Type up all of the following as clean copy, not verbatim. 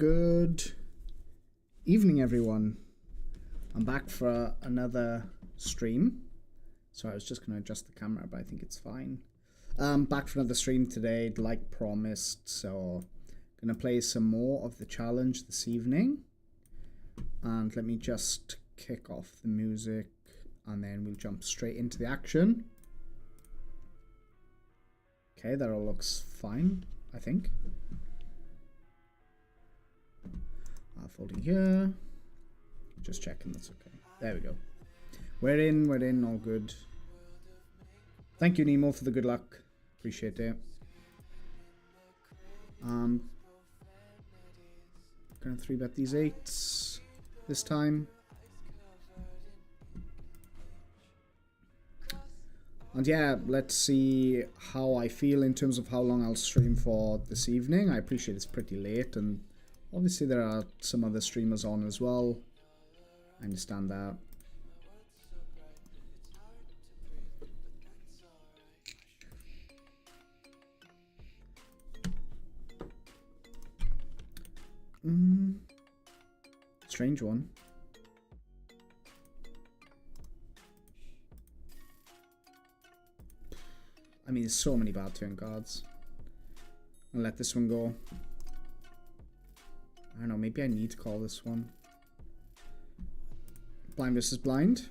Good evening, everyone. I'm back for another stream. Sorry, I was just going to adjust the camera, but I think it's fine. Back for another stream today, like promised. So, going to play some more of the challenge this evening. And let me just kick off the music, and then we'll jump straight into the action. Okay, that all looks fine, I think. Folding here. Just checking that's okay. There we go. We're in, all good. Thank you, Nemo, for the good luck. Appreciate it. Gonna 3-bet these 8s this time. And yeah, let's see how I feel in terms of how long I'll stream for this evening. I appreciate it's pretty late, and obviously there are some other streamers on as well. I understand that. Strange one. I mean, there's so many bad turn cards. I'll let this one go. I don't know, maybe I need to call this one. Blind versus blind.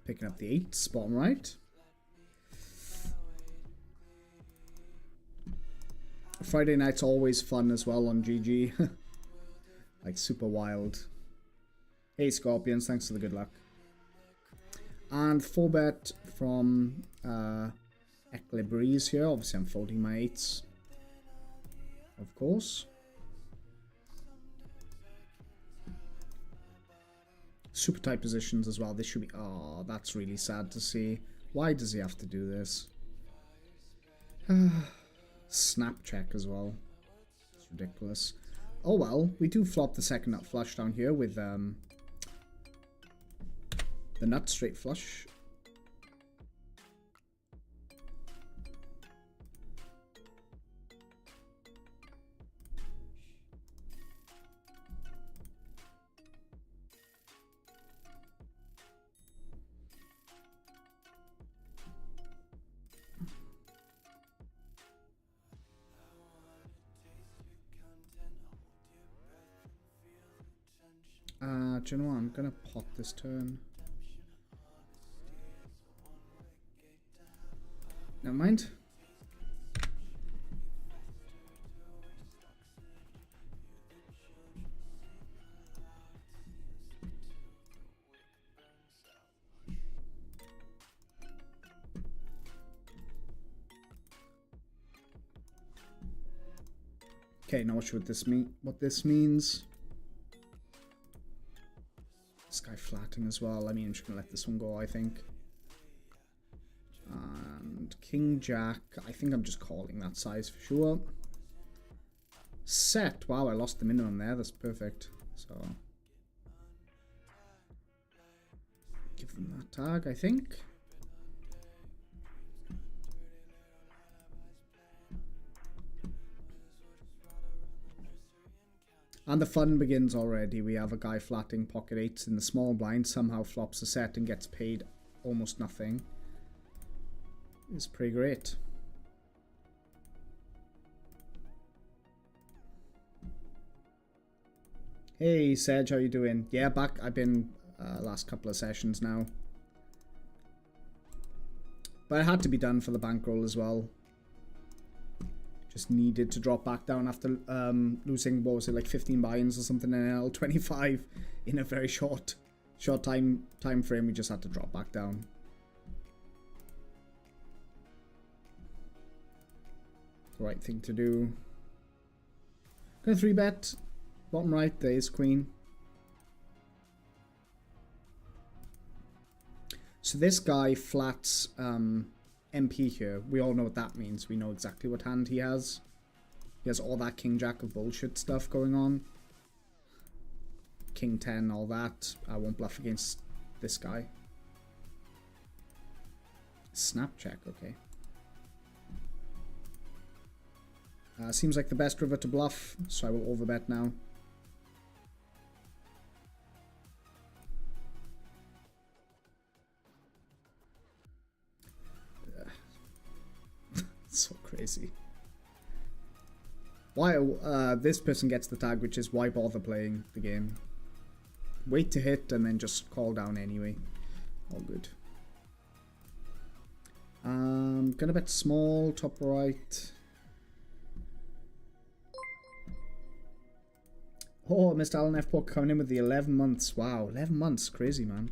Picking up the 8s, bottom right. Friday night's always fun as well on GG. Like super wild. Hey Scorpions, thanks for the good luck. And 4-bet from Equilibries here. Obviously I'm folding my 8s. Of course. Super tight positions as well. This should be... Oh, that's really sad to see. Why does he have to do this? Snap check as well. It's ridiculous. Oh well, we do flop the second nut flush down here with the nut straight flush. Do you know what? I'm gonna pot this turn. Never mind. Okay, not sure what this means. This guy flatting as well. I mean, I'm just gonna let this one go, I think. And King Jack. I think I'm just calling that size for sure. Set. Wow, I lost the minimum there. That's perfect. So give them that tag, I think. And the fun begins already. We have a guy flatting pocket 8s in the small blind, somehow flops a set and gets paid almost nothing. It's pretty great. Hey Sedge, how you doing? Yeah, back. I've been last couple of sessions now. But it had to be done for the bankroll as well. Just needed to drop back down after losing, what was it, like 15 buy-ins or something in NL25 in a very short time frame. We just had to drop back down. The right thing to do. Gonna 3-bet. Bottom right, there is queen. So this guy flats MP here. We all know what that means. We know exactly what hand he has. He has all that King Jack of bullshit stuff going on. King 10, all that. I won't bluff against this guy. Snap check, okay. Seems like the best river to bluff, so I will overbet now. So crazy. Why this person gets the tag, which is why bother playing the game? Wait to hit and then just call down anyway. All good. Gonna bet small, top right. Oh, Mr. Alan F. Poker coming in with the 11 months. Wow, 11 months. Crazy, man.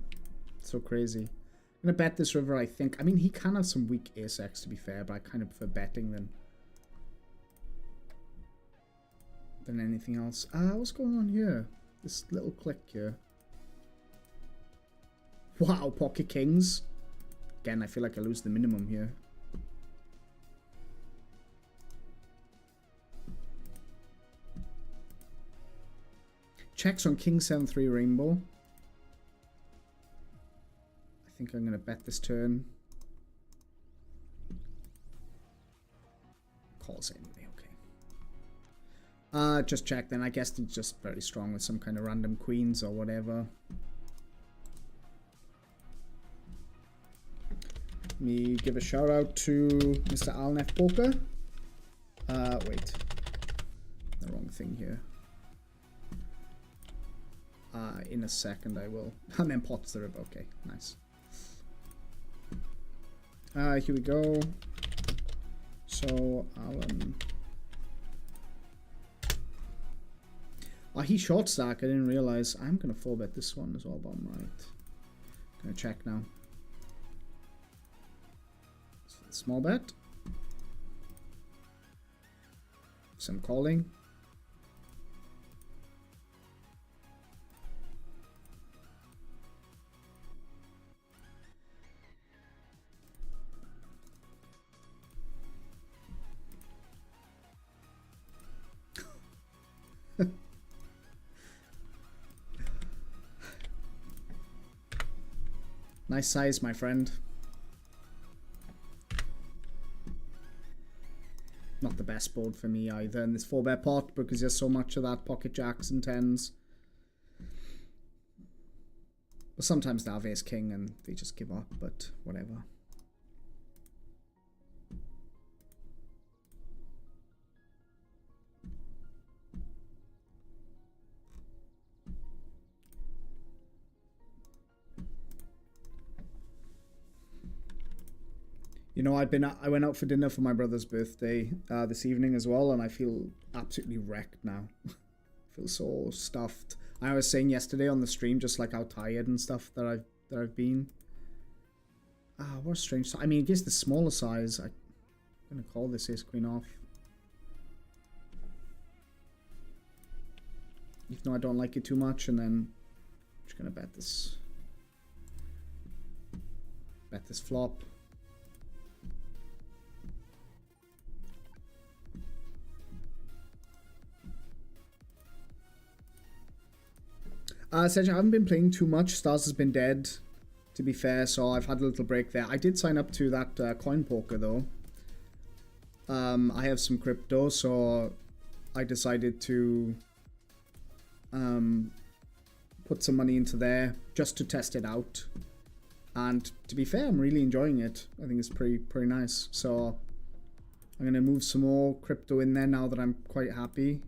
So crazy. I'm gonna bet this river, I think. I mean, he can have some weak ace-x, to be fair, but I kind of prefer betting than anything else. What's going on here? This little click here. Wow, pocket kings. Again, I feel like I lose the minimum here. Checks on king 7-3 rainbow. I think I'm going to bet this turn. Calls anyway, okay. Just check then. I guess it's just very strong with some kind of random queens or whatever. Let me give a shout out to Mr. Alan F. Poker. Wait. The wrong thing here. In a second I will. And then pots the river. Okay, nice. Here we go. So, Alan. Oh, he short stack. I didn't realize. I'm going to 4-bet this one as well, bottom right. Gonna check now. Small bet. Some calling. Nice size, my friend. Not the best board for me either in this 4-bet pot because there's so much of that pocket jacks and 10s. But sometimes they have ace king and they just give up, but whatever. You know, I went out for dinner for my brother's birthday this evening as well, and I feel absolutely wrecked now. I feel so stuffed. I was saying yesterday on the stream just like how tired and stuff that I've been. What a strange size. I mean, I guess the smaller size. I'm gonna call this ace queen off. Even though I don't like it too much, and then I'm just gonna bet this. Bet this flop. Essentially, I haven't been playing too much. Stars has been dead, to be fair, so I've had a little break there. I did sign up to that coin poker, though. I have some crypto, so I decided to put some money into there just to test it out. And to be fair, I'm really enjoying it. I think it's pretty nice. So I'm going to move some more crypto in there now that I'm quite happy.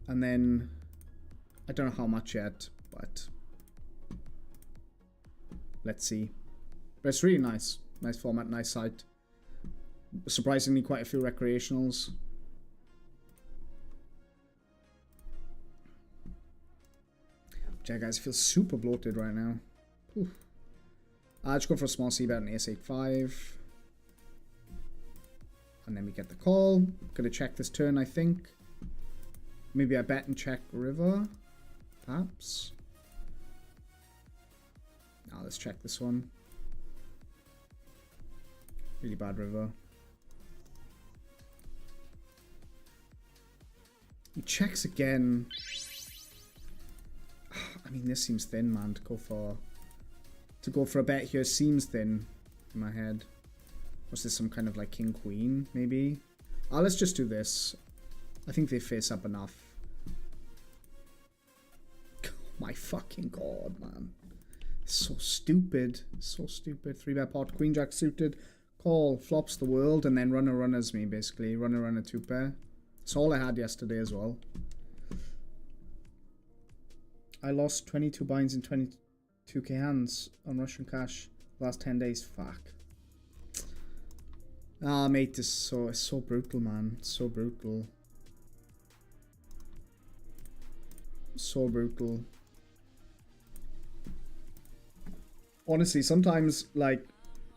And then I don't know how much yet, but let's see. But it's really nice. Nice format, nice site. Surprisingly, quite a few recreationals. Yeah, guys, I feel super bloated right now. Just go for a small c-bet and ace 8-5. And then we get the call. Gonna check this turn, I think. Maybe I bet and check river. Perhaps. Now let's check this one. Really bad river. He checks again. I mean, this seems thin, man. To go for a bet here seems thin in my head. Was this some kind of like king queen, maybe? Let's just do this. I think they face up enough. Oh my fucking god, man. So stupid. So stupid. 3-bet pot. Queen jack suited. Call. Flops the world. And then runner runners me, basically. Runner 2-pair. That's all I had yesterday as well. I lost 22 binds in 22k hands on Russian cash last 10 days. Fuck. Ah, mate, it's so brutal, man. So brutal. So brutal. Honestly, sometimes, like,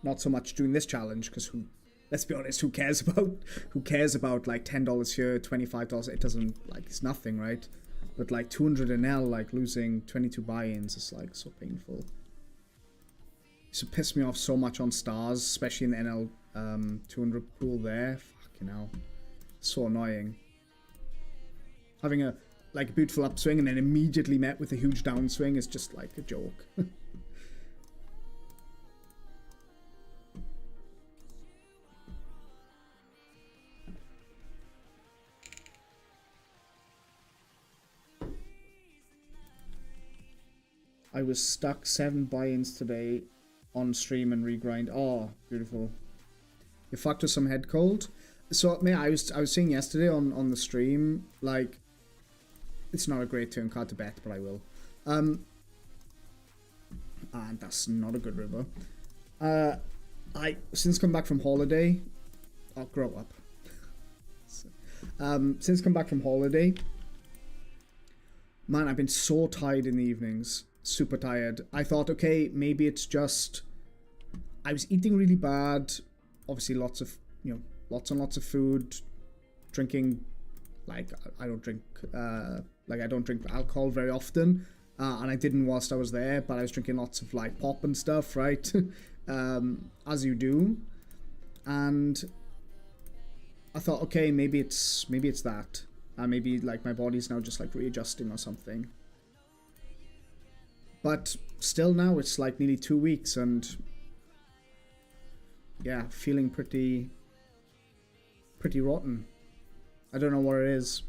not so much doing this challenge, because let's be honest, who cares about like $10 here, $25? It doesn't, like, it's nothing, right? But like 200 NL, like losing 22 buy-ins is like so painful. Used to piss me off so much on stars, especially in the NL 200 pool there. Fucking hell. So annoying. Having a beautiful upswing and then immediately met with a huge downswing is just like a joke. I was stuck 7 buy-ins today on stream and regrind. Oh, beautiful. You fucked with some head cold. So, man, I was saying yesterday on the stream, like, it's not a great turn card to bet, but I will. And that's not a good river. Since come back from holiday, I'll grow up. Since come back from holiday, man, I've been so tired in the evenings. Super tired. I thought, okay, maybe it's just I was eating really bad. Obviously, lots and lots of food, drinking. Like I don't drink alcohol very often, and I didn't whilst I was there. But I was drinking lots of like pop and stuff, right? As you do, and I thought, okay, maybe it's that, maybe like my body's now just like readjusting or something. But still now it's like nearly 2 weeks and yeah, feeling pretty rotten. I don't know what it is.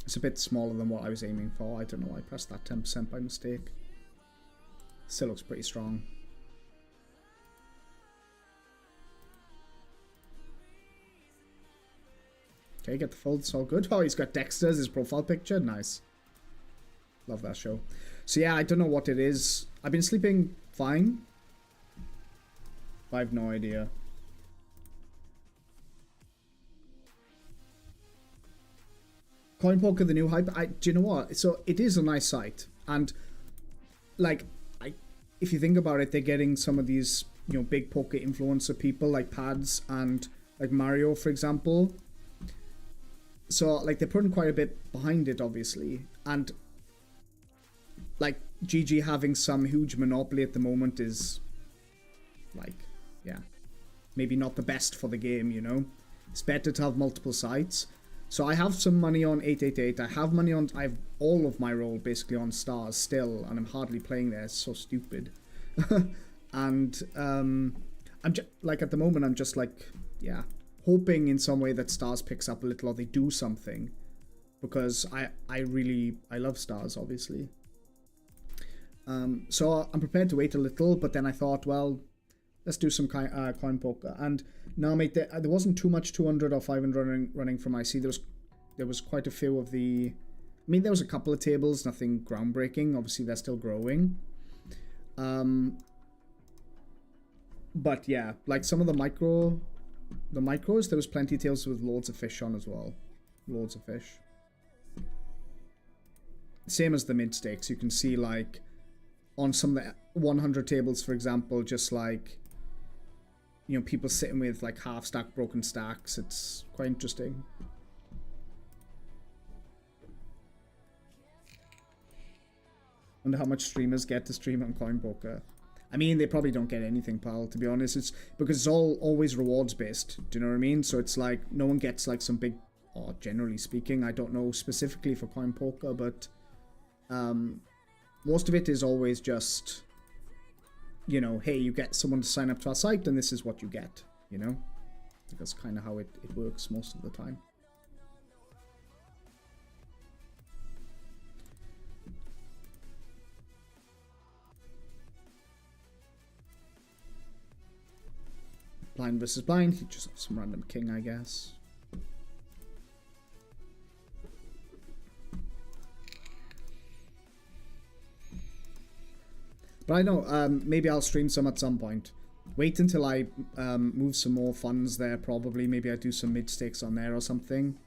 It's a bit smaller than what I was aiming for. I don't know, I pressed that 10% by mistake. Still looks pretty strong. Okay, get the fold, it's all good. Oh, he's got Dexter's, his profile picture, nice. Love that show. So yeah, I don't know what it is. I've been sleeping fine. I have no idea. Coin Poker, the new hype. Do you know what? So it is a nice site, and like, if you think about it, they're getting some of these big poker influencer people like Pads and like Mario, for example. So like they're putting quite a bit behind it, obviously, and like GG having some huge monopoly at the moment is like, yeah, maybe not the best for the game, It's better to have multiple sites. So I have some money on 888. I have all of my roll basically on stars still, and I'm hardly playing there. It's so stupid. And I'm just like, at the moment, I'm just like, yeah, hoping in some way that stars picks up a little or they do something, because I love stars, obviously. So I'm prepared to wait a little, but then I thought, well, let's do some coin poker. And no, mate, there wasn't too much 200 or 500 running from IC. There was quite a few of the. I mean, there was a couple of tables, nothing groundbreaking. Obviously, they're still growing. But yeah, like some of the micros, there was plenty of tables with loads of fish on as well. Loads of fish. Same as the mid stakes. You can see like on some of the 100 tables, for example, just like, people sitting with like half stack broken stacks. It's quite interesting. Wonder how much streamers get to stream on coin poker. I mean, they probably don't get anything, pal, to be honest. It's because it's always rewards based. Do you know what I mean? So it's like no one gets like some big, or generally speaking, I don't know specifically for coin poker, but most of it is always just, hey, you get someone to sign up to our site and this is what you get, I think that's kind of how it works most of the time. Blind versus blind. He just have some random king, I guess. But I know, maybe I'll stream some at some point. Wait until I move some more funds there, probably. Maybe I do some mid-stakes on there or something.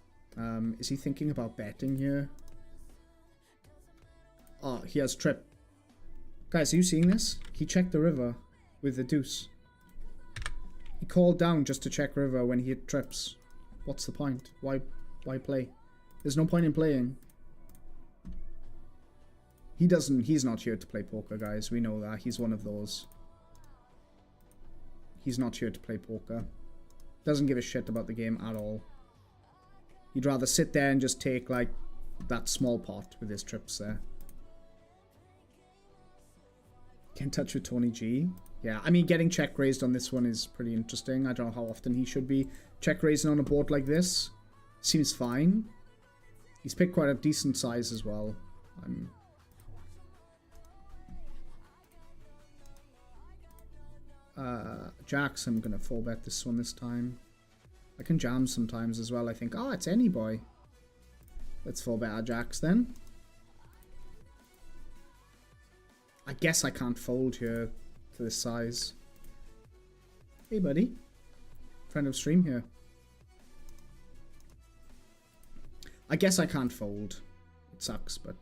Is he thinking about betting here? Oh, he has trip. Guys, are you seeing this? He checked the river with the deuce. He called down just to check river when he hit trips. What's the point? Why play? There's no point in playing. He's not here to play poker, guys. We know that. He's one of those. He's not here to play poker. Doesn't give a shit about the game at all. He'd rather sit there and just take, like, that small pot with his trips there. Can't touch with Tony G. Yeah, I mean, getting check raised on this one is pretty interesting. I don't know how often he should be check raising on a board like this. Seems fine. He's picked quite a decent size as well. Jacks, I'm gonna 4-bet this one this time. I can jam sometimes as well, I think. Oh, it's any boy. Let's 4-bet our jacks then. I guess I can't fold here to this size. Hey, buddy. Friend of stream here. I guess I can't fold. It sucks, but...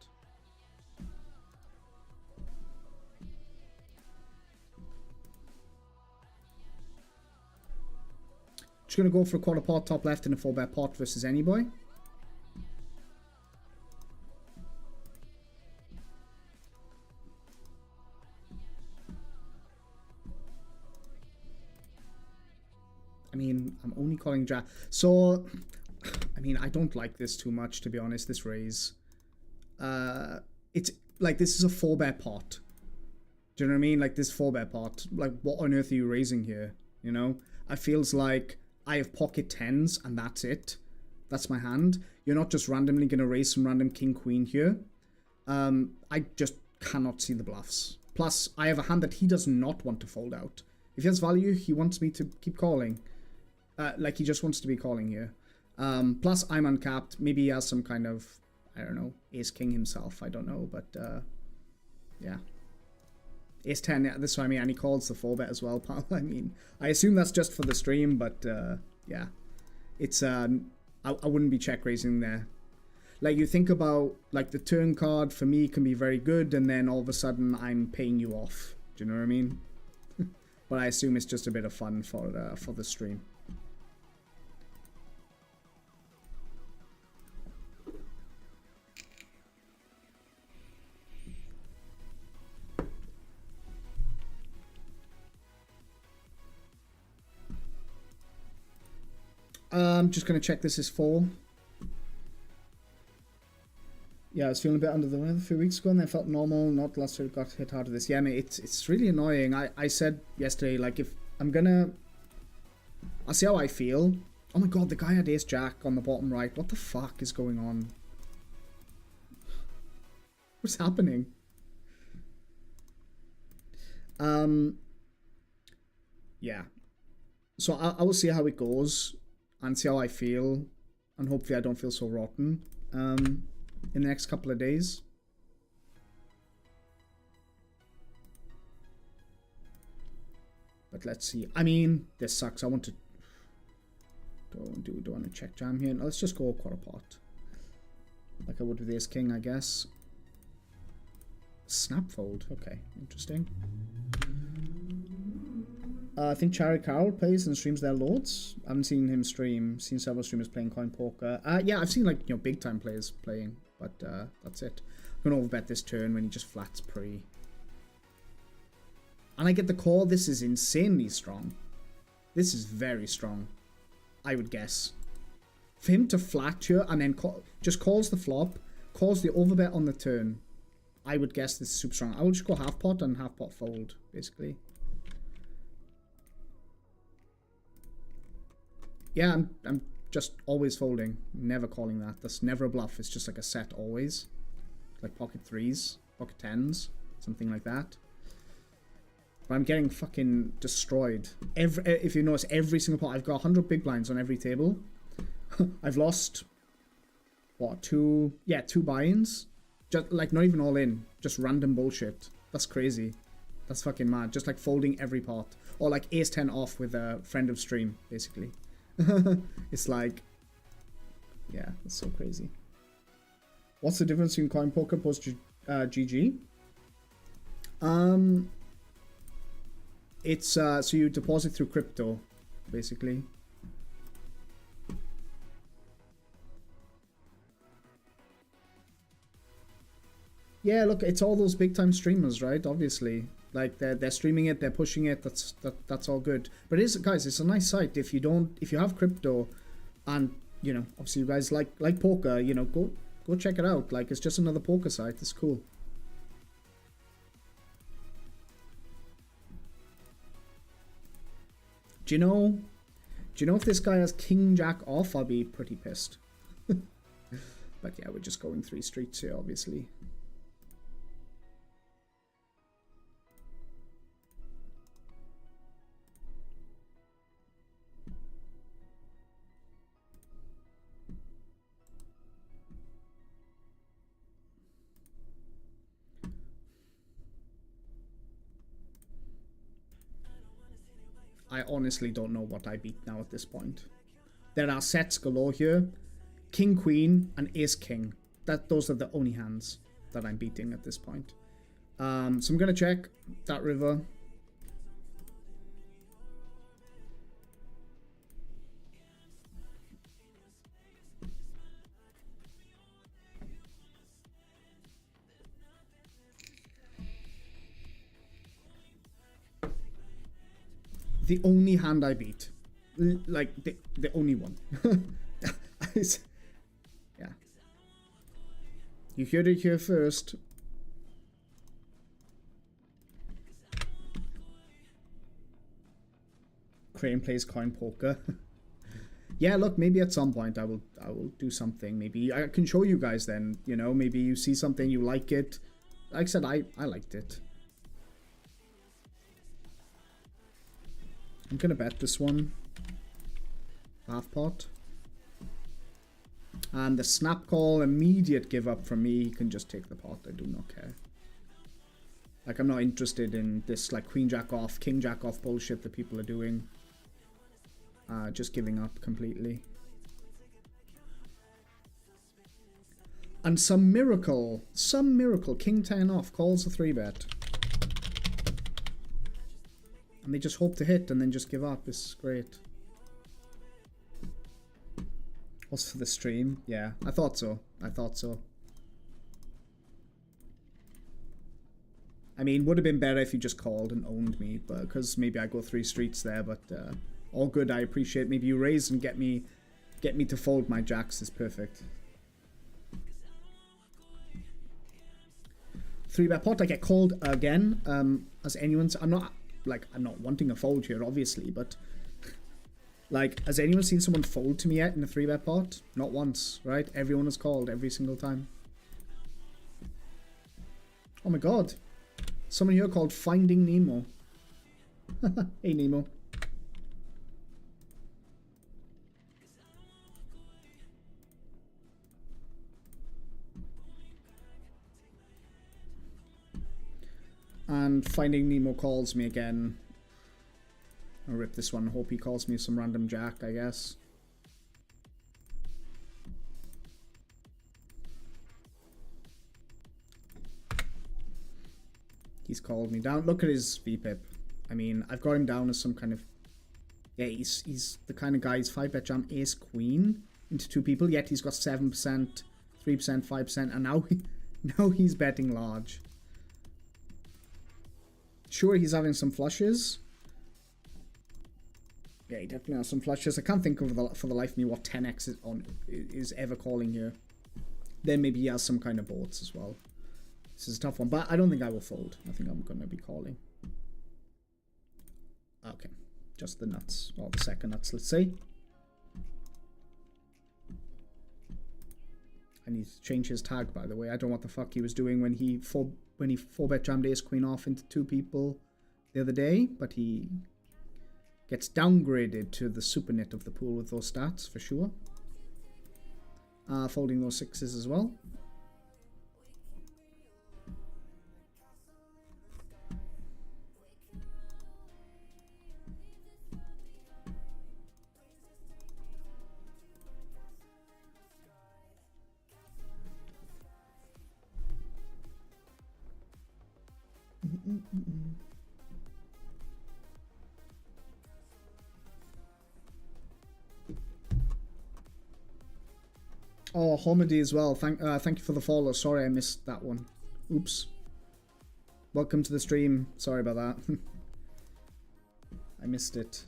Just gonna go for a quarter pot top left and a 4-bet pot versus any boy. I mean, I'm only calling jack. So, I mean, I don't like this too much, to be honest, this raise. It's like, this is a 4-bet pot. Do you know what I mean? Like, this 4-bet pot. Like, what on earth are you raising here? You know? I feels like I have pocket 10s and that's it. That's my hand. You're not just randomly going to raise some random king queen here. I just cannot see the bluffs. Plus, I have a hand that he does not want to fold out. If he has value, he wants me to keep calling. Like, he just wants to be calling here. Plus, I'm uncapped. Maybe he has some kind of, I don't know, ace-king himself. I don't know, but, yeah. Ace-10, yeah, this is what I mean, and he calls the 4-bet as well, pal. I mean, I assume that's just for the stream, but, yeah. It's, I wouldn't be check-raising there. Like, you think about, like, the turn card, for me, can be very good, and then all of a sudden, I'm paying you off. Do you know what I mean? But I assume it's just a bit of fun for the stream. I'm just going to check this is 4. Yeah, I was feeling a bit under the weather a few weeks ago and then felt normal. Not last year, got hit hard with this. Yeah, mate, it's really annoying. I said yesterday, like, if I'm going to... I'll see how I feel. Oh my god, the guy had ace-jack on the bottom right. What the fuck is going on? What's happening? Yeah. So I will see how it goes. And see how I feel, and hopefully I don't feel so rotten in the next couple of days. But let's see. I mean, this sucks. I want to... Do I want to check jam here? No, let's just go quarter pot. Like I would with ace king, I guess. Snap fold. Okay, interesting. I think Charlie Carroll plays and streams their lords. I haven't seen him stream. Seen several streamers playing coin poker. Yeah, I've seen, like, you know, big time players playing, but that's it. I'm gonna overbet this turn when he just flats pre. And I get the call. This is insanely strong. This is very strong, I would guess. For him to flat here and then just calls the flop, calls the overbet on the turn, I would guess this is super strong. I will just go half pot and half pot fold, basically. Yeah, I'm just always folding. Never calling that. That's never a bluff. It's just like a set always. Like pocket 3s, pocket 10s, something like that. But I'm getting fucking destroyed. If you notice, every single pot, I've got 100 big blinds on every table. I've lost, what, two buy-ins? Just, like, not even all in. Just random bullshit. That's crazy. That's fucking mad. Just, like, folding every pot. Or, like, ace-10 off with a friend of stream, basically. It's like... Yeah, that's so crazy. What's the difference between coin poker post GG? It's, so you deposit through crypto, basically. Yeah, look, it's all those big time streamers, right? Obviously, like they're streaming it, they're pushing it. That's all good. But it is, guys, it's a nice site. If you have crypto, and you know, obviously you guys like poker, you know, go check it out. Like, it's just another poker site. It's cool. Do you know if this guy has King Jack off? I'll be pretty pissed. But yeah, we're just going 3 streets here, obviously. I honestly don't know what I beat now at this point. There are sets galore here. King, Queen, and Ace, King. Those are the only hands that I'm beating at this point. So I'm going to check that river. The only hand I beat. Like, the only one. Yeah. You heard it here first. Crane plays coin poker. Yeah, look, maybe at some point I will do something. Maybe I can show you guys then, you know, maybe you see something, you like it. Like I said, I liked it. I'm gonna bet this one. Half pot. And the snap call, immediate give up from me. You can just take the pot. I do not care. Like, I'm not interested in this, like, queen jack off, king jack off bullshit that people are doing. Just giving up completely. And some miracle, king 10 off calls a 3-bet. And they just hope to hit and then just give up. It's great. Also for the stream. Yeah, I thought so. I mean, would have been better if you just called and owned me, but because maybe I go 3 streets there, but all good. I appreciate. Maybe you raise and get me to fold my jacks is perfect. 3-bet pot. I get called again. As anyone's, I'm not wanting a fold here, obviously, but like, has anyone seen someone fold to me yet in a 3-bet pot? Not once, right? Everyone has called every single time. Oh my god. Someone here called Finding Nemo. Hey, Nemo. And Finding Nemo calls me again. I'll rip this one. Hope he calls me some random jack, I guess. He's called me down. Look at his VPIP. I mean, I've got him down as some kind of... Yeah, he's the kind of guy, he's 5-bet jam ace queen into 2 people, yet he's got 7%, 3%, 5%, and now he's betting large. Sure, he's having some flushes. Yeah, he definitely has some flushes. I can't think of for the life of me what 10x is ever calling here. Then maybe he has some kind of boards as well. This is a tough one, but I don't think I will fold. I think I'm going to be calling. Okay, just the nuts, or the second nuts, let's say. I need to change his tag, by the way. I don't know what the fuck he was doing when he 4-bet jammed ace queen off into 2 people the other day, but he gets downgraded to the super nit of the pool with those stats for sure. Folding those 6s as well. Oh, Homedy as well. Thank you for the follow. Sorry I missed that one. Oops. Welcome to the stream. Sorry about that. I missed it.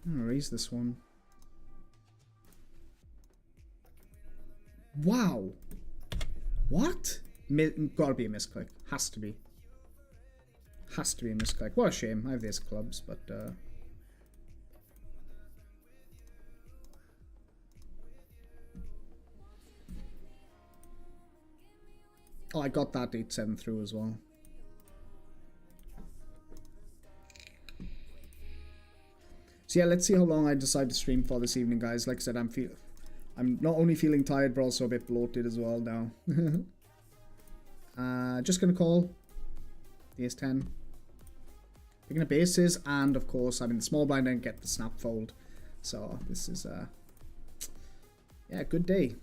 I'm gonna raise this one. Wow. What? Gotta be a misclick. Has to be. Has to be a misclick. What a shame. I have these clubs, but oh, I got that 8-7 through as well. So yeah, let's see how long I decide to stream for this evening, guys. Like I said, I'm not only feeling tired, but also a bit bloated as well now. Just gonna call the ace-10. Picking up aces, and of course I'm in the small blind and get the snap fold. So this is yeah, good day.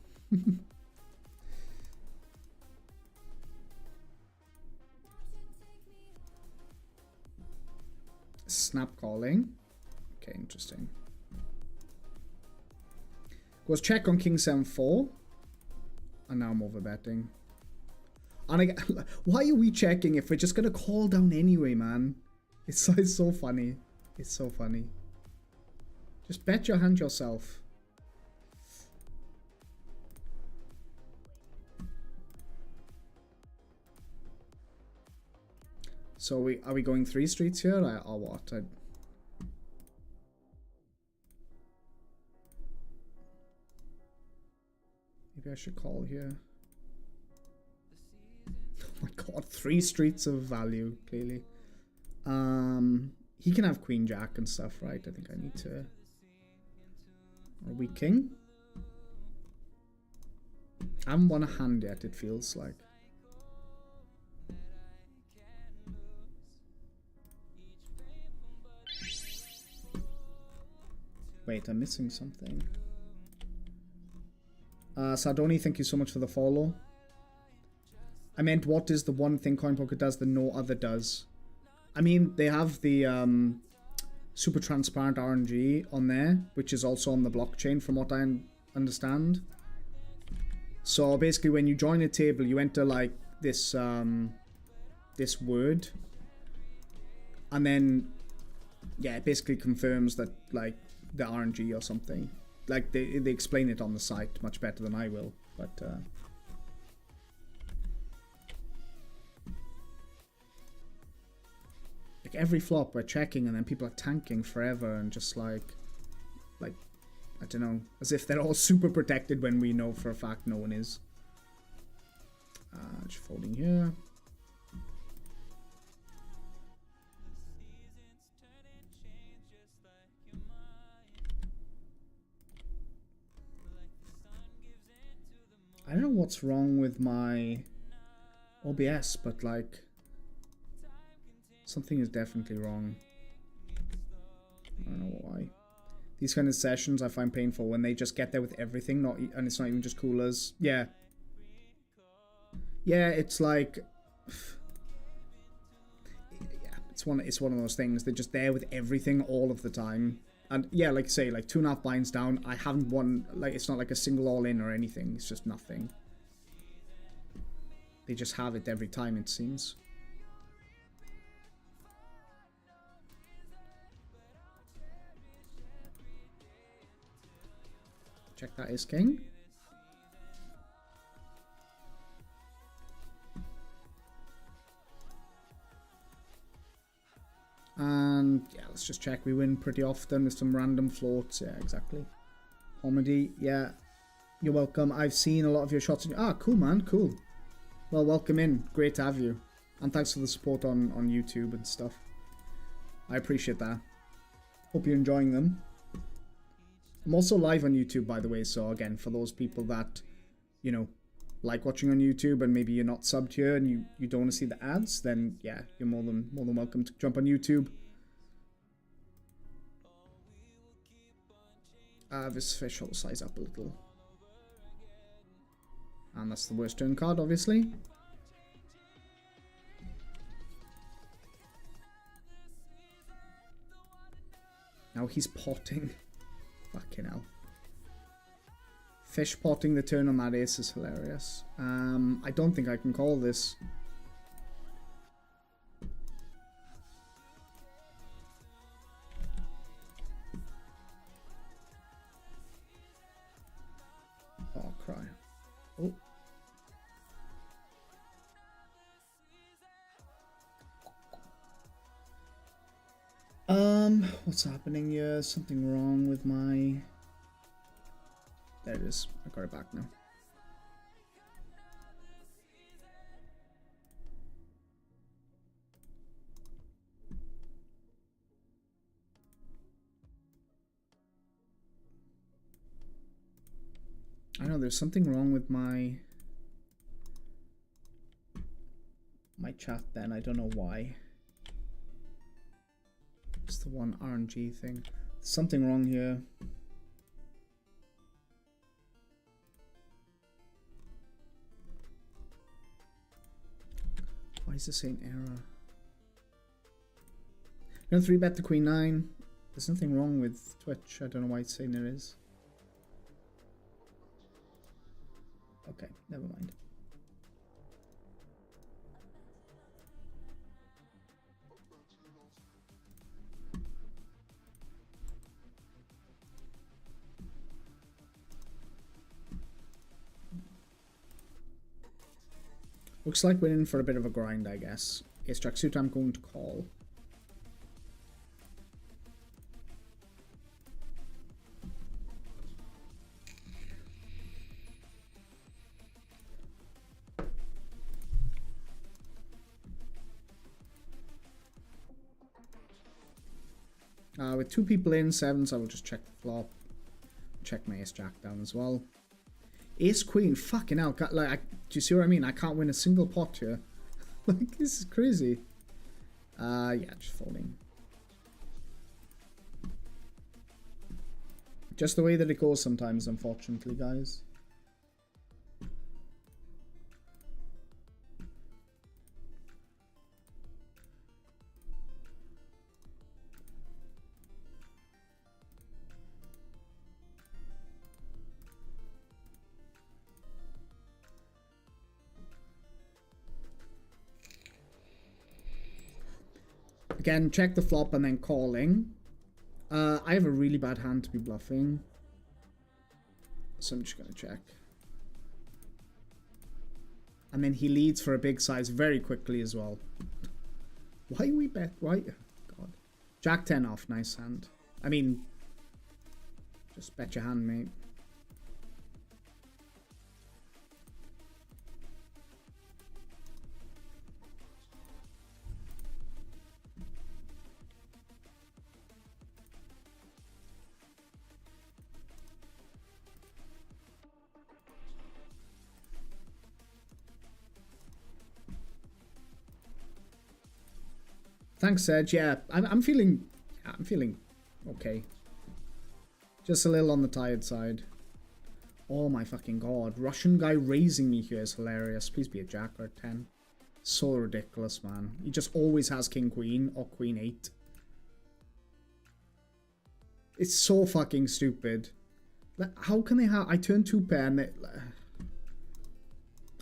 Snap calling. Okay, interesting. Goes check on king 7-4, and now I'm overbetting. And why are we checking if we're just gonna call down anyway, man? It's so funny. It's so funny. Just bet your hand yourself. So are we going 3 streets here or what? Maybe I should call here. Oh my god, 3 streets of value, clearly. He can have queen jack and stuff, right? I think I need to. Are we king? I haven't won a hand yet, it feels like. Wait, I'm missing something. Sardoni, thank you so much for the follow. I meant, what is the one thing CoinPocket does that no other does? I mean, they have the super transparent RNG on there, which is also on the blockchain from what I understand. So basically when you join a table, you enter like this this word, and then yeah, it basically confirms that like the RNG or something. Like they explain it on the site much better than I will, but like every flop we're checking and then people are tanking forever and just like I don't know, as if they're all super protected when we know for a fact no one is. Just folding here. I don't know what's wrong with my OBS, but like something is definitely wrong. I don't know why. These kind of sessions I find painful when they just get there with everything, and it's not even just coolers. Yeah. Yeah, it's like yeah, it's one of those things. They're just there with everything all of the time. And yeah, like say, like 2.5 blinds down, I haven't won, like it's not like a single all-in or anything, it's just nothing. They just have it every time, it seems. Check that is king. Yeah, let's just check. We win pretty often with some random floats. Yeah, exactly. Comedy, yeah. You're welcome. I've seen a lot of your shots. Ah, cool, man. Cool. Well, welcome in. Great to have you. And thanks for the support on YouTube and stuff. I appreciate that. Hope you're enjoying them. I'm also live on YouTube, by the way. So, again, for those people that, you know, like watching on YouTube and maybe you're not subbed here and you don't want to see the ads, then, yeah, you're more than welcome to jump on YouTube. This fish will size up a little. And that's the worst turn card, obviously. Now he's potting. Fucking hell. Fish potting the turn on that ace is hilarious. I don't think I can call this. Oh, cry. Oh. What's happening here? Something wrong with my... There it is. I got it back now. I know there's something wrong with my chat then. I don't know why. It's the one RNG thing. There's something wrong here. Why is this saying error? No, 3-bet the queen 9. There's nothing wrong with Twitch. I don't know why it's saying there is. Okay, never mind. Looks like we're in for a bit of a grind, I guess. Ace jack suit, I'm going to call. With two people in, sevens, I will just check the flop. Check my ace jack down as well. Ace queen, fucking hell. Like, do you see what I mean? I can't win a single pot here. Like, this is crazy. Yeah, just folding. Just the way that it goes sometimes, unfortunately, guys. Again, check the flop and then calling. I have a really bad hand to be bluffing. So I'm just going to check. And then he leads for a big size very quickly as well. Why we bet? Why? God. Jack 10 off. Nice hand. I mean, just bet your hand, mate. Thanks, Serge. Yeah, I'm feeling okay. Just a little on the tired side. Oh my fucking god. Russian guy raising me here is hilarious. Please be a jack or a 10. So ridiculous, man. He just always has king queen or queen 8. It's so fucking stupid. Like, how can they have... I turn 2 pair and they...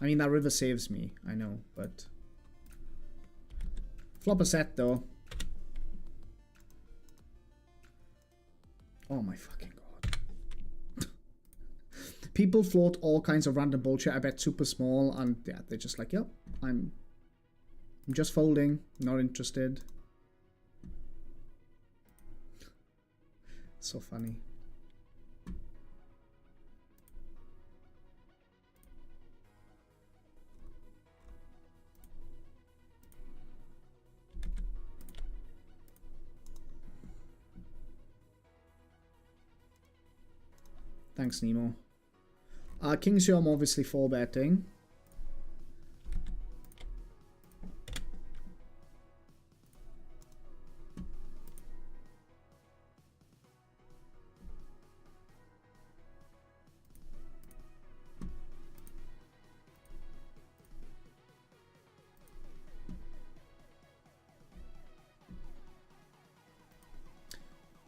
I mean, that river saves me. I know, but... Flop a set, though. Oh my fucking god. People float all kinds of random bullshit. I bet super small, and yeah, they're just like, yep, I'm just folding, not interested. So funny. Thanks, Nemo. King's Show, I'm obviously 4-betting.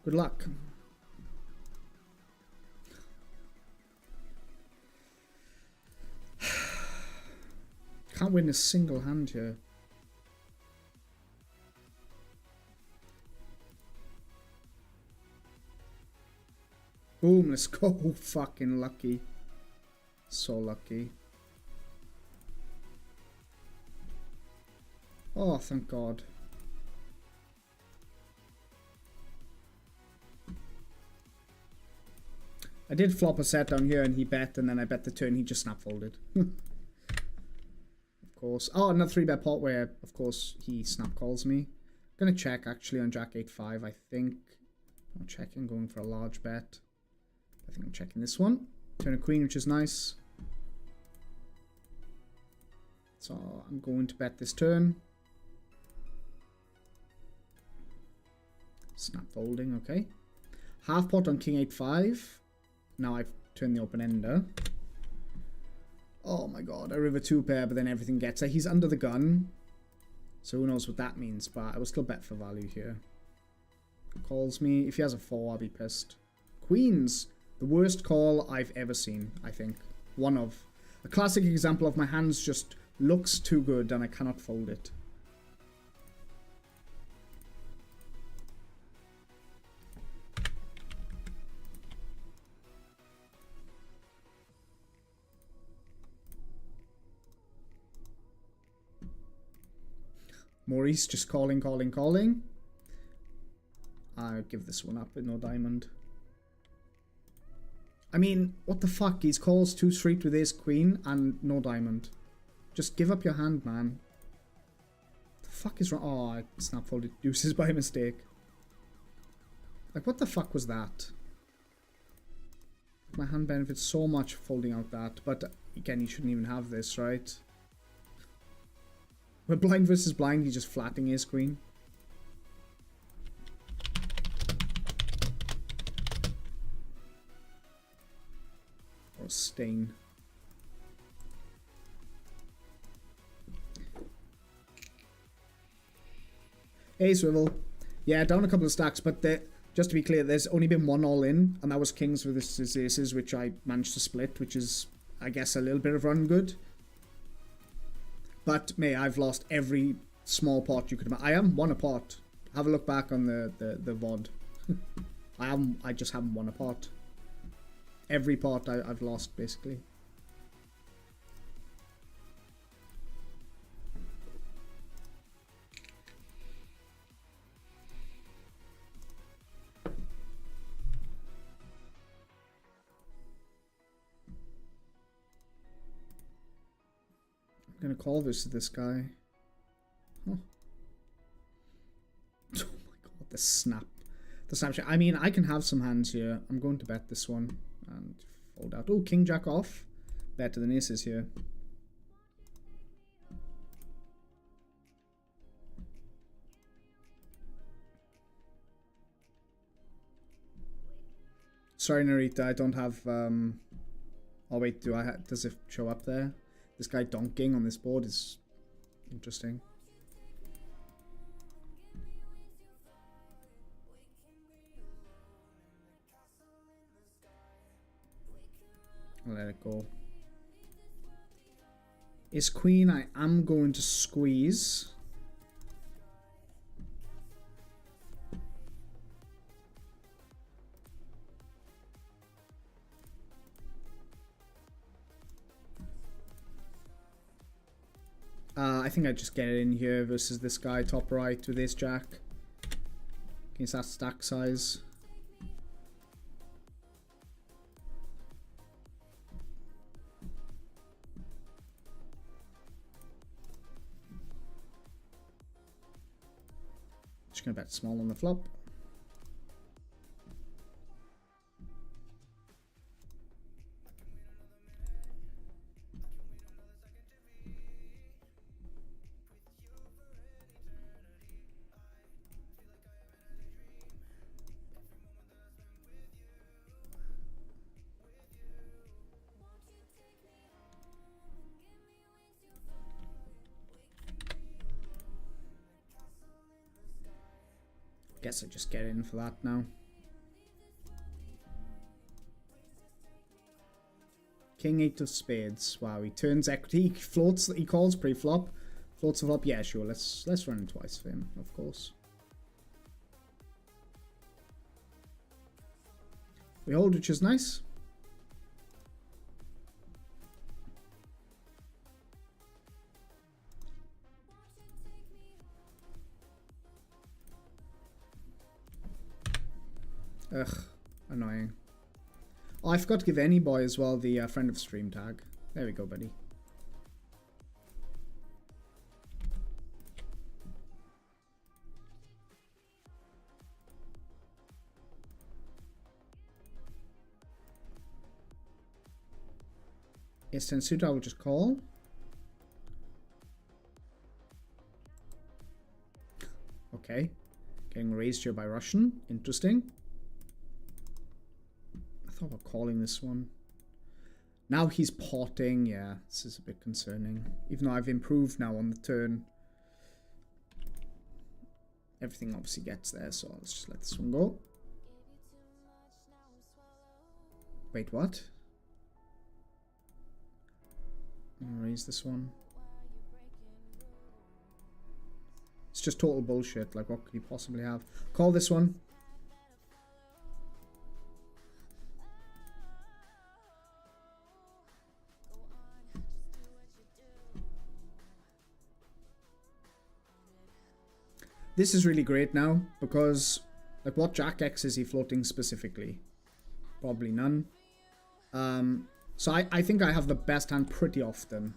Good luck. Can't win a single hand here. Boom, let's go. Fucking lucky. So lucky. Oh, thank God. I did flop a set down here and he bet, and then I bet the turn he just snap folded. Of course. Oh, another 3-bet pot where, of course, he snap calls me. I'm going to check actually on Jack 8-5, I think. I'm checking, going for a large bet. I think I'm checking this one. Turn a queen, which is nice. So I'm going to bet this turn. Snap folding, okay. Half pot on king 8-5. Now I've turned the open ender. Oh my God, a river 2-pair, but then everything gets there. He's under the gun. So who knows what that means, but I will still bet for value here. Calls me. If he has a 4, I'll be pissed. Queens. The worst call I've ever seen, I think. One of. A classic example of my hands just looks too good and I cannot fold it. Maurice just calling. I'll give this one up with no diamond. I mean, what the fuck? He's calls 2 straight with ace queen and no diamond. Just give up your hand, man. The fuck is wrong? Oh, I snap folded deuces by mistake. Like, what the fuck was that? My hand benefits so much folding out that, but again, you shouldn't even have this, right? When blind versus blind, he's just flatting ace queen. Or stain. Hey, Swivel. Yeah, down a couple of stacks, but just to be clear, there's only been one all-in, and that was kings with his aces, which I managed to split, which is, I guess, a little bit of run good. But, I've lost every small pot you could imagine. I haven't won a pot. Have a look back on the VOD. I just haven't won a pot. Every pot I've lost, basically. I'm gonna call this to this guy. Oh. Oh my God, the snap. The snapshot. I mean, I can have some hands here. I'm going to bet this one and fold out. Oh, king jack off. Better than aces here. Sorry, Narita, I don't have. Oh wait, does it show up there? This guy donking on this board is interesting. I'll let it go. Is queen, I am going to squeeze. I think I just get it in here versus this guy top right with ace jack. Against that stack size. Just gonna bet small on the flop. Guess I just get in for that now. King 8 of spades. Wow, he turns equity. He floats. He calls pre-flop. Floats the flop. Yeah, sure. Let's run it twice for him, of course. We hold, which is nice. Ugh, annoying. Oh, I forgot to give any boy as well the friend of stream tag. There we go, buddy. Yes, 10 suit, I will just call. Okay. Getting raised here by Russian. Interesting. I thought about calling this one. Now he's potting. Yeah, this is a bit concerning. Even though I've improved now on the turn. Everything obviously gets there, so let's just let this one go. Wait, what? I'm gonna raise this one. It's just total bullshit. Like, what could he possibly have? Call this one. This is really great now, because, like, what Jack X is he floating specifically? Probably none. So I think I have the best hand pretty often.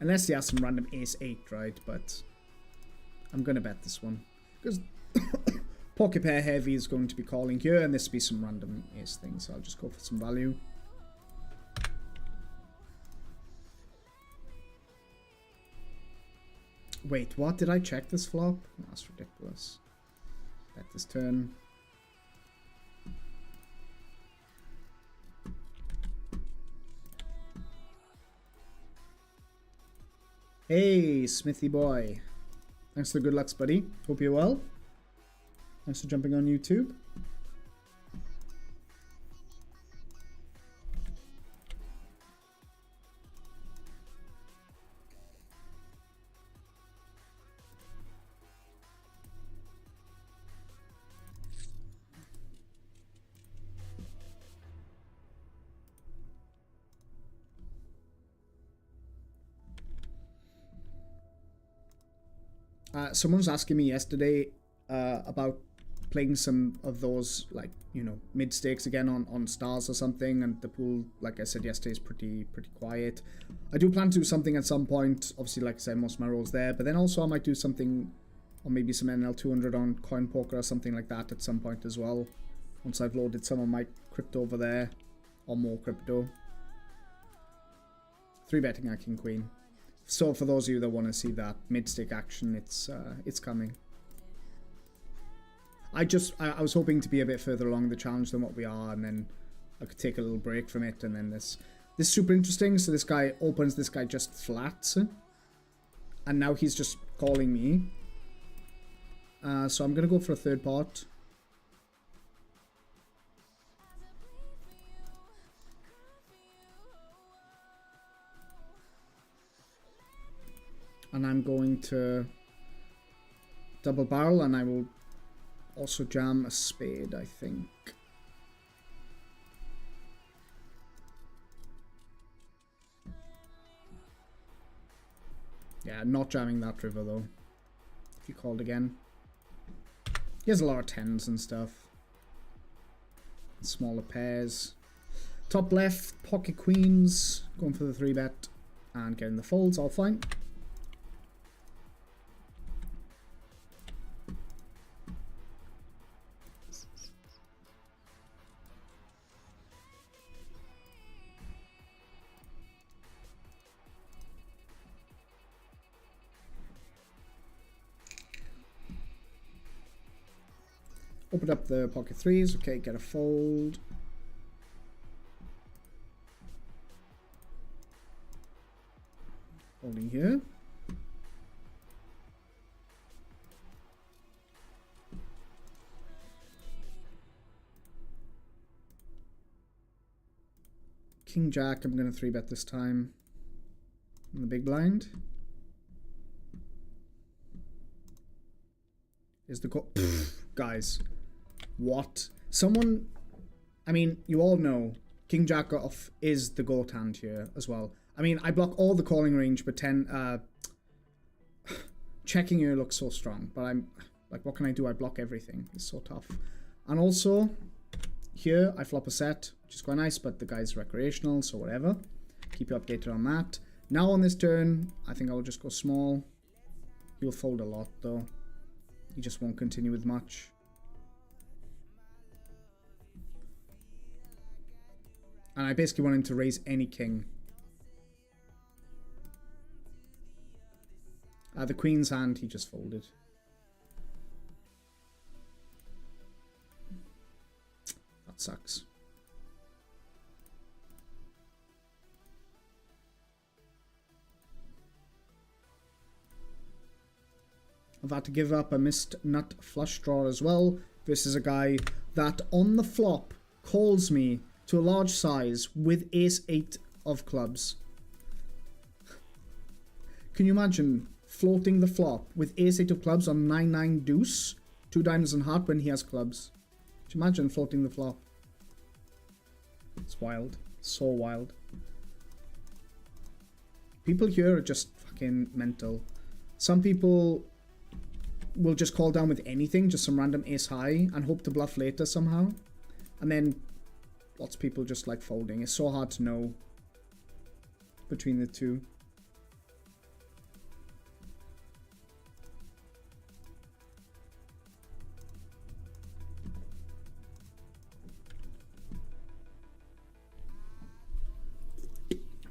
Unless he has some random ace-8, right? But I'm going to bet this one. Because pocket pair heavy is going to be calling here, and this will be some random ace thing. So I'll just go for some value. Wait, what? Did I check this flop? Oh, that's ridiculous. Bet this turn. Hey, Smithy boy. Thanks for the good lucks, buddy. Hope you're well. Thanks for jumping on YouTube. Someone was asking me yesterday about playing some of those, like, you know, mid stakes again on stars or something, and the pool, like I said yesterday, is pretty quiet. I do plan to do something at some point. Obviously, like I said, most of my rolls there, but then also I might do something, or maybe some NL200 on coin poker or something like that at some point as well. Once I've loaded some of my crypto over there, or more crypto. 3-betting at King Queen. So for those of you that want to see that mid-stake action, it's coming. I was hoping to be a bit further along the challenge than what we are, and then I could take a little break from it, and then this is super interesting. So this guy opens, this guy just flats, and now he's just calling me. So I'm gonna go for a third pot. And I'm going to double barrel, and I will also jam a spade, I think. Yeah, not jamming that river though. If you called again. He has a lot of 10s and stuff. Smaller pairs. Top left, pocket queens. Going for the 3-bet and getting the folds, all fine. Open up the pocket threes. Okay, get a fold. Folding here. King Jack, I'm going to 3-bet this time. In the big blind. Is the call. Guys. What? Someone. I mean, you all know King Jack off is the goat hand here as well. I mean, I block all the calling range, but checking here looks so strong. But I'm like, what can I do? I block everything. It's so tough. And also, here I flop a set, which is quite nice, but the guy's recreational, so whatever. Keep you updated on that. Now on this turn, I think I'll just go small. He'll fold a lot though. He just won't continue with much. And I basically want him to raise any king. The queen's hand, he just folded. That sucks. I've had to give up a missed nut flush draw as well. This is a guy that on the flop calls me to a large size with ace-8 of clubs. Can you imagine floating the flop with ace-8 of clubs on 9-9 deuce, 2 diamonds and heart when he has clubs? Can you imagine floating the flop? It's wild. So wild. People here are just fucking mental. Some people will just call down with anything, just some random ace high, and hope to bluff later somehow. And then lots of people just like folding. It's so hard to know between the two.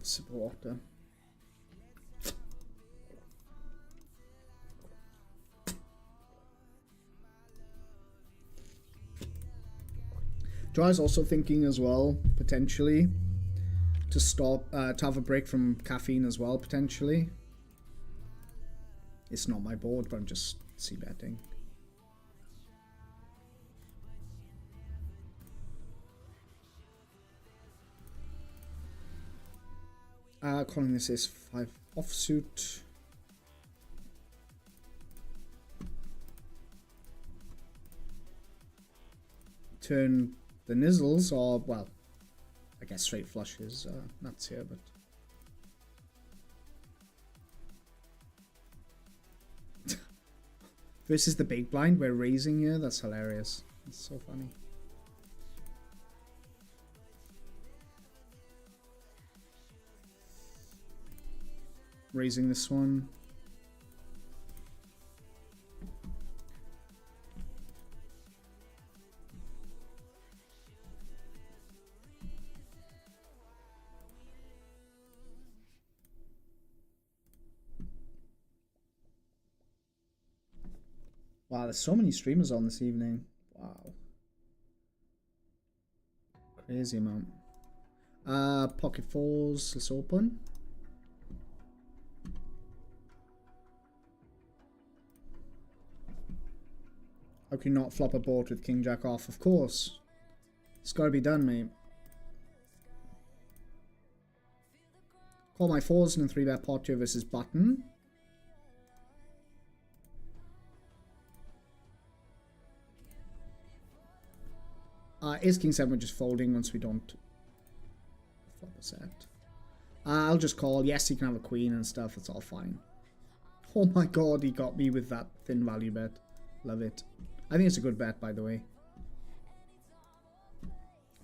Sip of water. Joy's also thinking as well, potentially, to stop, to have a break from caffeine as well, potentially. It's not my board, but I'm just c-betting. Calling this ace-5 offsuit. Turn the nizzles, or, well, I guess straight flush is nuts here, but... This is the big blind we're raising here. That's hilarious. It's so funny. Raising this one. Wow, there's so many streamers on this evening. Wow. Crazy amount. Pocket fours, let's open. How can you not flop a board with King Jack off? Of course. It's gotta be done, mate. Call my fours in a 3-bet pot here versus button. Ace King 7 we're just folding once we don't flop a set. I'll just call. Yes, he can have a queen and stuff. It's all fine. Oh my god, he got me with that thin value bet. Love it. I think it's a good bet, by the way.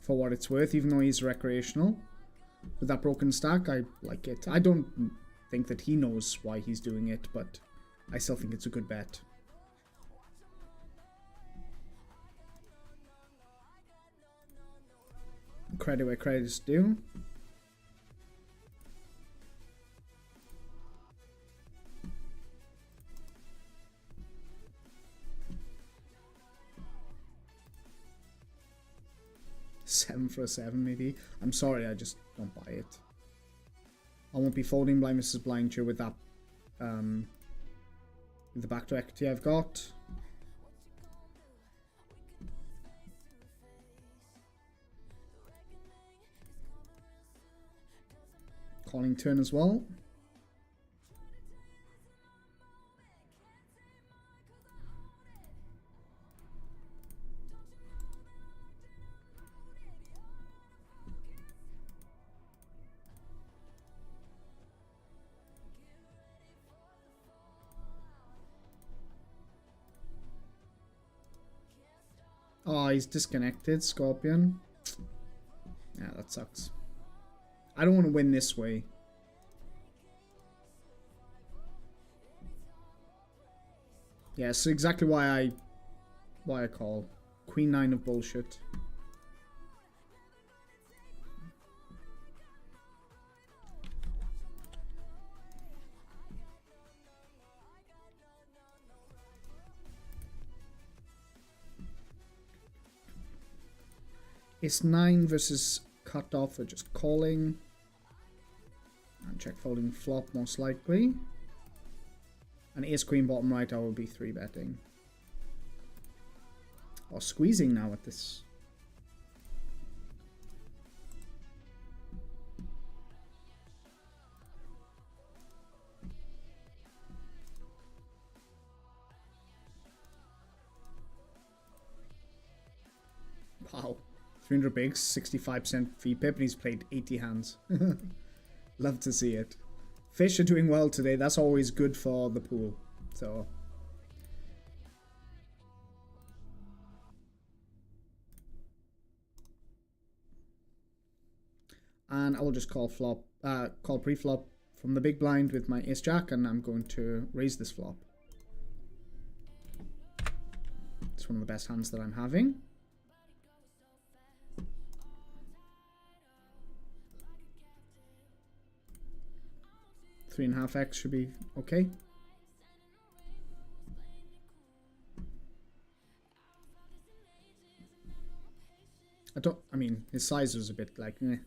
For what it's worth, even though he's recreational. With that broken stack, I like it. I don't think that he knows why he's doing it, but I still think it's a good bet. Credit where credit is due. 7 for a 7 maybe. I'm sorry, I just don't buy it. I won't be folding blind versus blind here with that, with the back to equity I've got. Calling turn as well. Oh, he's disconnected, Scorpion. Yeah, that sucks. I don't want to win this way. Yeah, so exactly why I call. Queen 9 of bullshit. It's 9 versus cut off or just calling. And check folding flop most likely. And ace queen bottom right I will be 3-betting. Or squeezing now at this. Wow. 300 bigs, 65% fee pip, and he's played 80 hands. Love to see it. Fish are doing well today. That's always good for the pool. So. And I will just call flop, call pre-flop from the big blind with my ace jack, and I'm going to raise this flop. It's one of the best hands that I'm having. Three and a half X should be okay. I mean, his size was a bit like, meh.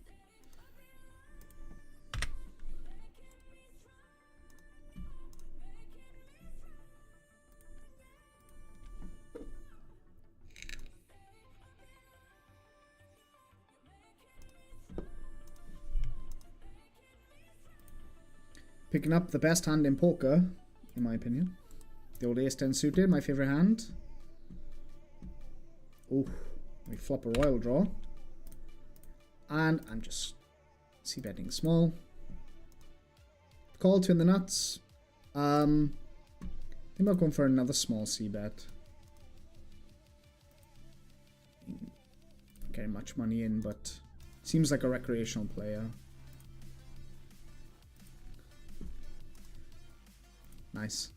Picking up the best hand in poker, in my opinion. The old ace-10 suited, my favourite hand. Oh, we flop a royal draw. And I'm just c-betting small. Call to in the nuts. I think I'll go for another small c-bet. Not getting much money in, but seems like a recreational player. Nice.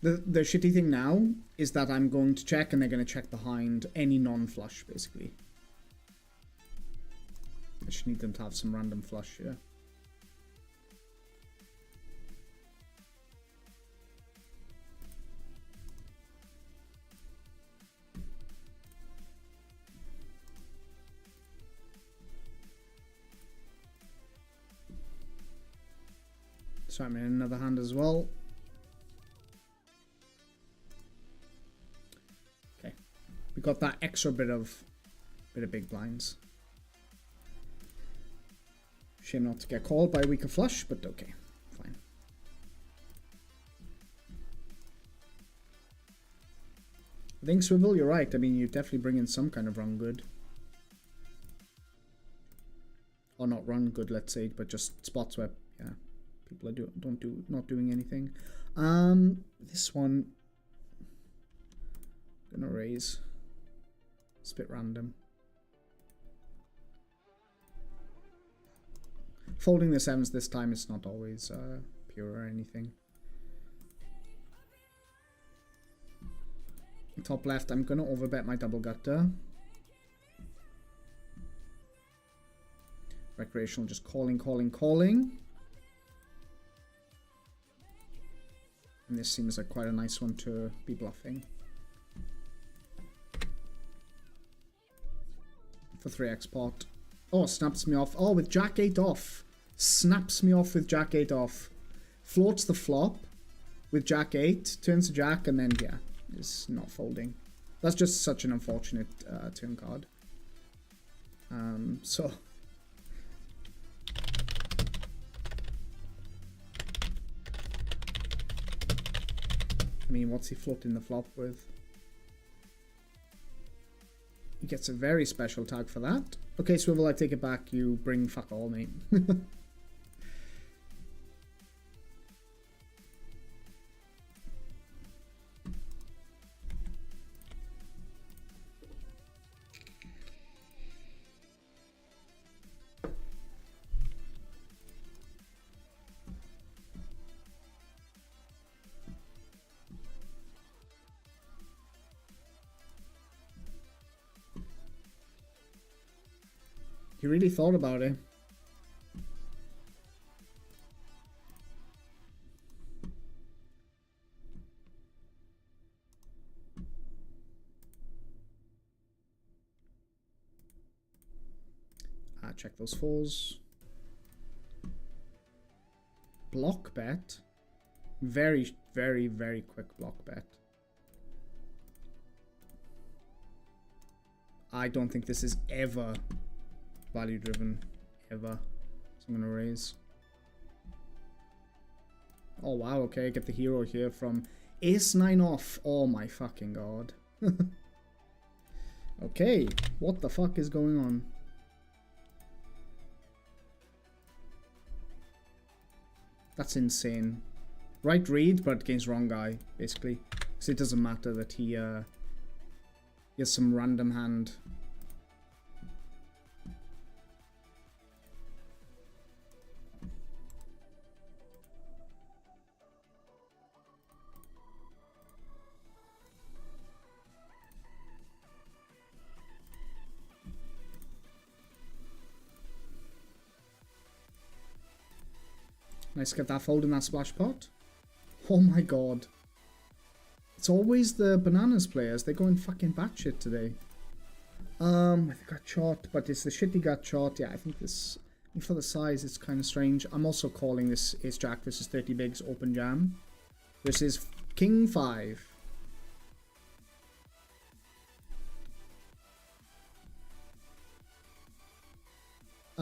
The shitty thing now is that I'm going to check and they're going to check behind any non-flush, basically. I just need them to have some random flush here. So I'm in another hand as well. Okay, we got that extra bit of big blinds. Shame not to get called by a weaker flush, but okay, fine. I think Swivel, you're right. I mean, you definitely bring in some kind of run good. Or not run good, let's say, but just spots where, yeah, people are not doing anything. This one, gonna raise. It's a bit random. Folding the sevens this time is not always pure or anything. Top left, I'm gonna overbet my double gutter. Recreational, just calling. And this seems like quite a nice one to be bluffing. For 3x pot. Oh, snaps me off. Oh, with Jack 8 off. Snaps me off with Jack 8 off. Floats the flop with Jack 8. Turns to Jack and then, yeah, is not folding. That's just such an unfortunate turn card. So... I mean, what's he floating the flop with? He gets a very special tag for that. Okay, Swivel, I take it back. You bring fuck all, mate. He really thought about it. Check those fours. Block bet. Very, very, very quick block bet. I don't think this is ever value driven, ever. So I'm gonna raise. Oh wow, okay, get the hero here from ace 9 off. Oh my fucking god. Okay, what the fuck is going on? That's insane. Right read, but against wrong guy, basically. Because it doesn't matter that he has some random hand. Nice, get that fold in that splash pot. Oh my god. It's always the bananas players. They're going fucking batshit today. I got shot, but it's the shitty got shot. Yeah, I think this, for the size, it's kind of strange. I'm also calling this Ace Jack versus 30 bigs open jam. This is King 5.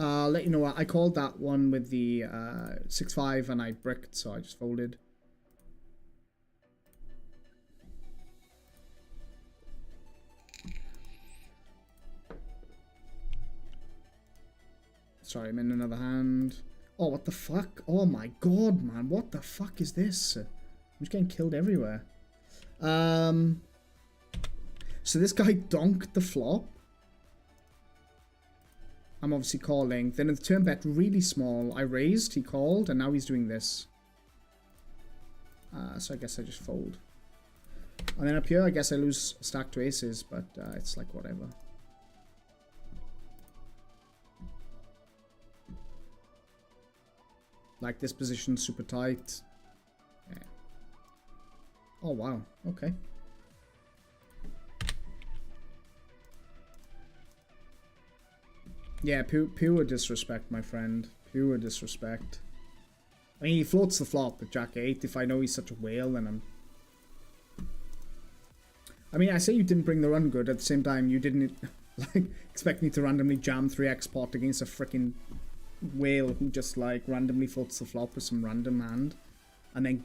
I'll let you know what I called that one with the 6-5 and I bricked, so I just folded. Sorry, I'm in another hand. Oh, what the fuck? Oh my god, man. What the fuck is this? I'm just getting killed everywhere. So this guy donked the flop. I'm obviously calling. Then the turn bet really small. I raised, he called, and now he's doing this. So I guess I just fold. And then up here, I guess I lose stack to aces, but it's like whatever. Like this position, super tight. Yeah. Oh wow, okay. Yeah, pure disrespect, my friend. Pure disrespect. I mean, he floats the flop with Jack 8. If I know he's such a whale, then I'm... I mean, I say you didn't bring the run good. At the same time, you didn't like expect me to randomly jam 3x pot against a freaking whale who just like randomly floats the flop with some random hand. And then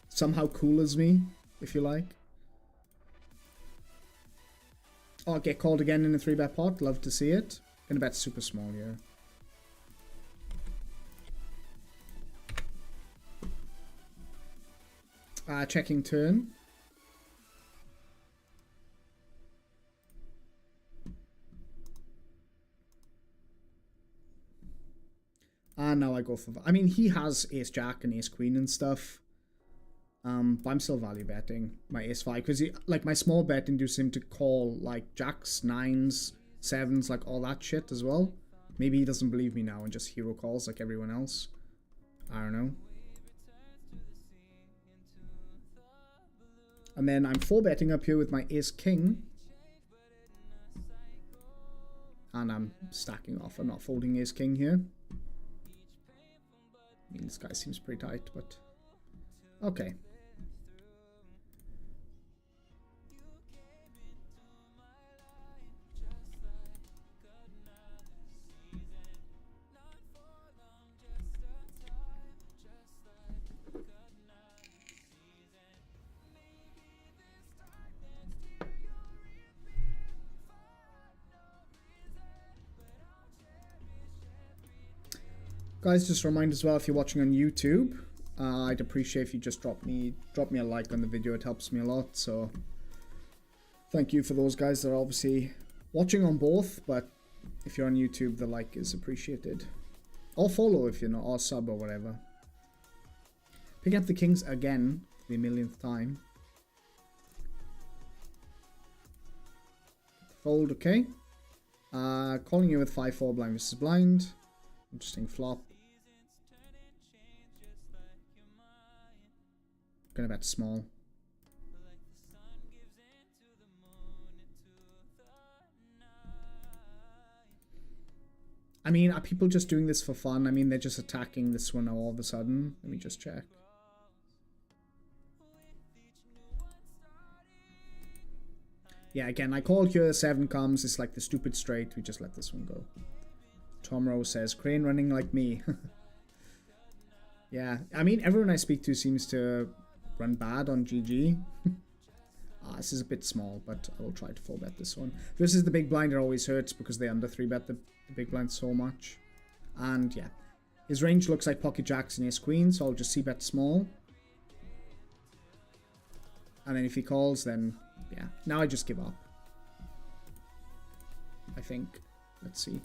somehow coolers me, if you like. Oh, get called again in a 3-bet pot. Love to see it. Gonna bet super small here. Checking turn. And now I go for... I mean, he has ace jack and ace queen and stuff. But I'm still value betting my ace 5 because like my small bet induced him to call like jacks, 9s, 7s, like all that shit as well. Maybe he doesn't believe me now and just hero calls like everyone else. I don't know. And then I'm 4-betting up here with my ace-king. And I'm stacking off. I'm not folding ace-king here. I mean, this guy seems pretty tight, but... okay. Guys, just a reminder as well, if you're watching on YouTube, I'd appreciate if you just drop me a like on the video. It helps me a lot. So thank you for those guys that are obviously watching on both, but if you're on YouTube, the like is appreciated. Or follow if you're not, or sub or whatever. Picking up the kings again for the millionth time. Fold, okay. Calling you with 5-4 blind versus blind. Interesting flop. Gonna bet small. I mean, are people just doing this for fun? I mean, they're just attacking this one all of a sudden. Let me just check. Yeah, again, I called here, 7 comes. It's like the stupid straight. We just let this one go. Tom Rose says, Crane running like me. Yeah, I mean, everyone I speak to seems to run bad on GG. This is a bit small, but I will try to 4-bet this one. Versus the big blind, it always hurts because they under 3-bet the big blind so much. And yeah, his range looks like pocket jacks and ace queen, so I'll just c-bet small. And then if he calls, then yeah, now I just give up. I think. Let's see.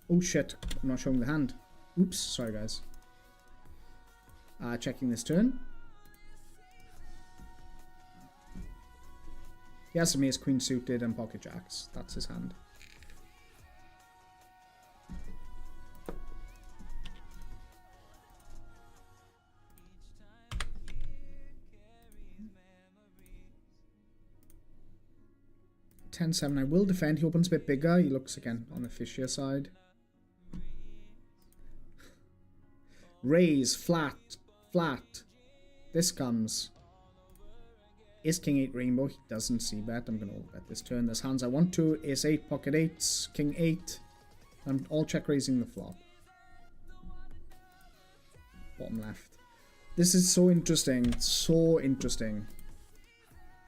Oh shit, I'm not showing the hand. Oops, sorry guys. Checking this turn. He has some ace queen suited and pocket jacks. That's his hand. $10-7. I will defend. He opens a bit bigger. He looks again on the fishier side. Raise, flat, flat. This comes. Ace King 8 rainbow. He doesn't see bet. I'm going to bet this turn. There's hands I want to. Ace 8, pocket 8s, King 8. I'm all check raising the flop. Bottom left. This is so interesting. So interesting.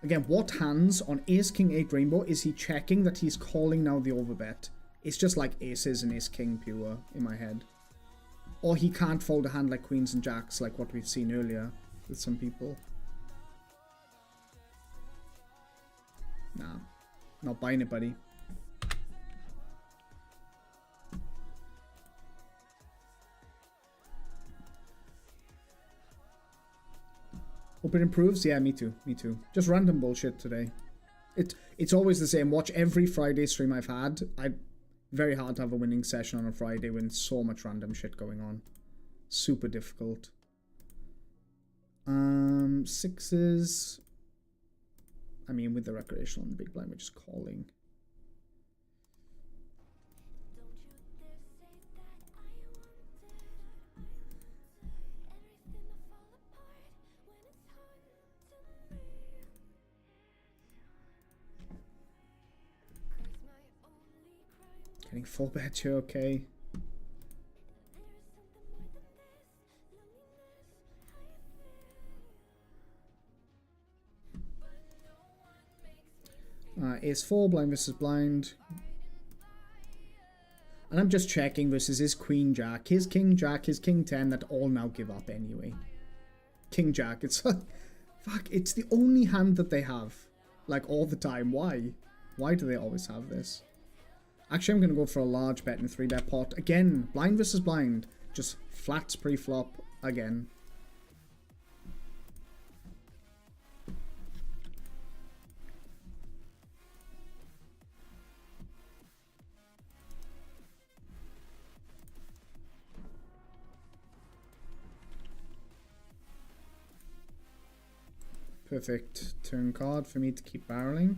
Again, what hands on Ace King 8 rainbow is he checking that he's calling now the overbet? It's just like aces and Ace King pure in my head. Or he can't fold a hand like queens and jacks like what we've seen earlier with some people. Nah, not buying it, buddy. Hope it improves. Yeah, me too. Me too. Just random bullshit today. It's always the same. Watch every Friday stream I've had. Very hard to have a winning session on a Friday when so much random shit going on. Super difficult. Sixes. I mean, with the recreational and the big blind, we're just calling. Getting 4-bet here, okay. Ace 4, blind versus blind. And I'm just checking versus his queen jack, his king jack, his king 10 that all now give up anyway. King jack, it's fuck, it's the only hand that they have. Like all the time. Why? Why do they always have this? Actually, I'm going to go for a large bet in a 3-bet pot. Again, blind versus blind. Just flats pre-flop again. perfect turn card for me to keep barreling.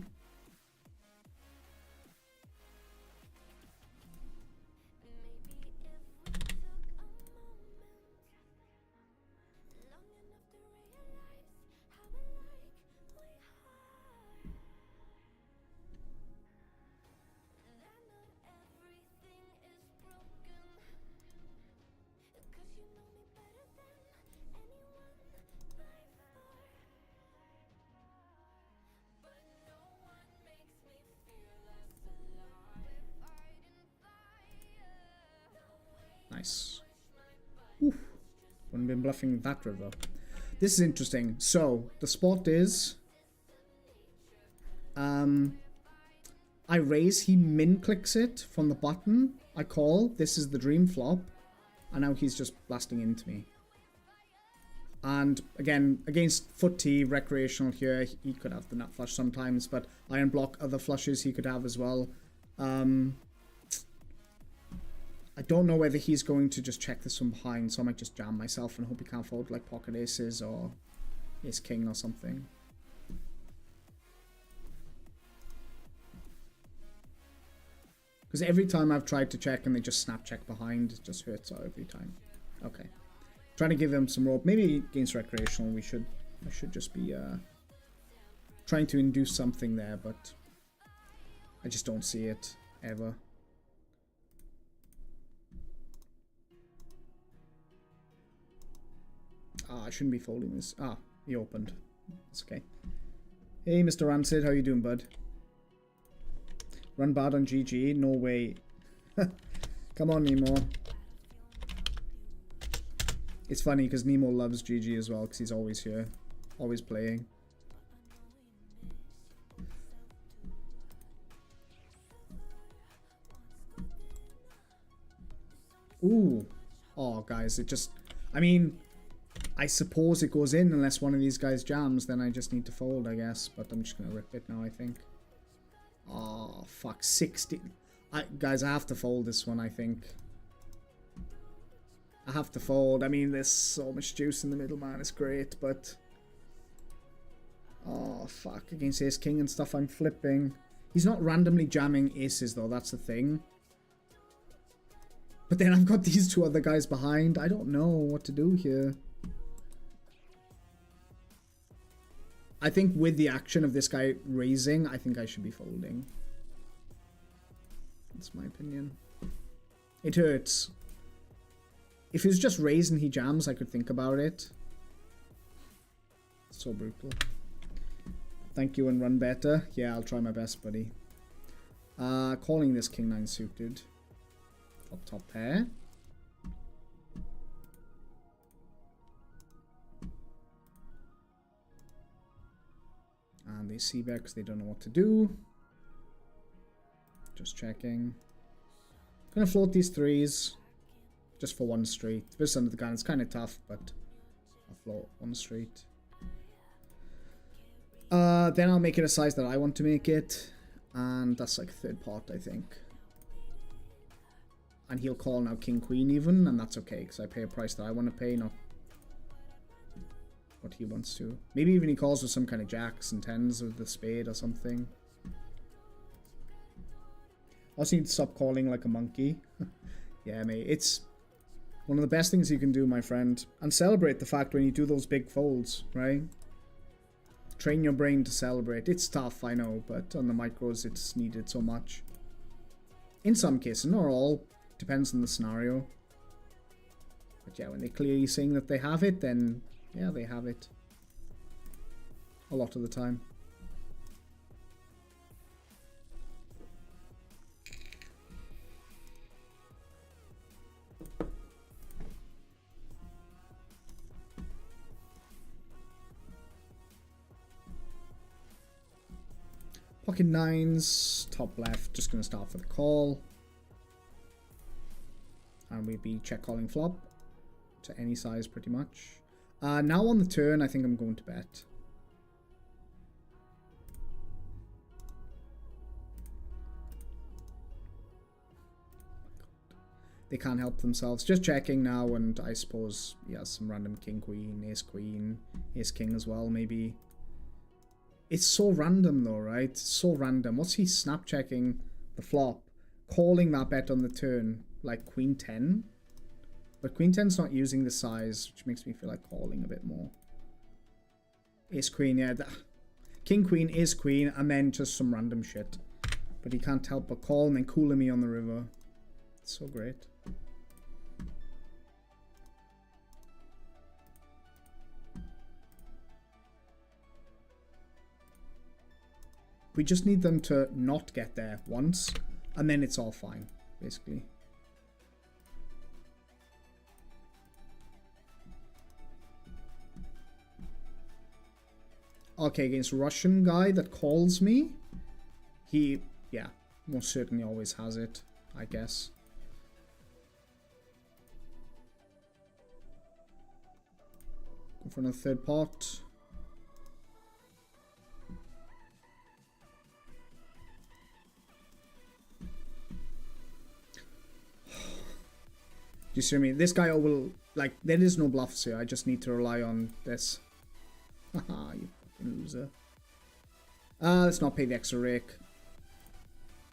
Nice. Oof. Wouldn't been bluffing that river. This is interesting. So the spot is I raise, he min clicks it from the button. I call. This is the dream flop. And now he's just blasting into me. And again, against footy, recreational here, he could have the nut flush sometimes, but I unblock other flushes he could have as well. I don't know whether he's going to just check this from behind, so I might just jam myself and hope he can't fold like pocket aces or ace king or something. Because every time I've tried to check and they just snap check behind, it just hurts out every time. Okay. Trying to give him some rope. Maybe against recreational I should just be trying to induce something there, but I just don't see it ever. I shouldn't be folding this. He opened. It's okay. Hey, Mr. Rancid, how you doing, bud? Run bad on GG? No way. Come on, Nemo. It's funny because Nemo loves GG as well because he's always here. Always playing. Ooh. Oh, guys, it just... I mean... I suppose it goes in unless one of these guys jams, then I just need to fold, I guess. But I'm just going to rip it now, I think. Oh, fuck. 16. Guys, I have to fold this one, I think. I have to fold. I mean, there's so much juice in the middle, man. It's great, but... Oh, fuck. Against ace king and stuff, I'm flipping. He's not randomly jamming aces, though. That's the thing. But then I've got these two other guys behind. I don't know what to do here. I think with the action of this guy raising, I think I should be folding. That's my opinion. It hurts. If he was just raised and he jams, I could think about it. So brutal. Thank you and run better. Yeah, I'll try my best, buddy. Calling this king 9 suited. Top pair. And they see back because they don't know what to do. Just checking. Gonna float these threes. Just for one street. This under the gun, it's kind of tough, but I'll float one street. Then I'll make it a size that I want to make it. And that's like third pot, I think. And he'll call now king queen even, and that's okay, because I pay a price that I want to pay, not what he wants to. Maybe even he calls with some kind of jacks and tens with the spade or something. I also need to stop calling like a monkey. Yeah, mate, it's one of the best things you can do, my friend. And celebrate the fact when you do those big folds, right? Train your brain to celebrate. It's tough, I know, but on the micros it's needed so much. In some cases, not all. Depends on the scenario. But yeah, when they're clearly saying that they have it, then yeah, they have it. A lot of the time. Pocket nines, top left, just going to start for the call. And we'd be check calling flop to any size pretty much. Now on the turn, I think I'm going to bet. They can't help themselves. Just checking now, and I suppose he has some random king queen, ace king as well, maybe. It's so random though, right? It's so random. What's he snap checking the flop, calling that bet on the turn, like Queen 10? But Queen 10's not using the size, which makes me feel like calling a bit more. Ace Queen, yeah. King Queen, Ace Queen, and then just some random shit. But he can't help but call and then cooling me on the river. It's so great. We just need them to not get there once, and then it's all fine, basically. Okay, against Russian guy that calls me, he, yeah, most certainly always has it, I guess. Go for another third pot. Do you see what I mean? This guy will, like, there is no bluffs here. I just need to rely on this. Haha, you fucking loser. Let's not pay the extra rake.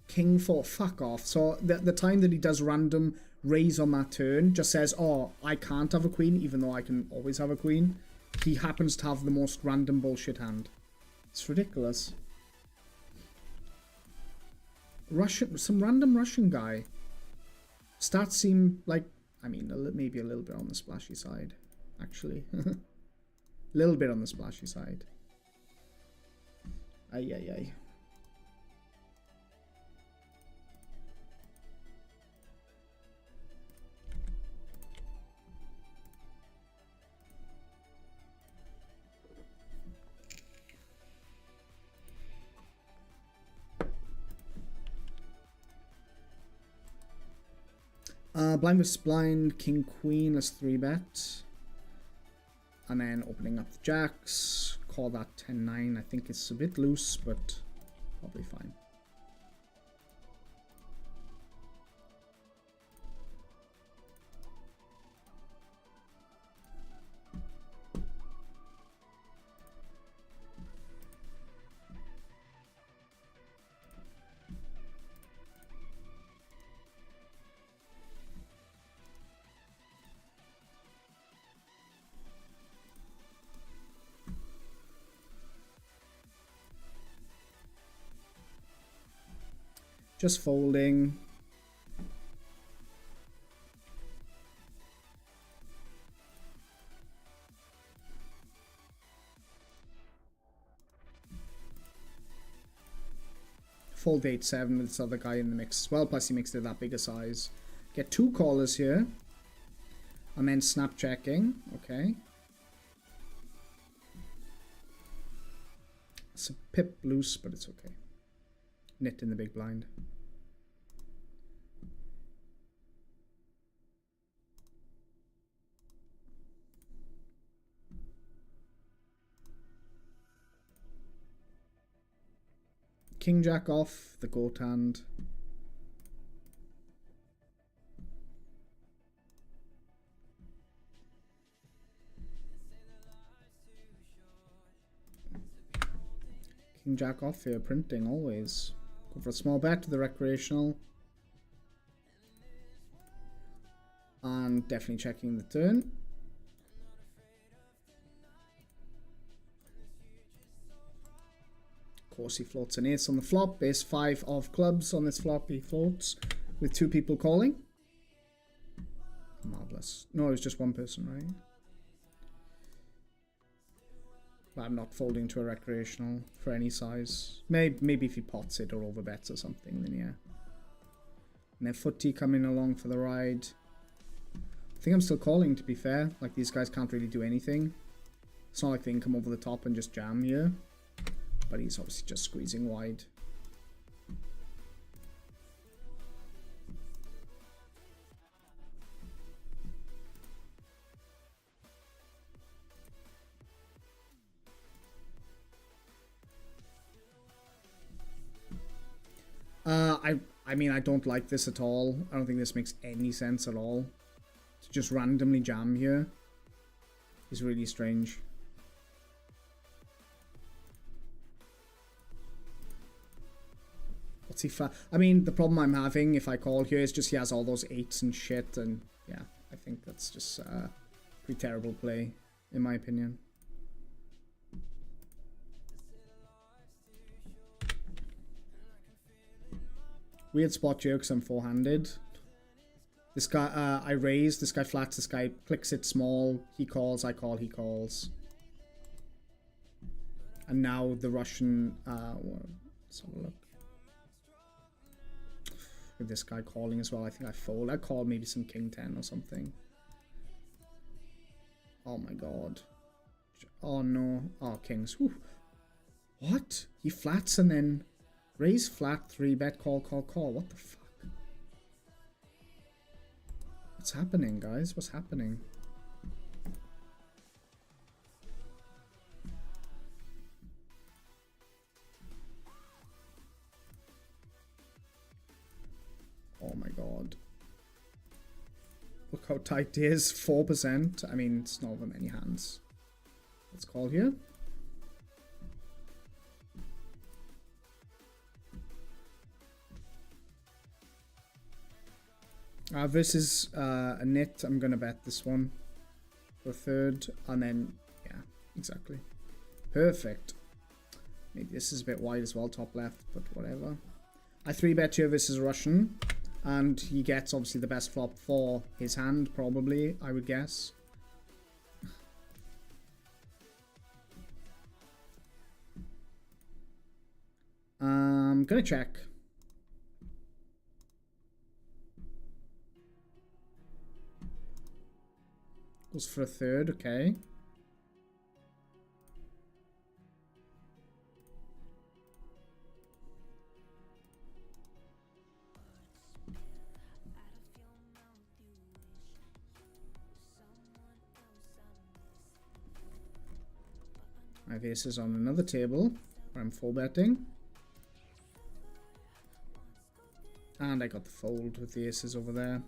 King 4, fuck off. So the time that he does random raise on that turn just says, oh, I can't have a queen, even though I can always have a queen. He happens to have the most random bullshit hand. It's ridiculous. Some random Russian guy. Stats seem like, I mean, maybe a little bit on the splashy side, actually. A little bit on the splashy side. Ay, ay, ay. Blind versus blind, king, queen, let's 3-bet. And then opening up the jacks, call that 10-9. I think it's a bit loose, but probably fine. Just folding. Fold 8-7 with this other guy in the mix as well, plus he makes it that bigger size. Get 2 callers here. And then snap checking. Okay. It's a pip loose, but it's okay. Knit in the big blind. King jack off, the goat hand. King jack off here, printing always. Go for a small bet to the recreational. And definitely checking the turn. Of course he floats an ace on the flop. Ace 5 of clubs on this flop he floats with 2 people calling. Marvelous. No, it was just one person, right? But I'm not folding to a recreational for any size. Maybe if he pots it or overbets or something, then yeah. And then footy coming along for the ride. I think I'm still calling, to be fair. Like, these guys can't really do anything. It's not like they can come over the top and just jam here. But he's obviously just squeezing wide. I mean, I don't like this at all. I don't think this makes any sense at all. To just randomly jam here is really strange. What's he flat? I mean, the problem I'm having if I call here is just he has all those 8s and shit, and yeah, I think that's just pretty terrible play, in my opinion. Weird spot here because I'm four-handed. This guy, I raise, this guy flats, this guy clicks it small, he calls, I call, he calls. And now the Russian, let's have a look. With this guy calling as well, I think I fold. I call maybe some king 10 or something. Oh my god. Oh no. Oh, kings. Whew. What? He flats and then raise flat 3-bet, call, call, call. What the fuck? What's happening, guys? What's happening? Oh my god. Look how tight it is. 4%. I mean, it's not over many hands. Let's call here. This is a nit. I'm going to bet this one for a third. And then, yeah, exactly. Perfect. Maybe this is a bit wide as well, top left, but whatever. I 3-bet here this is Russian. And he gets, obviously, the best flop for his hand, probably, I would guess. I'm going to check. Goes for a third, okay. My ace is on another table where I'm full betting. And I got the fold with the aces over there.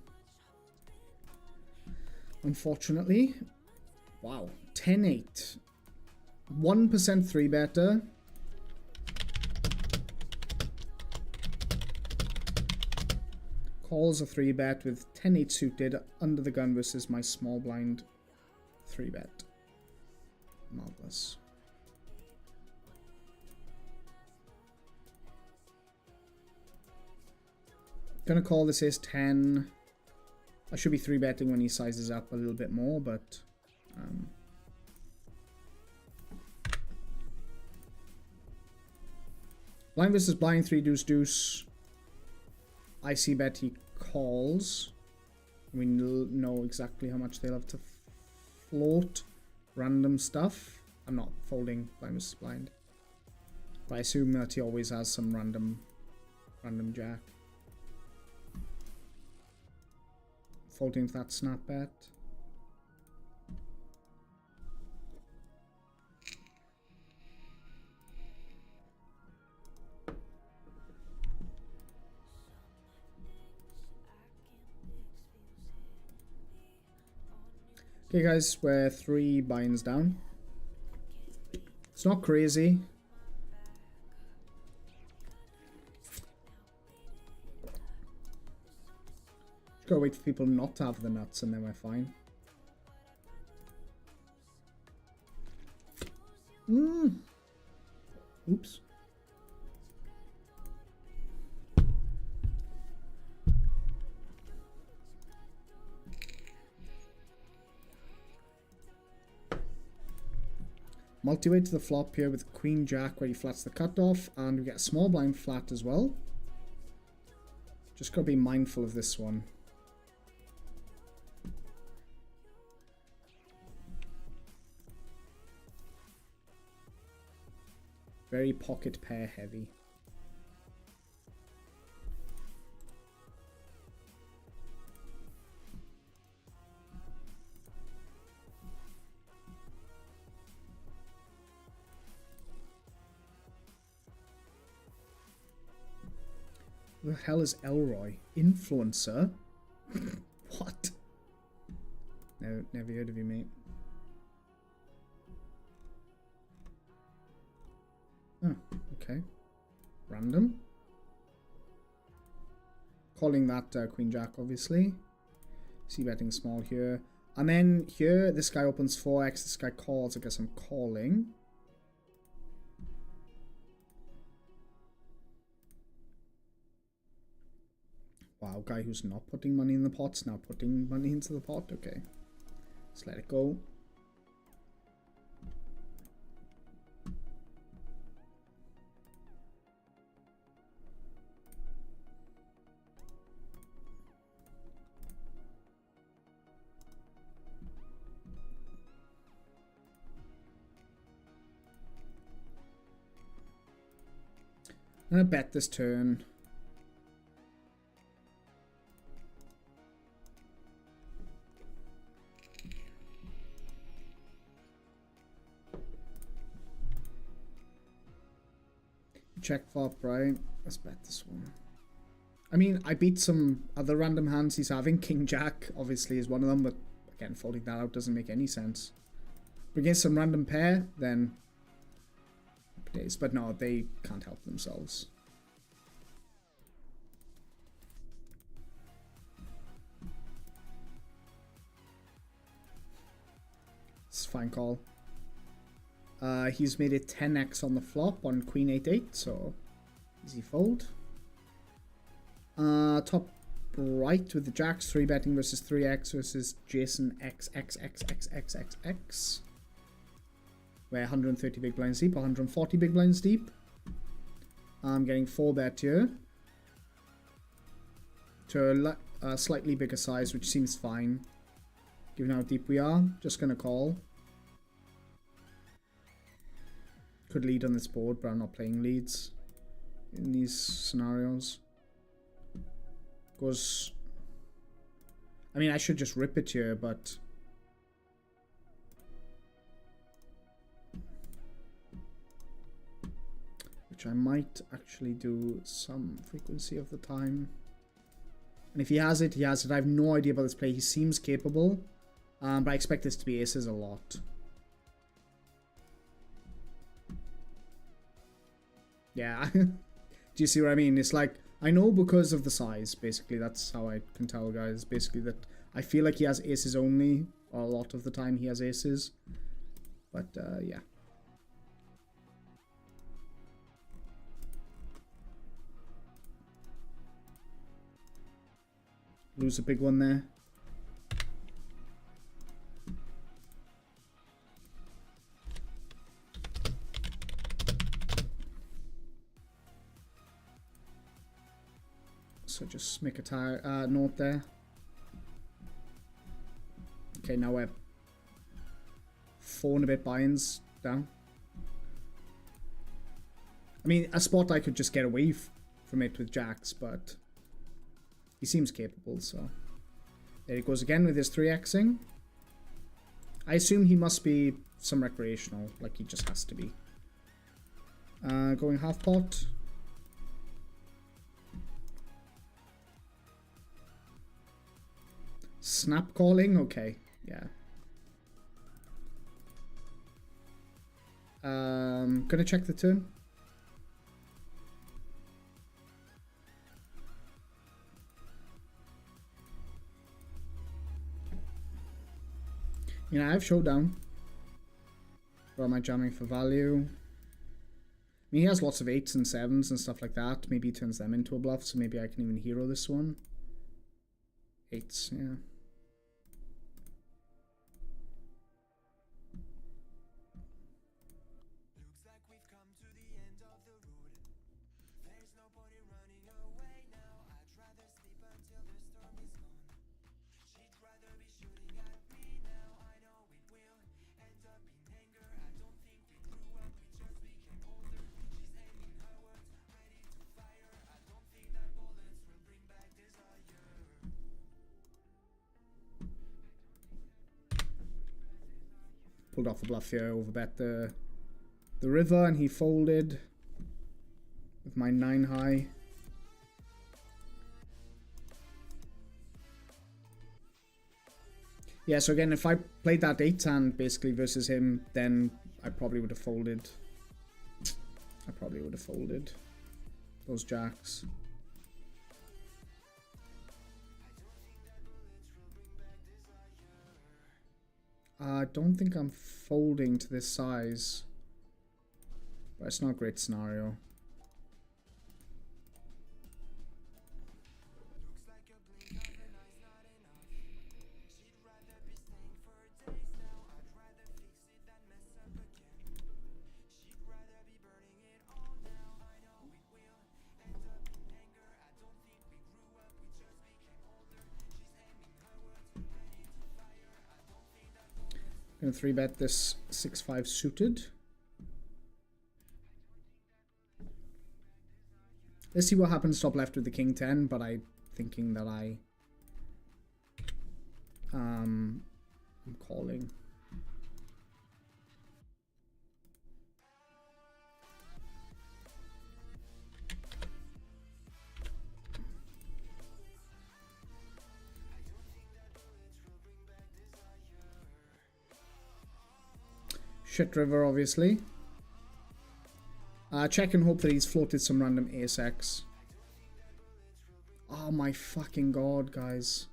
Unfortunately. Wow. 10-8. 1% 3-better. Calls a 3-bet with 10-8 suited under the gun versus my small blind 3-bet. Marvelous. Gonna call this ace 10. I should be 3-betting when he sizes up a little bit more, but blind versus blind, 3 deuce deuce. I see bet he calls. We know exactly how much they love to float random stuff. I'm not folding blind versus blind, but I assume that he always has some random jack. Folding that snap bet. Okay guys, we're 3 binds down. It's not crazy. Gotta wait for people not to have the nuts and then we're fine. Oops. Multi-way to the flop here with Queen Jack where he flats the cutoff, and we get a small blind flat as well. Just gotta be mindful of this one. Very pocket pair heavy. Who the hell is Elroy? Influencer? What? Never heard of you, mate. Oh, okay. Random. calling that Queen Jack, obviously. C betting small here. And then here, this guy opens 4x, this guy calls. I guess I'm calling. Wow, guy who's not putting money in the pot's now putting money into the pot. Okay, let's let it go. I'm gonna bet this turn. Check flop, right? Let's bet this one. I mean, I beat some other random hands he's having. King Jack, obviously, is one of them, but again, folding that out doesn't make any sense. But against some random pair, then days. But no, they can't help themselves. It's a fine call. He's made it 10x on the flop on Queen 8-8, so easy fold. Top right with the jacks, 3 betting versus 3x versus Jason XXXXXXX. We're 130 big blinds deep, 140 big blinds deep. I'm getting 4 bet here to a slightly bigger size, which seems fine given how deep we are. Just gonna call. Could lead on this board, but I'm not playing leads in these scenarios. Goes. I mean, I should just rip it here, but which I might actually do some frequency of the time. And if he has it, he has it. I have no idea about this play. He seems capable, but I expect this to be aces a lot. Yeah. Do you see what I mean? It's like, I know because of the size, basically. That's how I can tell, guys. Basically, that I feel like he has aces only, or a lot of the time he has aces. But, yeah. Lose a big one there. So just make a note there. Okay, now we're 4 and a bit buy-ins down. I mean, a spot I could just get away from it with jacks, but he seems capable, so. There he goes again with his 3xing. I assume he must be some recreational, like he just has to be. Going half pot. Snap calling? Okay, yeah. Gonna check the turn. You know, I have showdown. Or am I jamming for value? I mean, he has lots of 8s and 7s and stuff like that. Maybe he turns them into a bluff, so maybe I can even hero this one. 8s, yeah. Pulled off a bluff here, overbet the river, and he folded with my 9 high. Yeah, so again, if I played that 8 hand basically versus him, then I probably would have folded. I probably would have folded those jacks. I don't think I'm folding to this size. But it's not a great scenario. Gonna 3-bet this 6-5 suited. Let's see what happens top left with the king 10, but I'm thinking that I'm calling. Shit river, obviously. Check and hope that he's floated some random ace-x. Oh my fucking god, guys.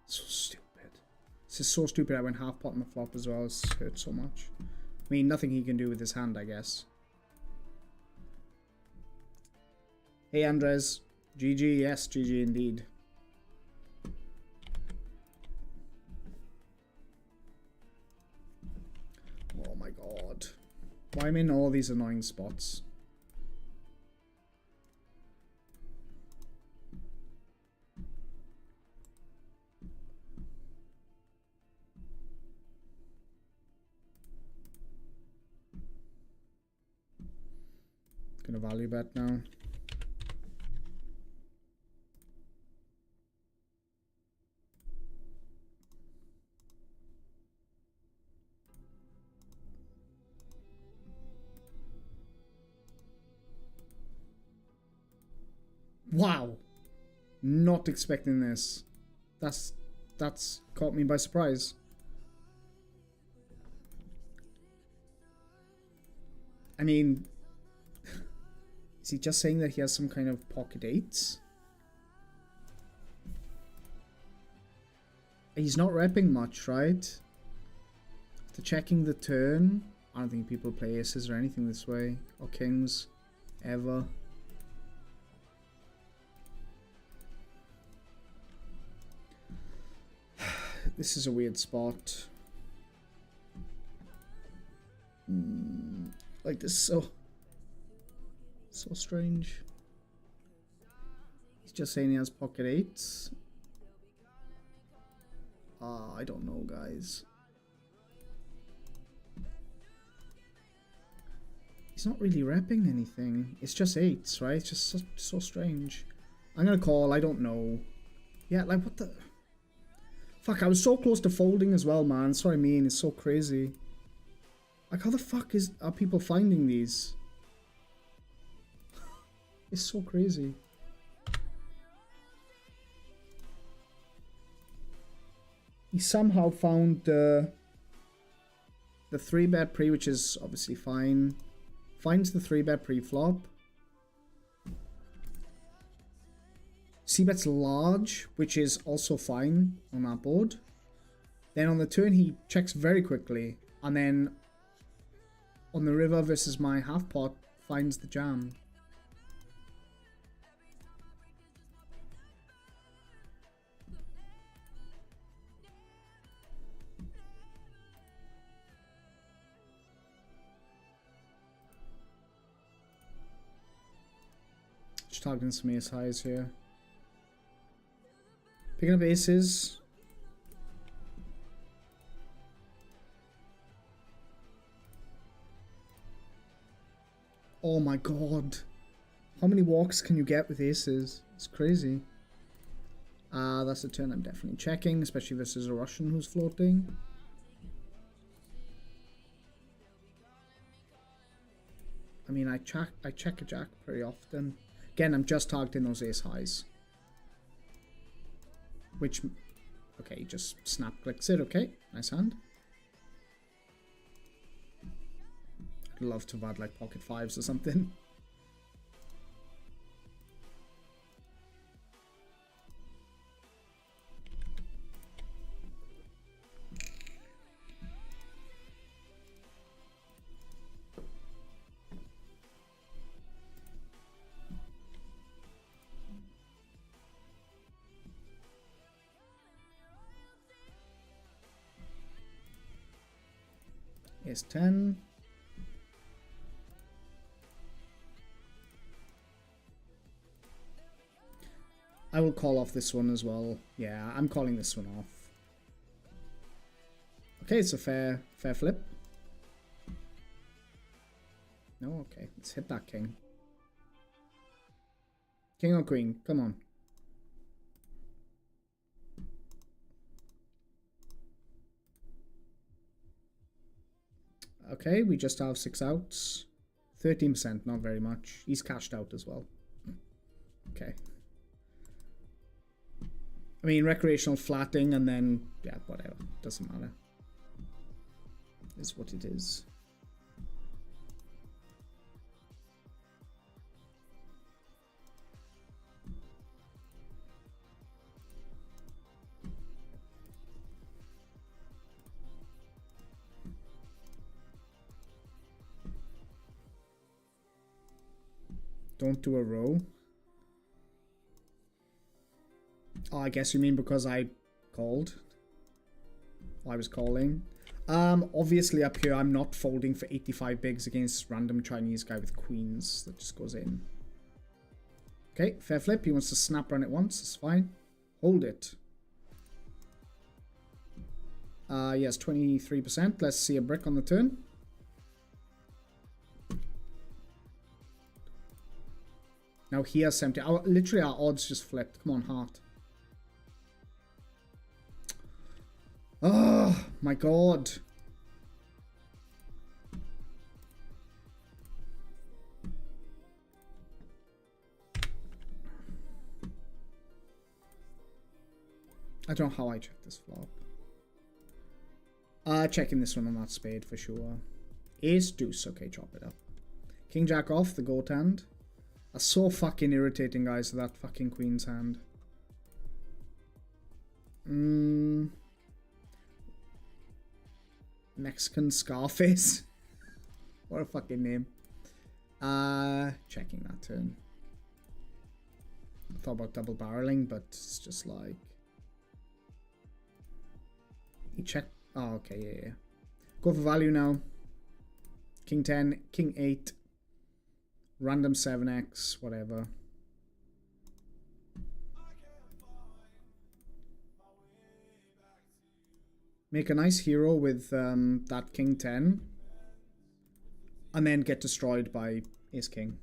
So stupid. This is so stupid. I went half pot on the flop as well. It's hurt so much. I mean, nothing he can do with his hand, I guess. Hey, Andres. GG. Yes, GG indeed. Oh my god. Why am I in all these annoying spots? Gonna value bet now. Wow. Not expecting this. That's caught me by surprise. I mean, is he just saying that he has some kind of pocket eights? He's not repping much, right? After checking the turn, I don't think people play aces or anything this way, or kings, ever. This is a weird spot. Like this, so strange. He's just saying he has pocket eights. I don't know, guys. He's not really repping anything. It's just eights, right? It's just so strange. I'm gonna call. I don't know. Yeah, like what the. Fuck, I was so close to folding as well, man. That's what I mean. It's so crazy. Like, how the fuck are people finding these? It's so crazy. He somehow found the 3-bet pre, which is obviously fine. Finds the 3-bet pre-flop. C-bets large, which is also fine on that board. Then on the turn, he checks very quickly. And then on the river versus my half pot, finds the jam. Just targeting some ace highs here. Picking up aces. Oh my god. How many walks can you get with aces? It's crazy. That's a turn I'm definitely checking, especially versus a Russian who's floating. I mean, I check a jack pretty often. Again, I'm just targeting those ace highs. Which, okay, just snap clicks it, okay, nice hand. I'd love to have had like pocket fives or something. Ace 10. I will call off this one as well. Yeah, I'm calling this one off. Okay, it's a fair flip. No, okay. Let's hit that king. King or queen? Come on. Okay, we just have 6 outs. 13%, not very much. He's cashed out as well. Okay. I mean, recreational flatting and then, yeah, whatever. Doesn't matter. Is what it is. Don't do a row. Oh, I guess you mean because I called. I was calling. Obviously up here I'm not folding for 85 bigs against random Chinese guy with queens. That just goes in. Okay, fair flip. He wants to snap run it once. It's fine. Hold it. Yes, 23%. Let's see a brick on the turn. Now he has 70. Literally our odds just flipped. Come on, heart. Oh my god. I don't know how I checked this flop. Checking this one on that spade for sure. Ace deuce. Okay, chop it up. King jack off, the goat hand. That's so fucking irritating, guys, that fucking queen's hand. Mexican Scarface. What a fucking name. Checking that turn. I thought about double barreling, but it's just like... He checked... Oh, okay, yeah. Go for value now. King 10, King 8. Random 7x, whatever. Make a nice hero with that King 10. And then get destroyed by Ace King.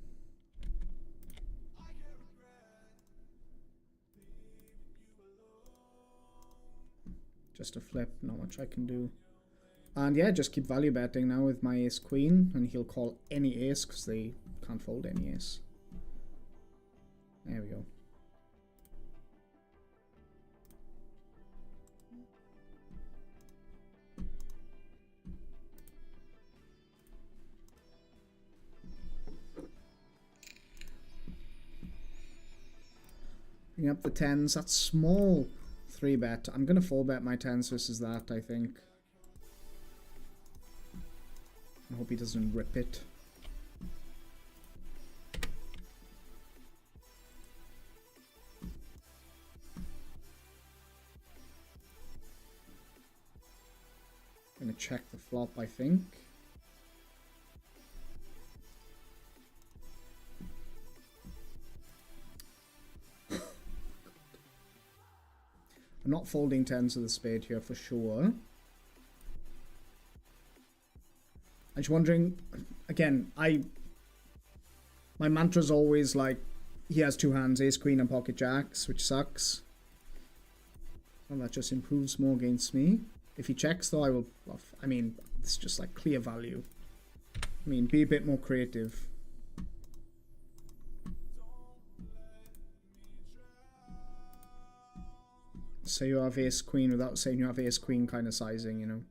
Just a flip, not much I can do. And yeah, just keep value betting now with my Ace Queen. And he'll call any ace because they can't fold any ace. There we go. Bring up the 10s. That's small. 3-bet. I'm going to 4-bet my 10s versus that, I think. I hope he doesn't rip it. Gonna check the flop, I think. I'm not folding 10s of the spade here for sure. I'm just wondering, again, my mantra's always like, he has 2 hands, ace, queen, and pocket jacks, which sucks. Well, that just improves more against me. If he checks, though, I will bluff. I mean, it's just like clear value. I mean, be a bit more creative. Say you have ace, queen without saying you have ace, queen kind of sizing, you know.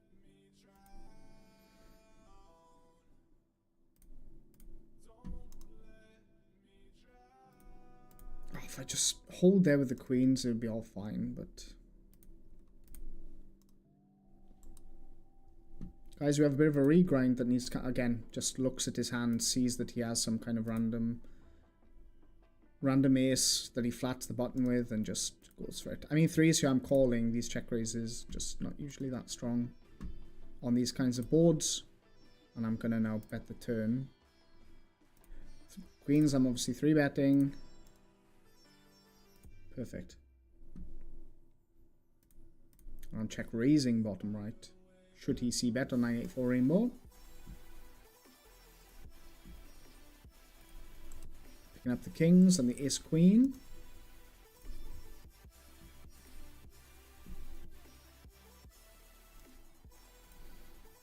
If I just hold there with the queens, it would be all fine, but... Guys, we have a bit of a regrind that needs to... Again, just looks at his hand, sees that he has some kind of random ace that he flats the button with, and just goes for it. I mean, 3s here I'm calling. These check raises just not usually that strong on these kinds of boards. And I'm going to now bet the turn. Queens, I'm obviously 3-betting. Perfect. I'll check raising bottom right. Should he see bet on 984 rainbow? Picking up the kings and the ace queen.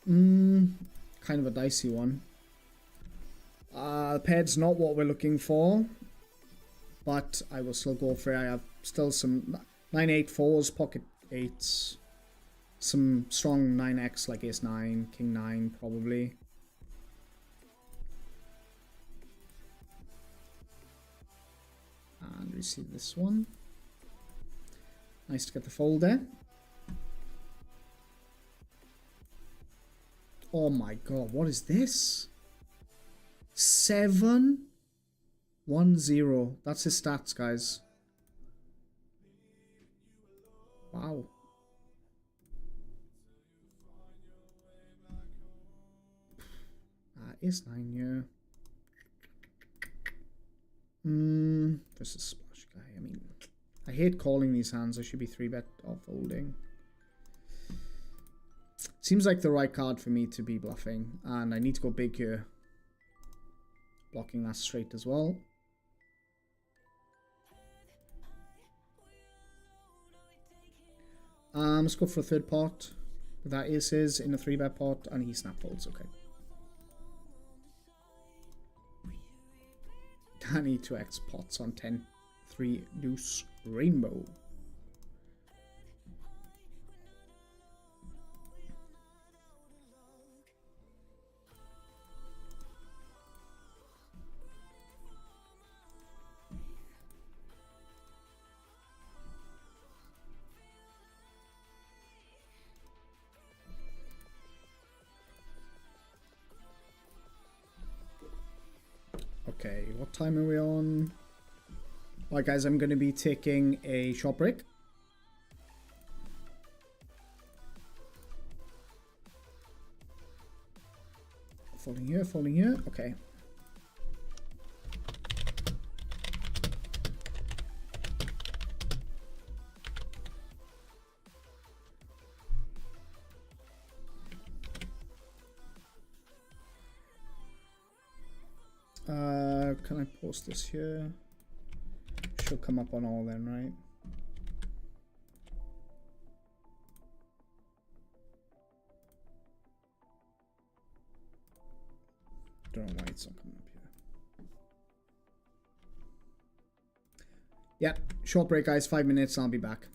Kind of a dicey one. Pair's not what we're looking for, but I will still go for it. I have still some 984s, pocket 8s, some strong 9x like ace 9, king 9 probably. And receive this one. Nice to get the fold there. Oh my god, what is this? 7-1-0. That's his stats, guys. Wow. Ace 9 here. Versus splash guy. I mean, I hate calling these hands. I should be 3-bet or folding. Seems like the right card for me to be bluffing. And I need to go big here. Blocking that straight as well. Let's go for a third pot. That is his in a 3-bet pot. And he snap folds. Okay. Danny 2x pots on 10. 3 deuce rainbow. Okay, what time are we on? Alright guys, I'm going to be taking a short break. Folding here, folding here. Okay. Can I post this here? Should come up on all then, right? Don't know why it's not coming up here. Yeah, short break, guys. 5 minutes. I'll be back.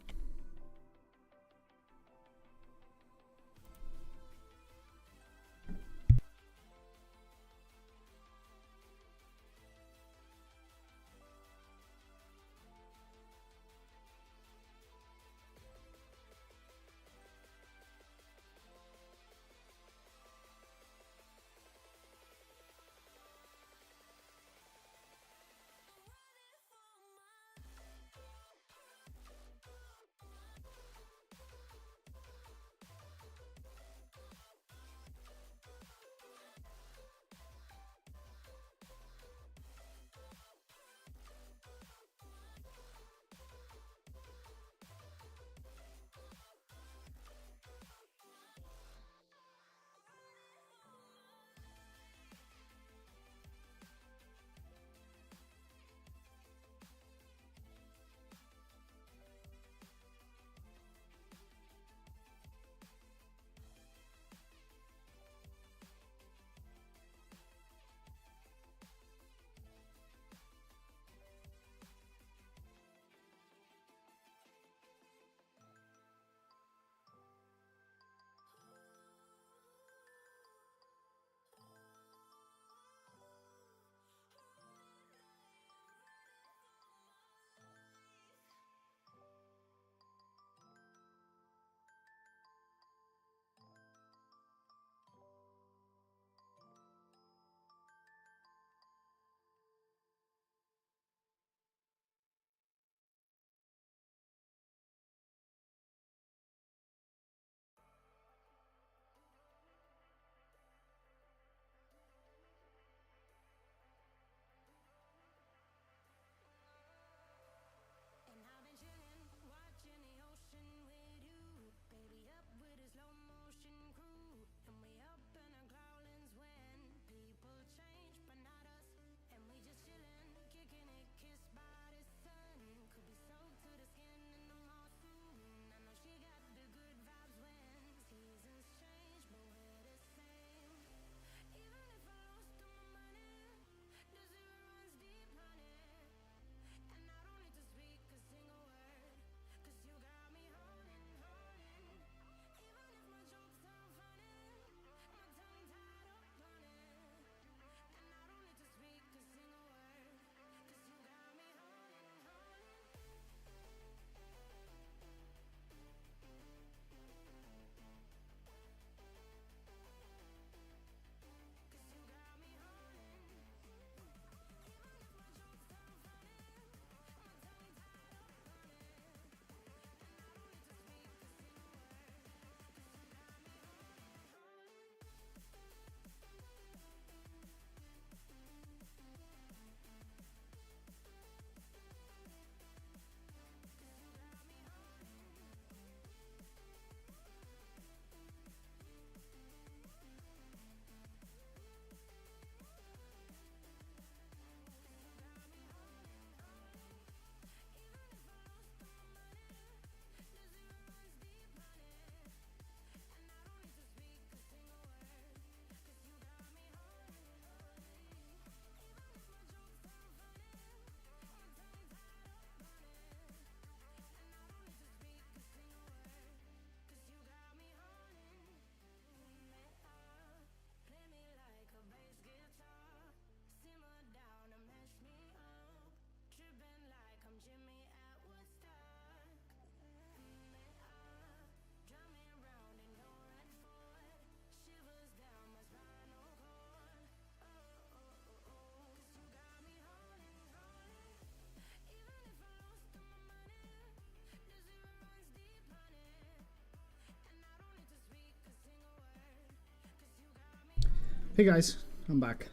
Hey guys, I'm back.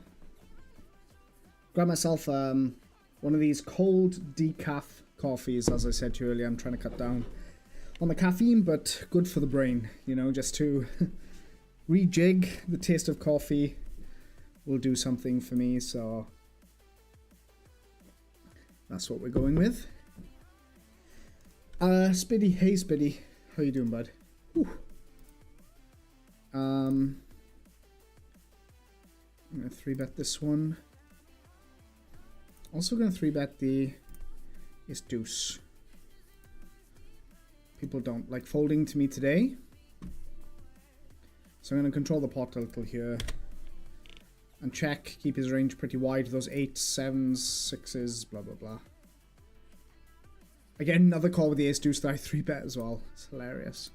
Grab myself one of these cold decaf coffees. As I said to you earlier, I'm trying to cut down on the caffeine, but good for the brain, you know, just to rejig the taste of coffee will do something for me, so that's what we're going with. Spiddy, hey Spiddy, how you doing, bud? Whew. I'm gonna 3-bet this one. Also gonna 3-bet the Ace Deuce. People don't like folding to me today, so I'm gonna control the pot a little here and check, keep his range pretty wide. Those 8s, 7s, 6s, blah blah blah. Again, another call with the Ace Deuce that I 3-bet as well. It's hilarious.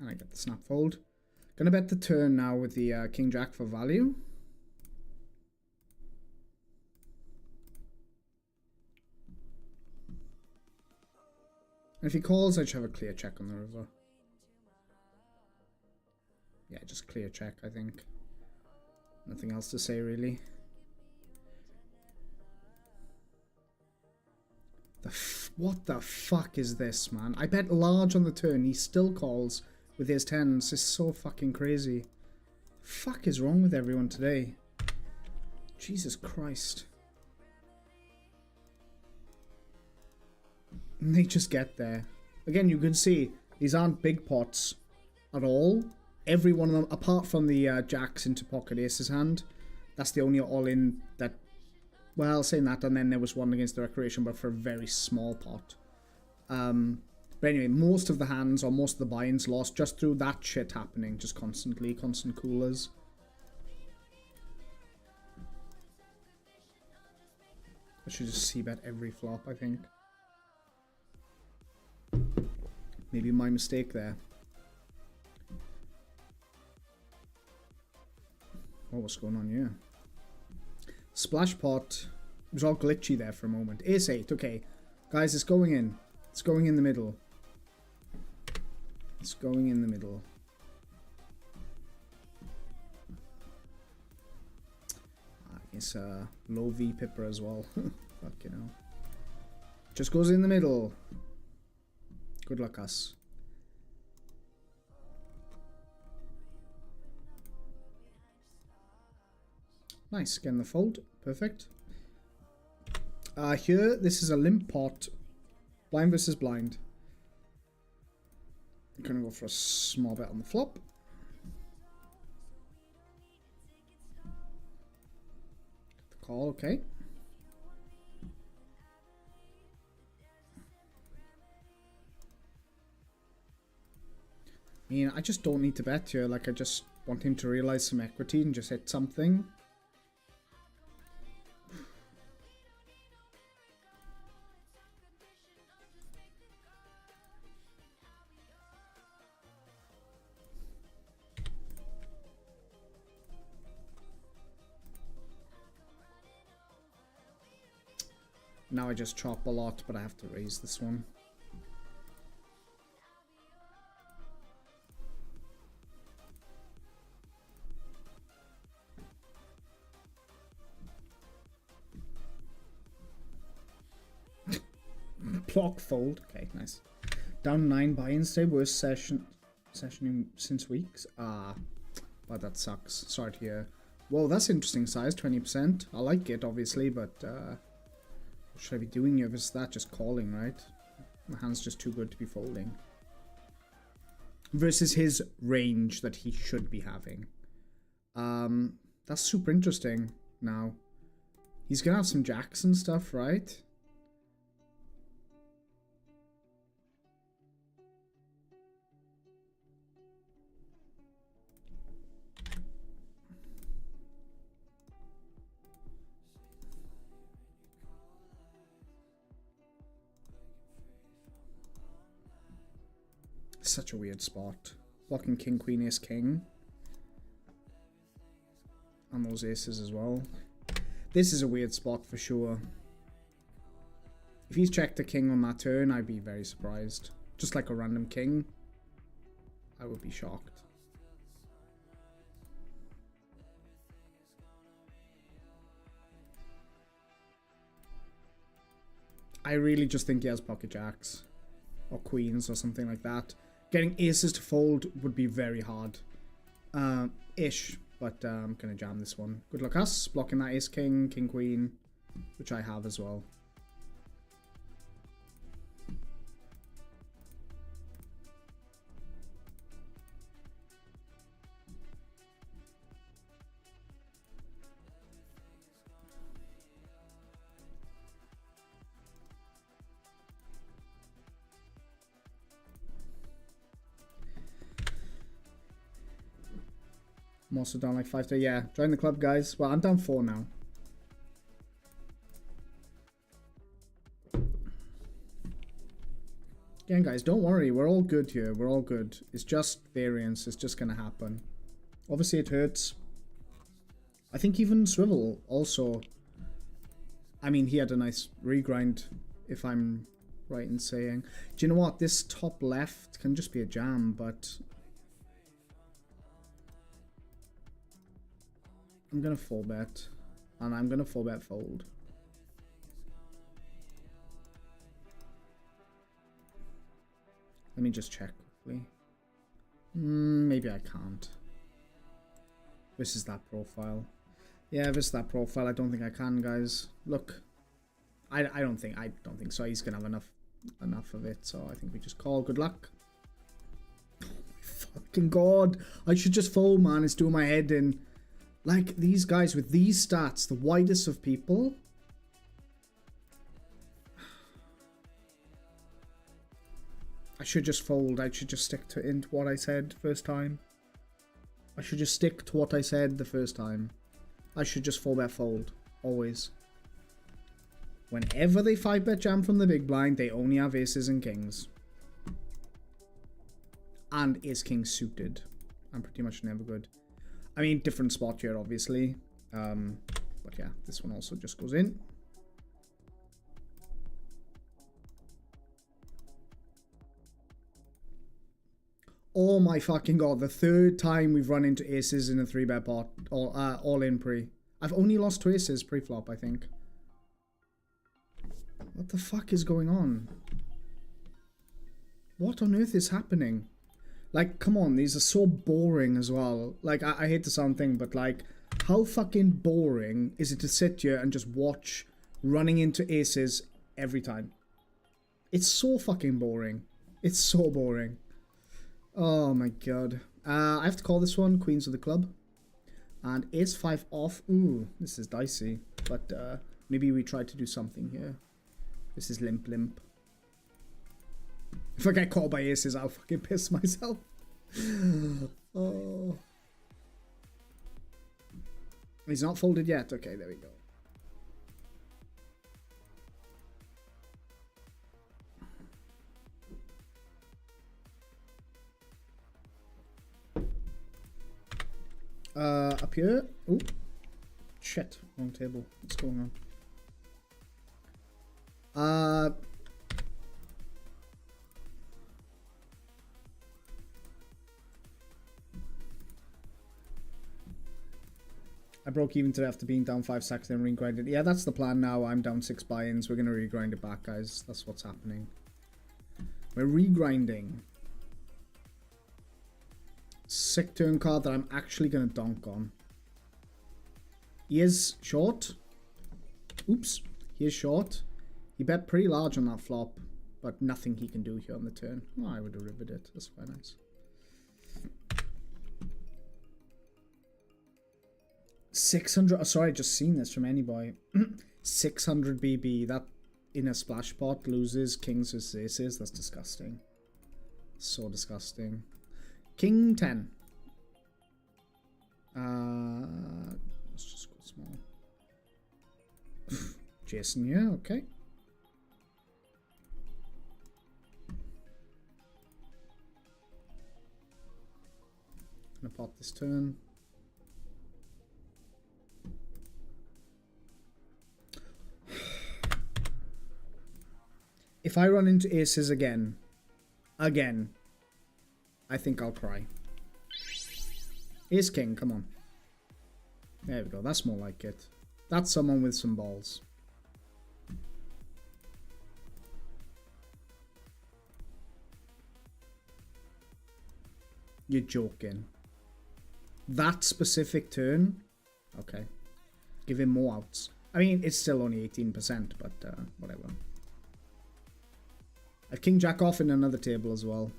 And I get the snap fold. Gonna bet the turn now with the King Jack for value. And if he calls, I should have a clear check on the river. Yeah, just clear check, I think. Nothing else to say, really. What the fuck is this, man? I bet large on the turn. He still calls with his 10s. It's so fucking crazy. Fuck is wrong with everyone today? Jesus Christ. And they just get there. Again, you can see these aren't big pots at all. Every one of them, apart from the jacks into pocket aces hand, that's the only all-in that... Well, saying that, and then there was one against the Recreation, but for a very small pot. But anyway, most of the hands, or most of the buy-ins lost just through that shit happening, just constantly, constant coolers. I should just c-bet every flop, I think. Maybe my mistake there. Oh, what's going on here? Splash pot. It was all glitchy there for a moment. Ace 8, okay. Guys, it's going in. It's going in the middle. It's going in the middle. It's a low V pipper as well. Fuck, you know. Just goes in the middle. Good luck, us. Nice, getting the fold. Perfect. Here, this is a limp pot. Blind versus blind. I'm gonna go for a small bet on the flop. The call, okay. I mean, I just don't need to bet here. Like, I just want him to realize some equity and just hit something. Now I just chop a lot, but I have to raise this one. Block fold. Okay, nice. Down 9 buy-ins today. Worst session since weeks. But that sucks. Sorry to hear. Whoa, that's interesting size. 20%. I like it, obviously, but what should I be doing here versus that? Just calling, right? My hand's just too good to be folding. Versus his range that he should be having. That's super interesting now. He's gonna have some jacks and stuff, right? Such a weird spot. Blocking king, queen, ace, king. And those aces as well. This is a weird spot for sure. If he's checked a king on that turn, I'd be very surprised. Just like a random king. I would be shocked. I really just think he has pocket jacks or queens or something like that. Getting aces to fold would be very hard. Ish, but I'm gonna jam this one. Good luck us, blocking that ace king, king queen, which I have as well. I'm also down like 5 to, yeah, join the club, guys. Well, I'm down 4 now. Again, guys, don't worry. We're all good here. We're all good. It's just variance. It's just going to happen. Obviously, it hurts. I think even Swivel also... I mean, he had a nice regrind, if I'm right in saying. Do you know what? This top left can just be a jam, but... I'm going to 4-bet. And I'm going to 4-bet fold. Let me just check quickly. Maybe I can't. This is that profile. Yeah, this is that profile. I don't think I can, guys. Look. I don't think so. He's going to have enough of it. So I think we just call. Good luck. Oh my fucking god. I should just fold, man. It's doing my head in. Like, these guys with these stats, the widest of people. I should just fold. I should just stick to what I said first time. I should just stick to what I said the first time. I should just 4-bet fold. Always. Whenever they 5-bet jam from the big blind, they only have aces and kings. And ace king suited. I'm pretty much never good. I mean, different spot here, obviously. But yeah, this one also just goes in. Oh my fucking god, the 3rd time we've run into aces in a 3-bet pot. All in pre. I've only lost to aces pre-flop, I think. What the fuck is going on? What on earth is happening? Like, come on, these are so boring as well. Like, I hate the sound thing, but like, how fucking boring is it to sit here and just watch running into aces every time? It's so fucking boring. It's so boring. Oh my god. I have to call this one Queens of the Club. And ace 5 off. Ooh, this is dicey. But maybe we try to do something here. This is limp limp. If I get caught by aces, I'll fucking piss myself. Oh. He's not folded yet. Okay, there we go. Up here. Oh, shit. Wrong table. What's going on? I broke even today after being down 5 stacks and regrinded. Yeah, that's the plan now. I'm down 6 buy-ins. We're going to regrind it back, guys. That's what's happening. We're regrinding. Sick turn card that I'm actually going to donk on. He is short. Oops. He is short. He bet pretty large on that flop, but nothing he can do here on the turn. Oh, I would have riveted it. That's quite nice. 600. Oh, sorry, I just seen this from anybody. 600 BB. That in a splash pot loses kings versus aces. That's disgusting. So disgusting. King 10. Let's just go small. Jason, yeah, okay. Gonna pop this turn. If I run into aces again, I think I'll cry. Ace king, come on. There we go, that's more like it. That's someone with some balls. You're joking. That specific turn? Okay. Give him more outs. I mean, it's still only 18%, but whatever. A king jack off in another table as well.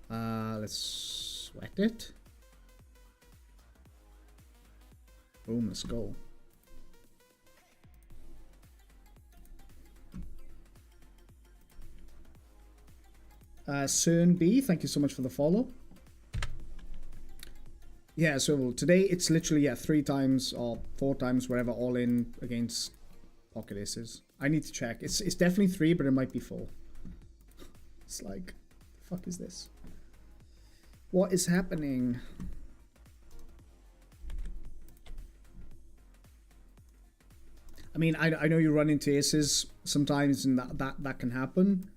Let's sweat it. Boom, let's go. Cern B, thank you so much for the follow. Yeah, so today it's literally, yeah, 3 times or 4 times, whatever, all in against pocket aces. I need to check. It's definitely 3, but it might be 4. It's like, the fuck is this? What is happening? I mean, I know you run into aces sometimes, and that can happen.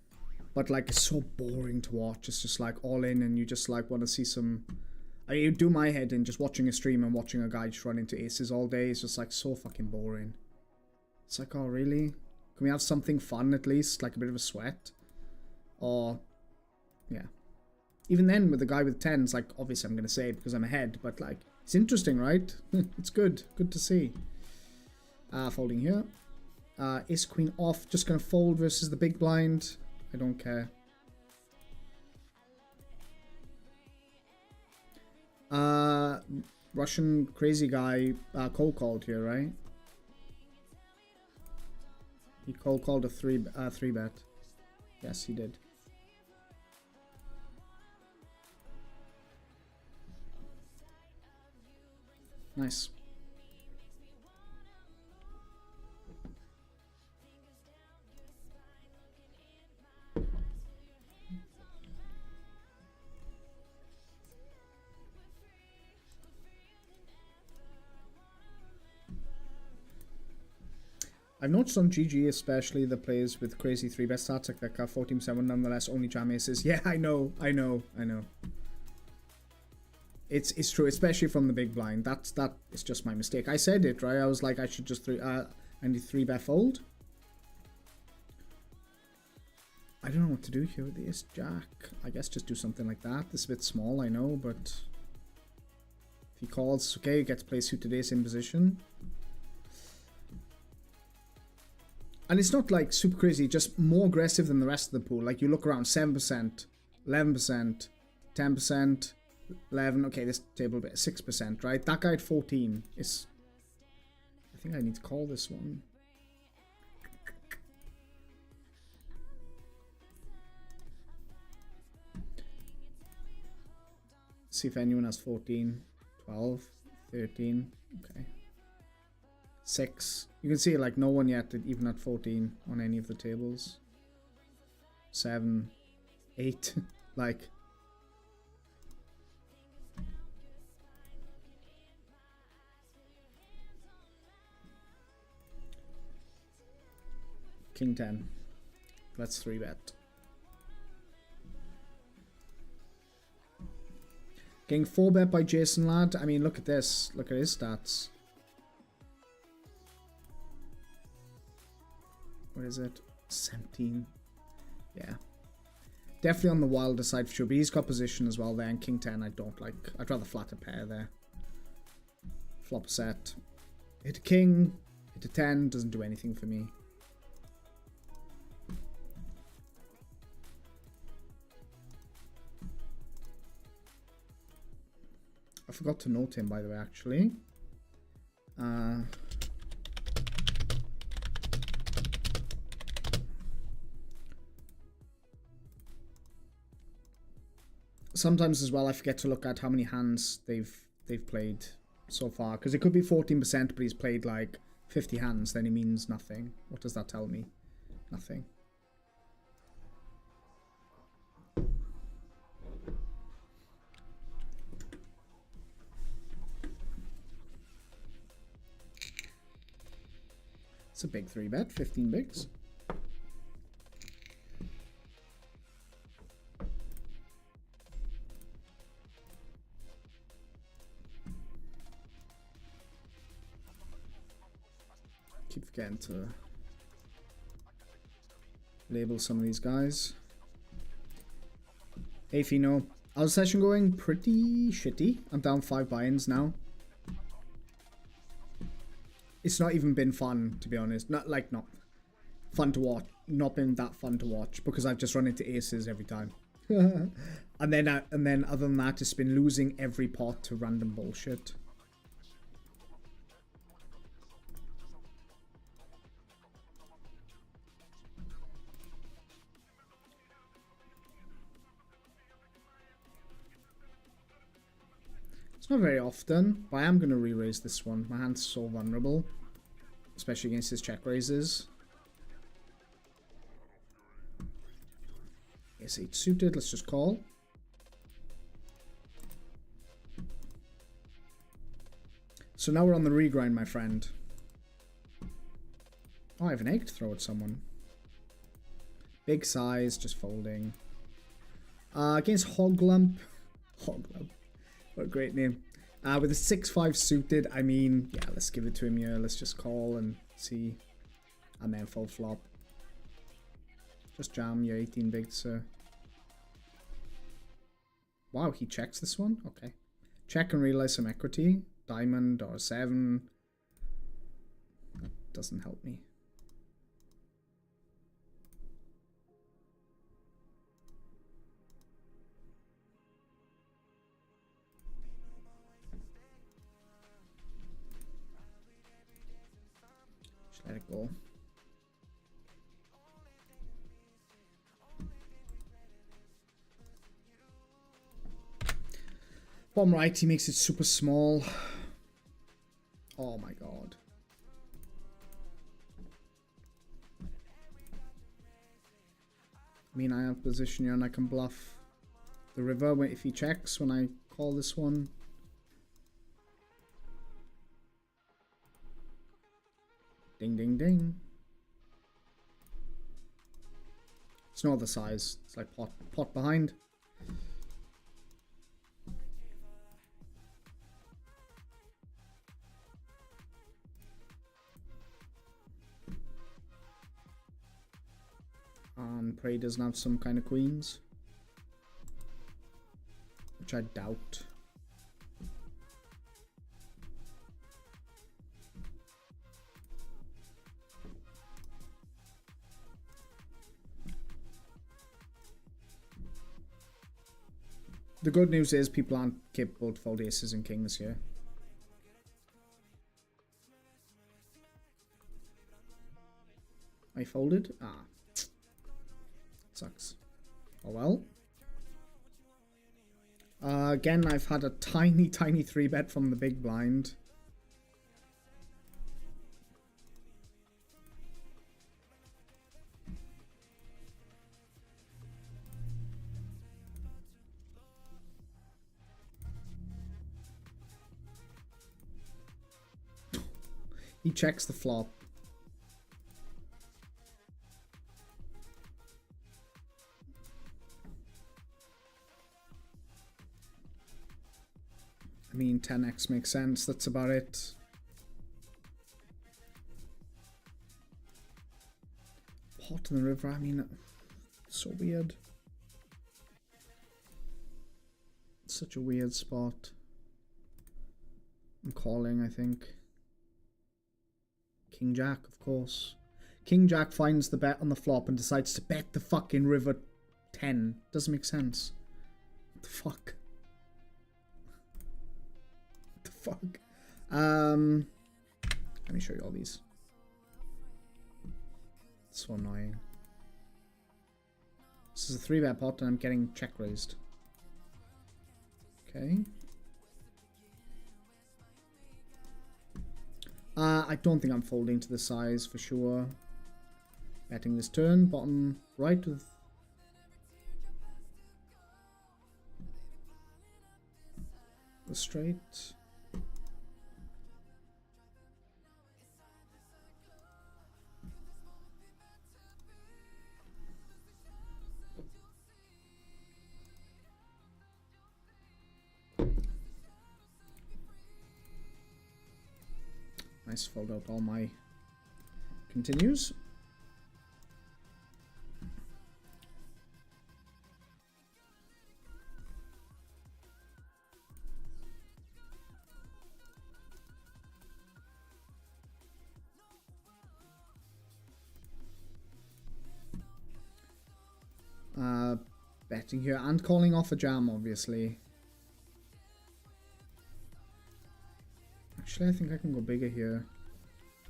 But like, it's so boring to watch. It's just like all in, and you just like want to see some. I do my head in just watching a stream and watching a guy just run into aces all day. It's just like so fucking boring. It's like, oh really? Can we have something fun at least, like a bit of a sweat? Or, yeah. Even then, with the guy with 10s, like obviously I'm gonna say it because I'm ahead, but like it's interesting, right? It's good to see. Folding here. Ace queen off. Just gonna fold versus the big blind. I don't care. Russian crazy guy cold called here, right? He cold called a three bet. Yes, he did. Nice. I've noticed on GG especially the players with crazy 3-bet stats like that 14-7 nonetheless only jam aces. Yeah, I know. It's true, especially from the big blind. That is just my mistake. I said it, right? I was like, I should just I need 3-bet fold. I don't know what to do here with the ace jack. I guess just do something like that. This is a bit small, I know, but if he calls, okay, he gets to play suited ace in position. And it's not like super crazy, just more aggressive than the rest of the pool. Like you look around, 7%, 11%, 10%, 11. Okay, this table bit 6%, right? That guy at 14 is. I think I need to call this one. See if anyone has 14, 12, 13. Okay. 6. You can see like no one yet, even at 14 on any of the tables. 7, 8, like. King 10. Let's 3-bet. Getting 4-bet by Jason Ladd. I mean, look at this. Look at his stats. What is it? 17. Yeah. Definitely on the wilder side for sure. But he's got position as well there. And King 10 I don't like. I'd rather flat a pair there. Flop a set. Hit a king. Hit a 10. Doesn't do anything for me. I forgot to note him, by the way, actually. Sometimes as well, I forget to look at how many hands they've played so far, because it could be 14%, but he's played like 50 hands. Then it means nothing. What does that tell me? Nothing. It's a big 3-bet, 15 bigs. Keep forgetting to label some of these guys. Hey Fino, how's the session going? Pretty shitty. I'm down 5 buy-ins now. It's not even been fun, to be honest. Not fun to watch. Not been that fun to watch because I've just run into aces every time. and then other than that, it's been losing every pot to random bullshit. It's not very often, but I am going to re-raise this one. My hand's so vulnerable, especially against his check raises. Yes, 8 suited. Let's just call. So now we're on the regrind, my friend. Oh, I have an egg to throw at someone. Big size, just folding. Against Hoglump. Hoglump. What a great name. With a 6-5 suited, I mean, yeah, let's give it to him here. Let's just call and see. And then full flop. Just jam your 18 big, sir. Wow, he checks this one? Okay. Check and realize some equity. Diamond or 7. That doesn't help me. Just let it go. Bottom right, he makes it super small. Oh my god. I mean, I have position here and I can bluff the river if he checks when I call this one. Ding, ding, ding. It's no other size. It's like pot behind. And Prey doesn't have some kind of queens, which I doubt. The good news is people aren't capable to fold aces and kings here. I folded? Ah. Sucks. Oh well. Again, I've had a tiny 3-bet from the big blind. He checks the flop. I mean, 10x makes sense. That's about it. Pot in the river. I mean, so weird. It's such a weird spot. I'm calling, I think. King Jack, of course. King Jack finds the bet on the flop and decides to bet the fucking river 10. Doesn't make sense. What the fuck? Fuck. Let me show you all these. It's so annoying. This is a 3-bet pot and I'm getting check raised. Okay. I don't think I'm folding to the size for sure. Betting this turn, bottom right with the straight. Nice, fold out all my continues. Betting here and calling off a jam, obviously. Actually, I think I can go bigger here.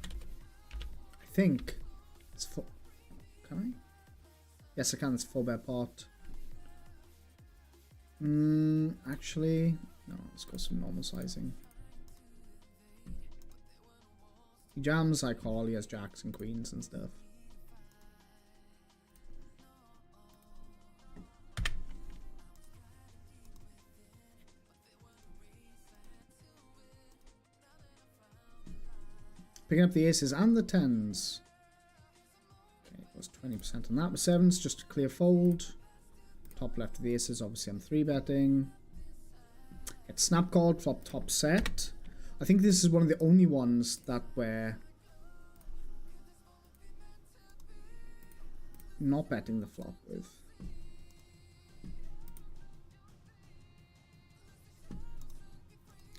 I think it's full. Can I? Yes, I can. It's 4-bet pot. Actually, no. Let's go some normal sizing. He jams. I call. He has jacks and queens and stuff. Picking up the aces and the tens. Okay, it was 20% on that with sevens, just a clear fold. Top left of the aces, obviously I'm 3-betting. Get snap called, flop top set. I think this is one of the only ones that we're not betting the flop with.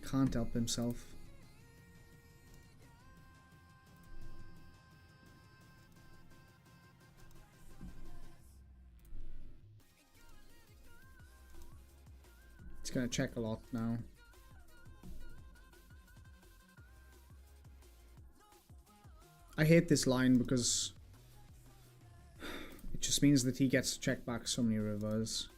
Can't help himself. It's gonna check a lot now. I hate this line because it just means that he gets to check back so many rivers.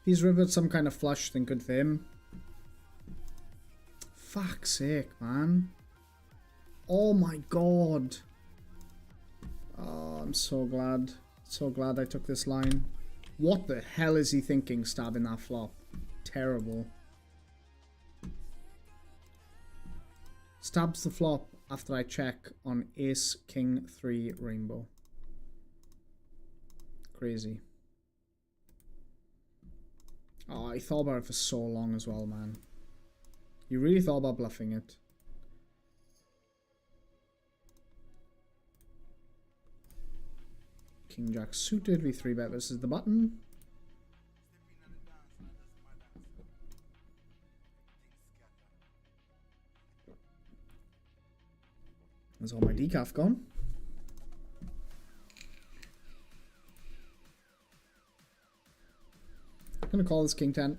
He's rivered some kind of flush, then good for him. Fuck's sake, man. Oh my god. Oh, I'm so glad. So glad I took this line. What the hell is he thinking stabbing that flop? Terrible. Stabs the flop after I check on ace, king, 3, rainbow. Crazy. Oh, I thought about it for so long as well, man. You really thought about bluffing it. King Jack suited, we 3-bet versus the button. There's all my decaf gone. I'm gonna call this king 10.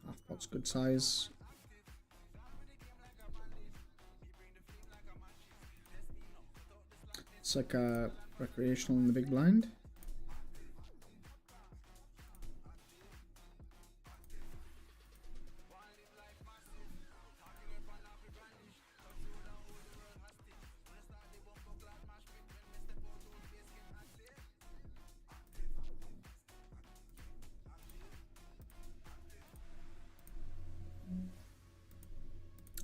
Half pot's good size. It's like a recreational in the big blind.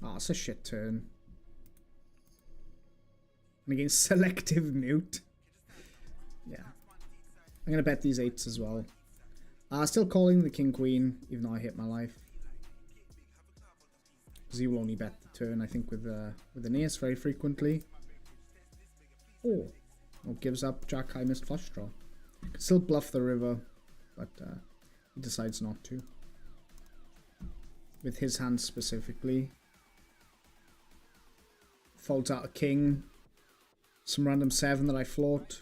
Oh, it's a shit turn. And against selective mute. Yeah. I'm going to bet these 8s as well. Still calling the king queen, even though I hate my life. Because he will only bet the turn, I think, with an ace very frequently. Oh. Oh, gives up jack high missed flush draw. Can still bluff the river, but he decides not to. With his hand specifically. Folds out a king. Some random 7 that I float.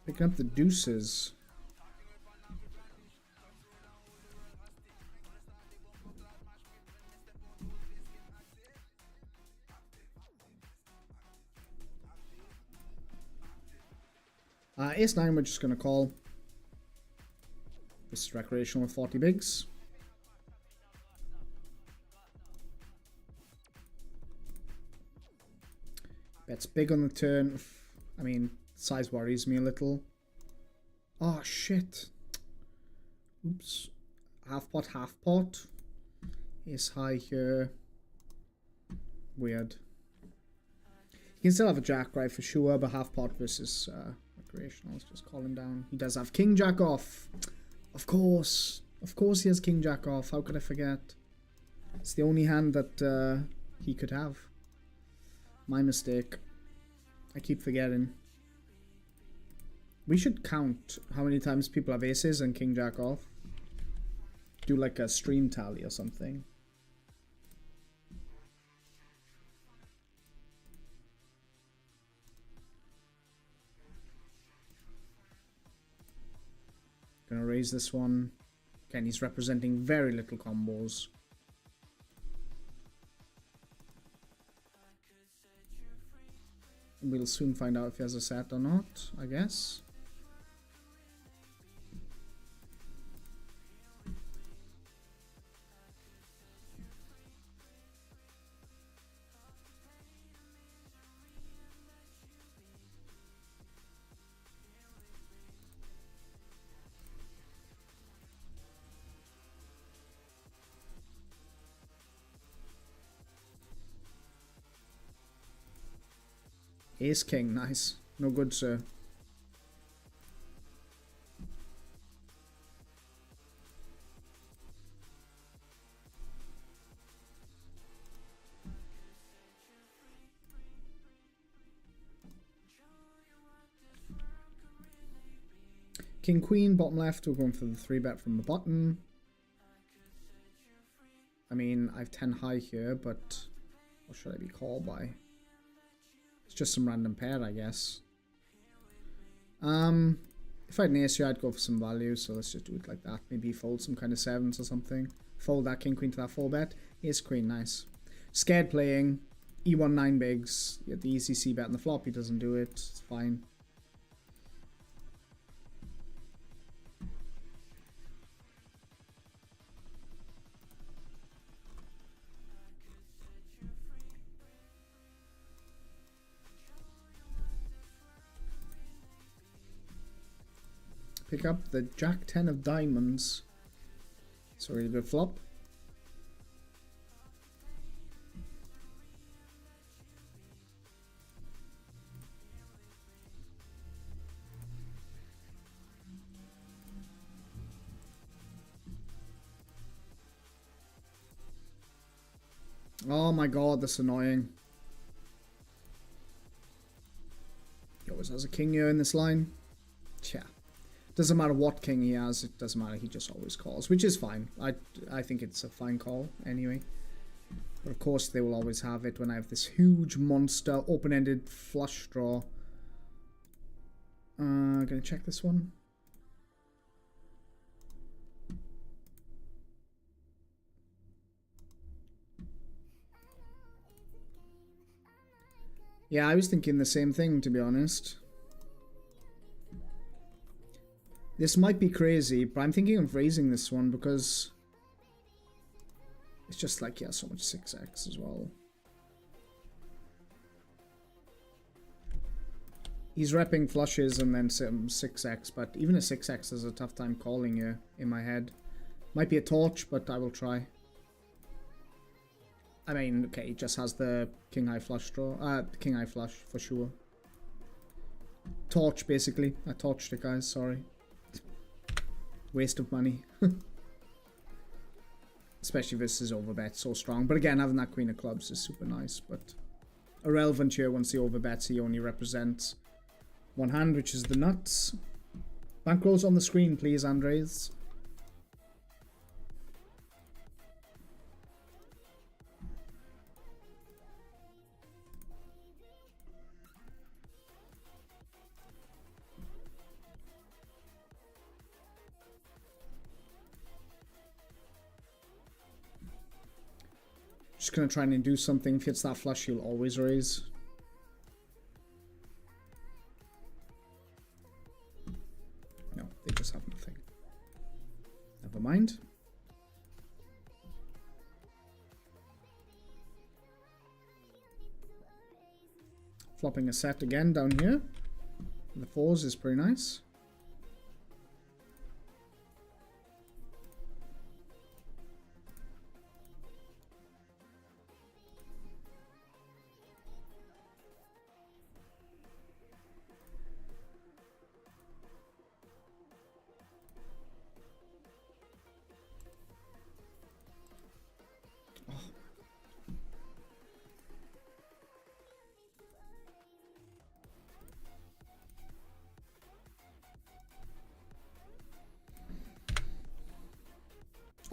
Picking up the deuces. Ace 9 we're just going to call. This is recreational with 40 bigs. Bets big on the turn. I mean, size worries me a little. Oh, shit. Oops. Half pot, half pot. Ace high here. Weird. You can still have a jack, right, for sure, but half pot versus recreational is just calling down. He does have king jack off. Of course. Of course he has king jack off. How could I forget? It's the only hand that he could have. My mistake. I keep forgetting. We should count how many times people have aces and king jack off. Do like a stream tally or something. Gonna raise this one. Again, he's representing very little combos. We'll soon find out if he has a set or not, I guess. Ace king, nice. No good, sir. King queen, bottom left. We're going for the 3-bet from the bottom. I mean, I have 10 high here, but what should I be called by? It's just some random pair, I guess. If I had an ace here, I'd go for some value, so let's just do it like that. Maybe fold some kind of sevens or something. Fold that king queen to that 4-bet. Ace queen, nice. Scared playing. E1 9 bigs. You get the easy c-bet on the flop. He doesn't do it. It's fine. Pick up the Jack 10 of diamonds. It's a really good flop. Oh my god, that's annoying. He always has a king here in this line. Yeah. Doesn't matter what king he has, it doesn't matter, he just always calls, which is fine. I think it's a fine call anyway. But of course they will always have it when I have this huge monster open-ended flush draw. Gonna check this one. Yeah, I was thinking the same thing, to be honest. This might be crazy, but I'm thinking of raising this one because it's just like, yeah, so much 6x as well. He's repping flushes and then some 6x, but even a 6x has a tough time calling here in my head. Might be a torch, but I will try. I mean, okay, he just has the king high flush draw. King high flush for sure. Torch, basically. I torched it, guys, sorry. Waste of money. Especially if this is overbet so strong. But again, having that queen of clubs is super nice. But irrelevant here once he overbets, he only represents one hand, which is the nuts. Bankrolls on the screen, please, Andres. Just gonna try and do something. If it's that flush, you'll always raise. Never mind. Flopping a set again down here. The 4s is pretty nice.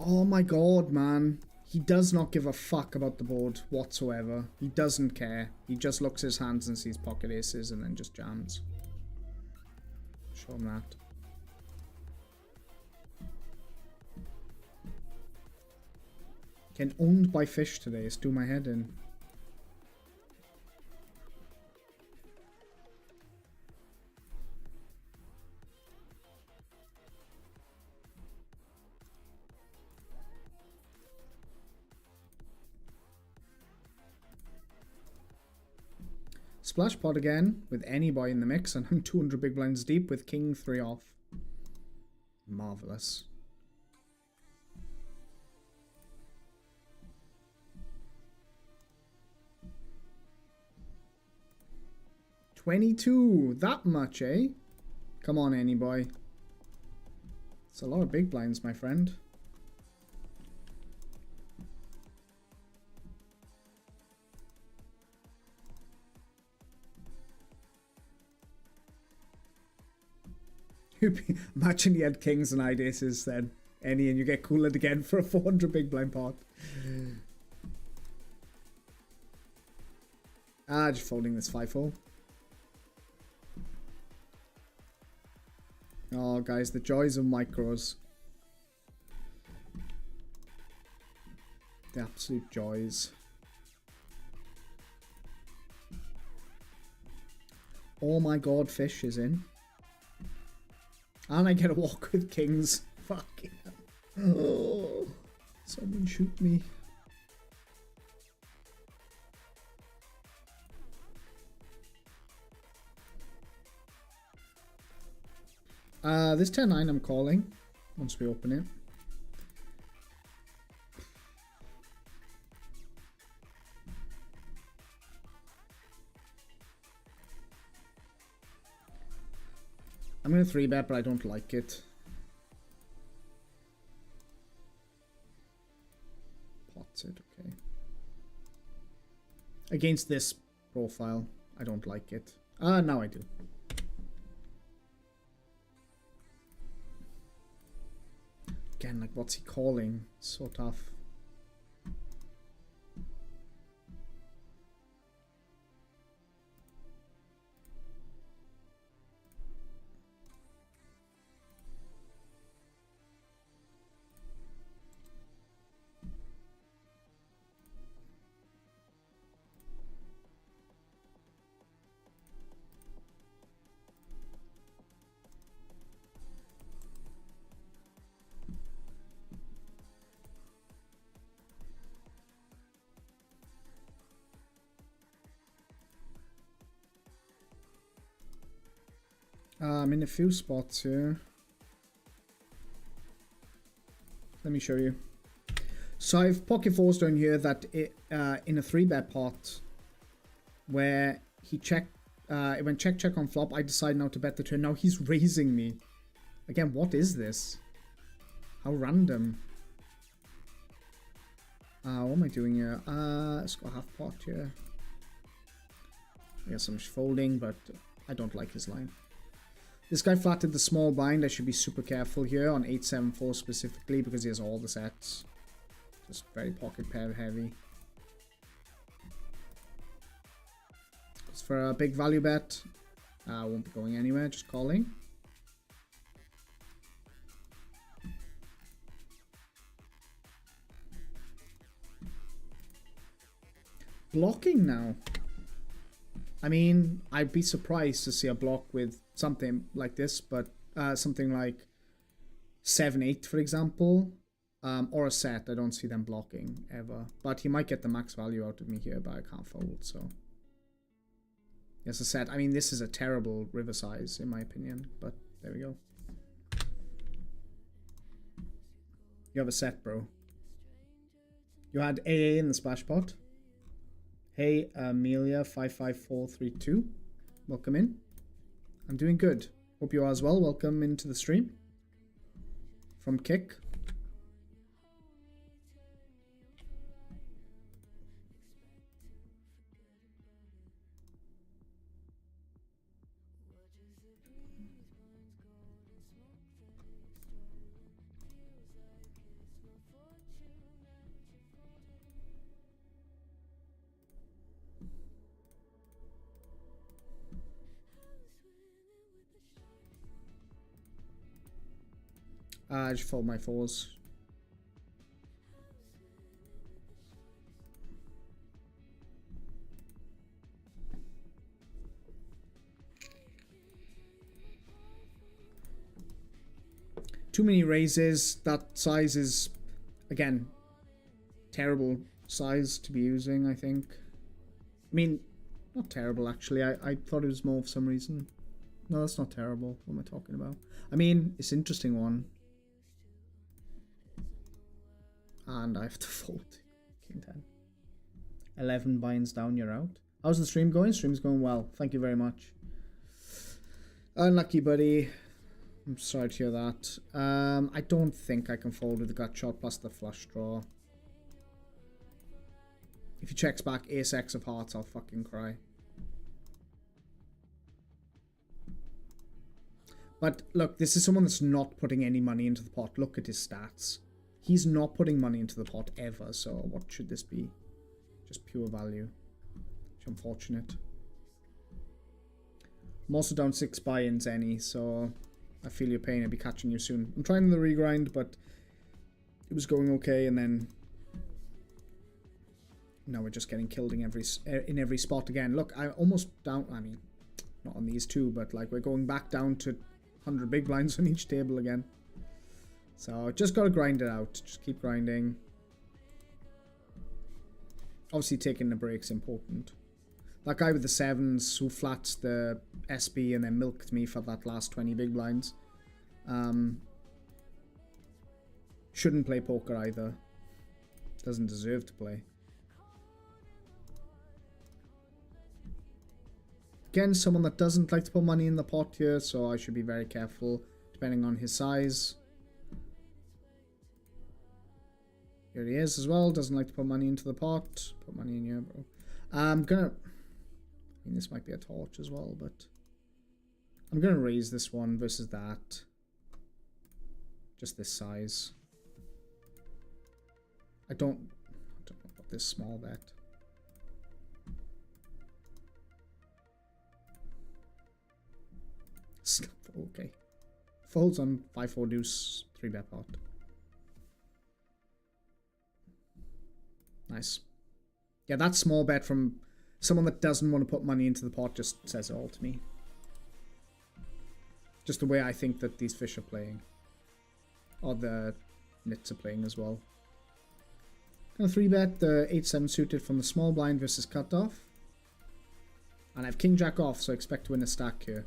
Oh my god, man. He does not give a fuck about the board whatsoever. He doesn't care. He just looks at his hands and sees pocket aces and then just jams. Show him that. Getting owned by fish today is do my head in. Splash pot again with any boy in the mix, and I'm 200 big blinds deep with king 3 off. Marvelous. $22, that much, eh? Come on, any boy. It's a lot of big blinds, my friend. Imagine you had kings and aces then, any, and you get cooled again for a 400 big blind pot. Just folding this 5-4. Oh, guys, the joys of micros. The absolute joys. Oh my god, fish is in. And I get a walk with kings. Fucking hell. Oh, someone shoot me. This 10-9 I'm calling once we open it. I'm going to 3-bet, but I don't like it. Pots it, okay. Against this profile, I don't like it. Now I do. Again, like, what's he calling? So tough. I'm in a few spots here. Let me show you. So I've pocket fours down here that it, in a 3-bet pot where he checked, it went check on flop. I decide now to bet the turn. Now he's raising me. Again, what is this? How random. What am I doing here? Let's go half pot here. I guess I'm folding, but I don't like his line. This guy flatted the small blind. I should be super careful here on 8-7-4 specifically because he has all the sets. Just very pocket pair heavy. As for a big value bet, I won't be going anywhere, just calling. Blocking now. I mean, I'd be surprised to see a block with something like this, but something like 7-8, for example, or a set. I don't see them blocking ever. But he might get the max value out of me here, but I can't fold, so. Yes, a set. I mean, this is a terrible river size, in my opinion, but there we go. You have a set, bro. You had AA in the splash pot. Hey, Amelia 55432. Welcome in. I'm doing good. Hope you are as well. Welcome into the stream. From Kick. I just fold my fours. Too many raises. That size is, again, terrible size to be using, I think. I mean, not terrible, actually. I thought it was more for some reason. No, that's not terrible. What am I talking about? I mean, it's an interesting one. And I have to fold. King 10. 11 binds down, you're out. How's the stream going? Stream's going well. Thank you very much. Unlucky, buddy. I'm sorry to hear that. I don't think I can fold with the gut shot plus the flush draw. If he checks back ace X of hearts, I'll fucking cry. But look, this is someone that's not putting any money into the pot. Look at his stats. He's not putting money into the pot ever, so what should this be? Just pure value. Which unfortunate. I'm also down 6 buy-ins any, so I feel your pain. I'll be catching you soon. I'm trying the regrind, but it was going okay, and then now we're just getting killed in every spot again. Look, I'm almost down. I mean, not on these two, but like we're going back down to 100 big blinds on each table again. So just got to grind it out. Just keep grinding. Obviously taking the break's important. That guy with the 7s who flats the SB and then milked me for that last 20 big blinds. Shouldn't play poker either. Doesn't deserve to play. Again, someone that doesn't like to put money in the pot here, so I should be very careful depending on his size. Here he is as well. Doesn't like to put money into the pot. Put money in here, bro. I'm gonna... I mean, this might be a torch as well, but... I'm gonna raise this one versus that. Just this size. I don't know about this small bet. Okay. Folds on 5-4 deuce, 3-bet pot. Nice. Yeah, that small bet from someone that doesn't want to put money into the pot just says it all to me. Just the way I think that these fish are playing. Or the nits are playing as well. Gonna 3-bet the 8-7 suited from the small blind versus cutoff. And I have king jack off, so I expect to win a stack here.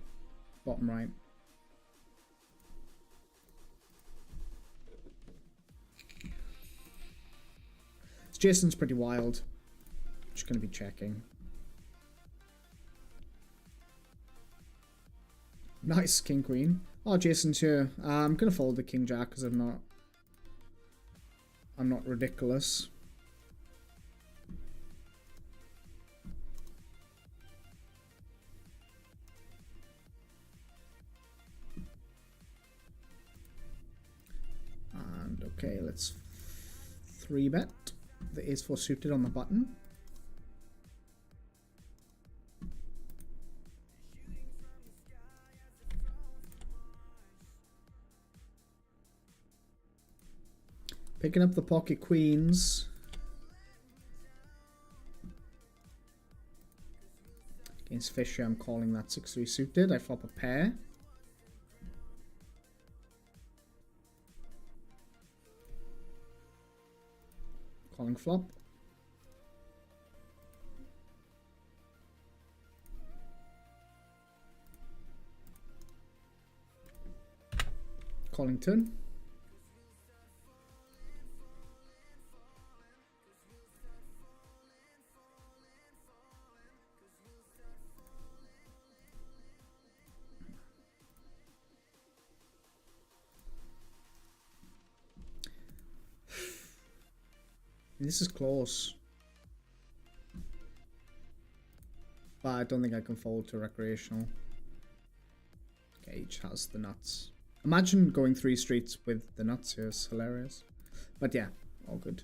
Bottom right. Jason's pretty wild. Just going to be checking. Nice, king queen. Oh, Jason's here. I'm going to fold the king jack because I'm not ridiculous. And okay, let's 3-bet. The ace-4 suited on the button. Picking up the pocket queens. Against Fisher, I'm calling that 6-3 suited. I flop a pair. Calling flop. Calling turn. This is close. But I don't think I can fold to recreational. Gage has the nuts. Imagine going 3 streets with the nuts here. It's hilarious. But yeah, all good.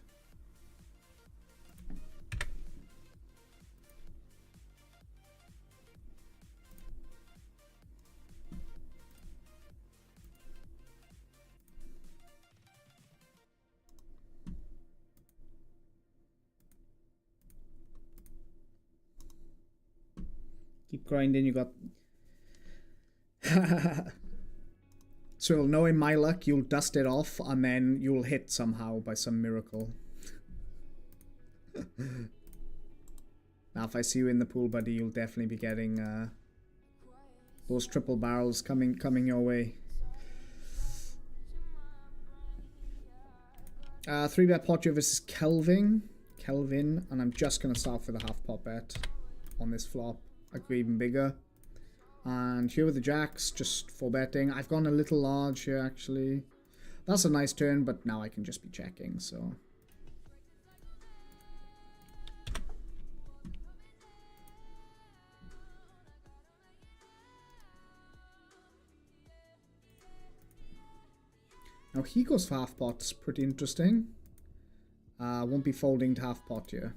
Keep grinding, you got... So knowing my luck, you'll dust it off and then you'll hit somehow by some miracle. Now if I see you in the pool, buddy, you'll definitely be getting those triple barrels coming your way. 3-bet pot here versus Kelvin, and I'm just going to start for the half pot bet on this flop. I could go even bigger. And here with the jacks, just 4-betting. I've gone a little large here, actually. That's a nice turn, but now I can just be checking, so... Now he goes for half pots, pretty interesting. Won't be folding to half pot here.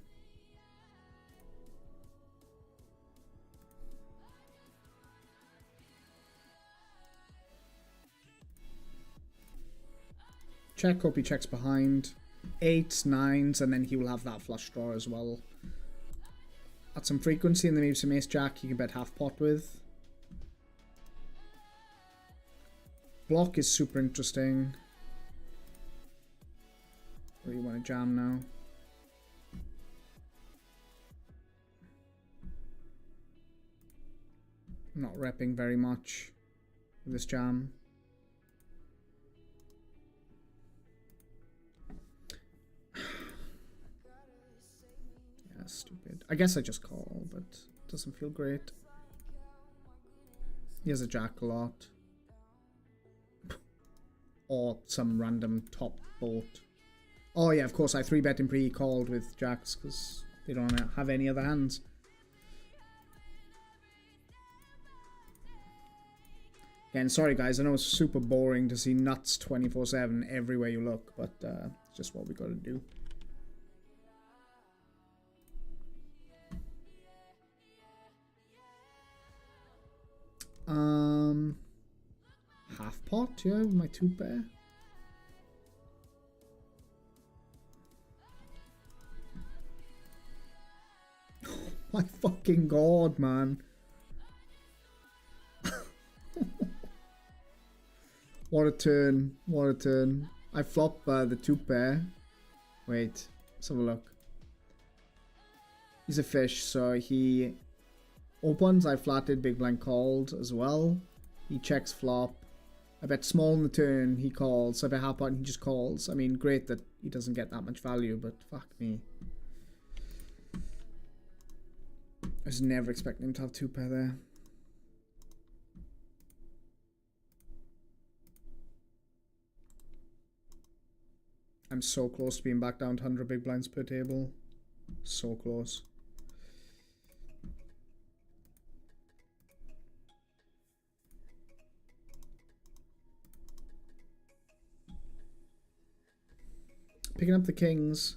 Check, hope he checks behind. 8s, 9s, and then he will have that flush draw as well. At some frequency, and then maybe some ace jack he can bet half pot with. Block is super interesting. Where you want to jam now? I'm not repping very much with this jam. Yeah, stupid. I guess I just call, but it doesn't feel great. He has a jack a lot. Or some random top bolt. Oh yeah, of course I 3-bet him pre-called with jacks because they don't have any other hands. Again, sorry guys, I know it's super boring to see nuts 24/7 everywhere you look, but it's just what we gotta do. Half pot, yeah, with my 2-pair. Oh my fucking god, man. What a turn, what a turn. I flop the 2-pair. Wait, let's have a look. He's a fish, so he opens, I flatted, big blind called as well. He checks flop. I bet small on the turn, he calls. I bet half pot and he just calls. I mean, great that he doesn't get that much value, but fuck me. I was never expecting him to have 2-pair there. I'm so close to being back down to 100 big blinds per table. So close. Picking up the kings.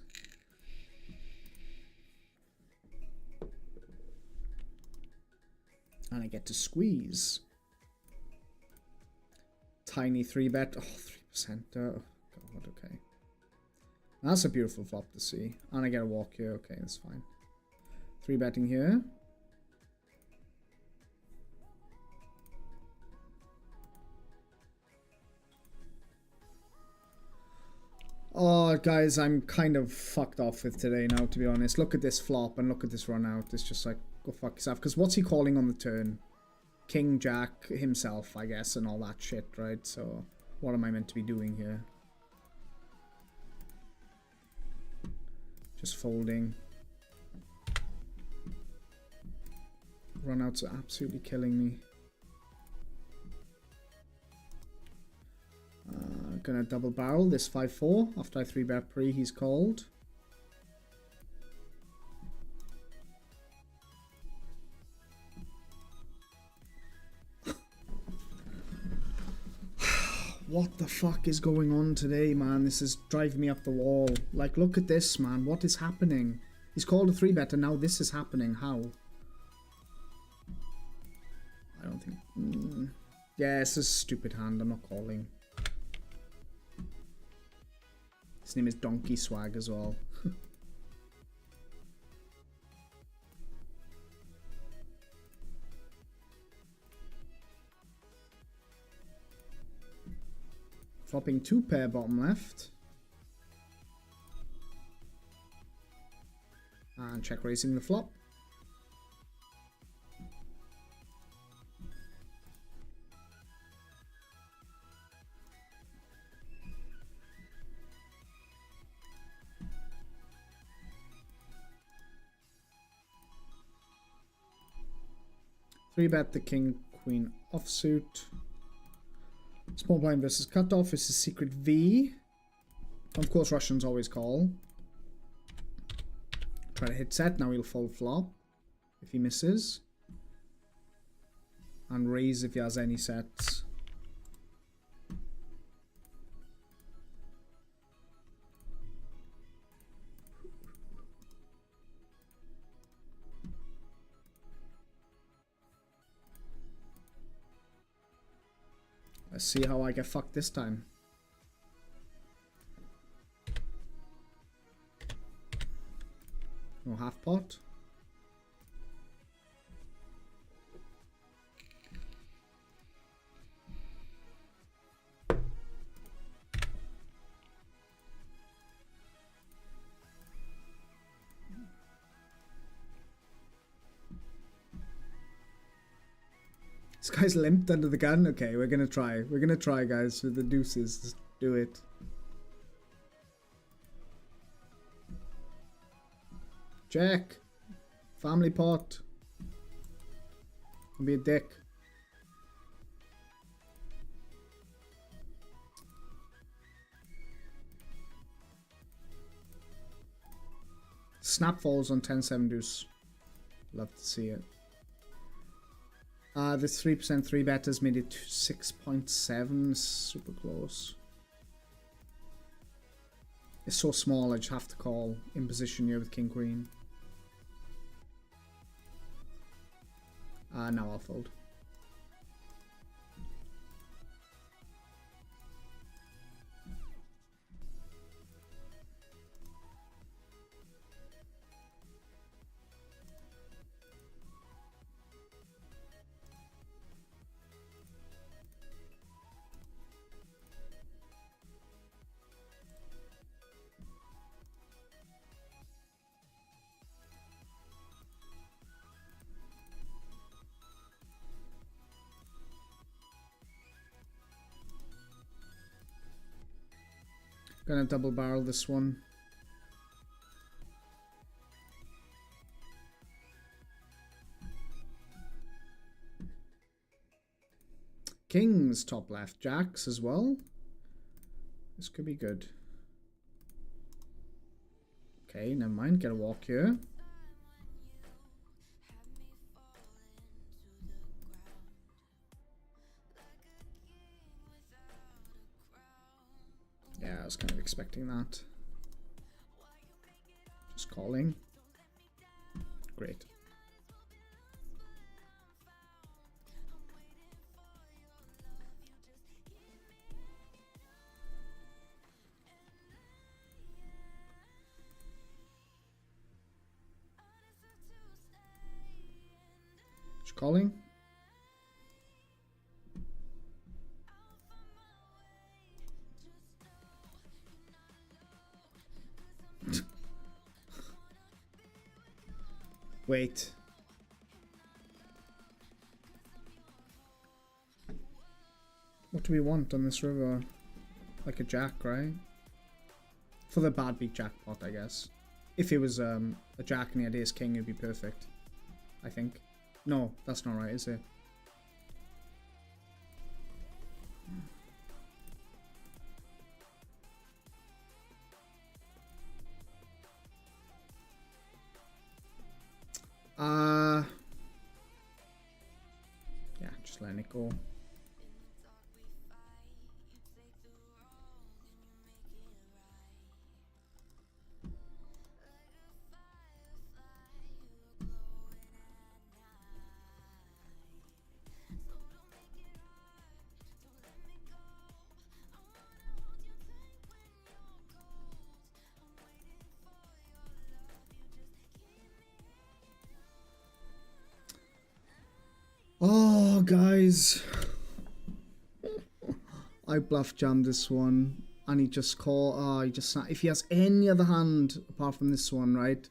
And I get to squeeze. Tiny 3-bet. Oh, 3%. Oh, God, okay. That's a beautiful flop to see. And I get a walk here. Okay, that's fine. 3-betting here. Oh, guys, I'm kind of fucked off with today now, to be honest. Look at this flop and look at this run out. It's just like, go fuck yourself. Because what's he calling on the turn? King, Jack, himself, I guess, and all that shit, right? So, what am I meant to be doing here? Just folding. Runouts are absolutely killing me. Gonna double barrel this 5-4 after I 3-bet pre. He's called. What the fuck is going on today, man? This is driving me up the wall. Like, look at this, man. What is happening? He's called a 3-bet and now this is happening. How? I don't think... Yeah, it's a stupid hand. I'm not calling. His name is Donkey Swag as well. Flopping 2 pair bottom left. And check raising the flop. Three bet the king queen offsuit. Small blind versus cutoff is a secret V. Of course, Russians always call. Try to hit set. Now he'll fold flop if he misses, and raise if he has any sets. Let's see how I get fucked this time. No half pot. This guy's limped under the gun. Okay, we're gonna try. We're gonna try, guys, with the deuces. Just do it. Check. Family pot. Don't be a dick. Snap falls on 10-7 deuce. Love to see it. This 3% 3-bet has made it 6.7. Super close. It's so small, I just have to call in position here with king queen. Now I'll fold. Gonna double barrel this one. Kings top left, jacks as well. This could be good. Okay, never mind. Get a walk here. Yeah, I was kind of expecting that. Just calling. Great. Just calling. Wait. What do we want on this river? Like a jack, right? For the bad beat jackpot, I guess. If it was a jack and he had ace king, it'd be perfect. I think. No, that's not right, is it? Yeah, just letting it go. Oh, guys. I bluff jammed this one. And he just called. Oh, he just. If he has any other hand apart from this one, right?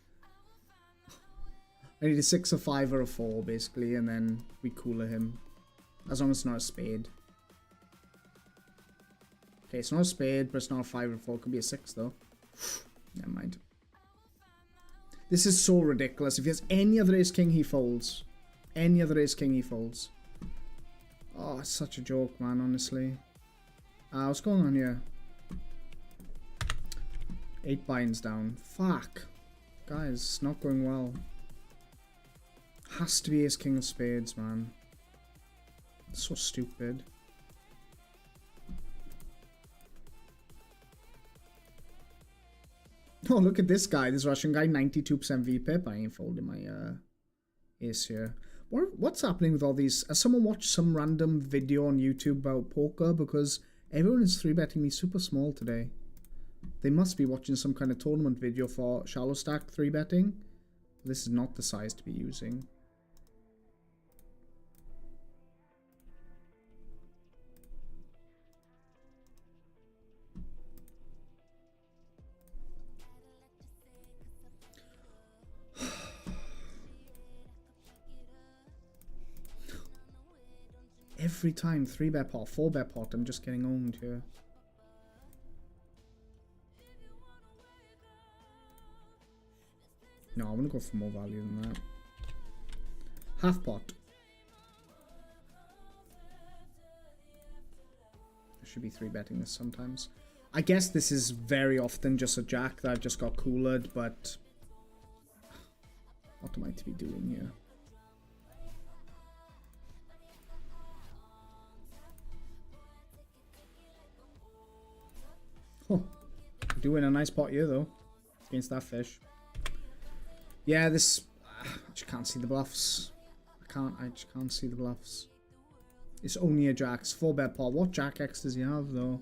I need a 6, a 5, or a 4, basically. And then we cooler him. As long as it's not a spade. Okay, it's not a spade, but it's not a 5 or a 4. It could be a 6, though. Never mind. This is so ridiculous. If he has any other ace king, he folds. Any other ace king, he folds. Oh, it's such a joke, man, honestly. What's going on here? 8 binds down. Fuck. Guys, it's not going well. Has to be ace king of spades, man. So stupid. Oh, look at this guy. This Russian guy, 92% VPIP. I ain't folding my ace here. What's happening with all these? Has someone watched some random video on YouTube about poker? Because everyone is 3-betting me super small today. They must be watching some kind of tournament video for shallow stack 3-betting. This is not the size to be using. Every time 3-bet pot, 4-bet pot, I'm just getting owned here. No, I'm gonna go for more value than that. Half pot. I should be 3-betting this sometimes. I guess this is very often just a jack that I've just got coolered, but what am I to be doing here? Oh, doing a nice pot here though, against that fish. Yeah, this I just can't see the bluffs. I just can't see the bluffs. It's only a jacks. 4-bet pot. What jack X does he have though?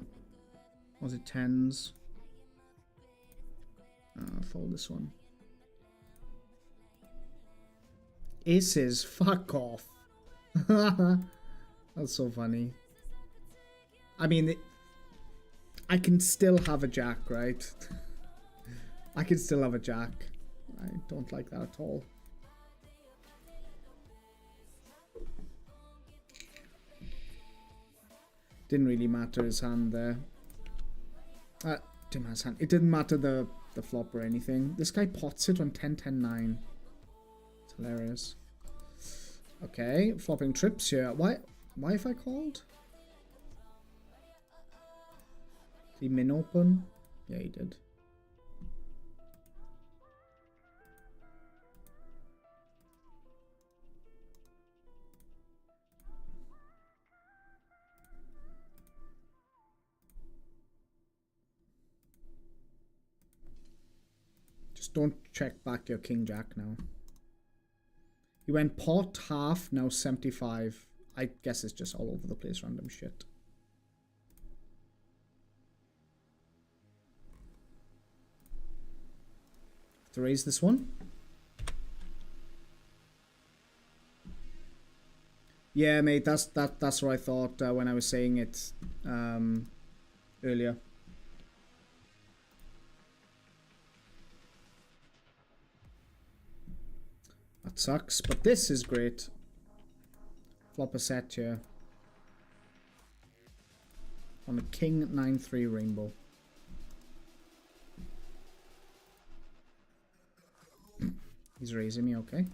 Was it 10s? Fold this one. Aces. Fuck off. That's so funny. I mean, I can still have a jack, right? I can still have a jack. I don't like that at all. Didn't really matter his hand there. Didn't matter his hand. It didn't matter the flop or anything. This guy pots it on 10-10-9. It's hilarious. Okay, flopping trips here. Why have I called? Did he min open? Yeah, he did. Just don't check back your king jack now. He went pot, half, now 75. I guess it's just all over the place, random shit. To raise this one. Yeah, mate, that's what I thought when I was saying it earlier. That sucks, but this is great. Flop a set here. On a king 9-3 rainbow. He's raising me, okay.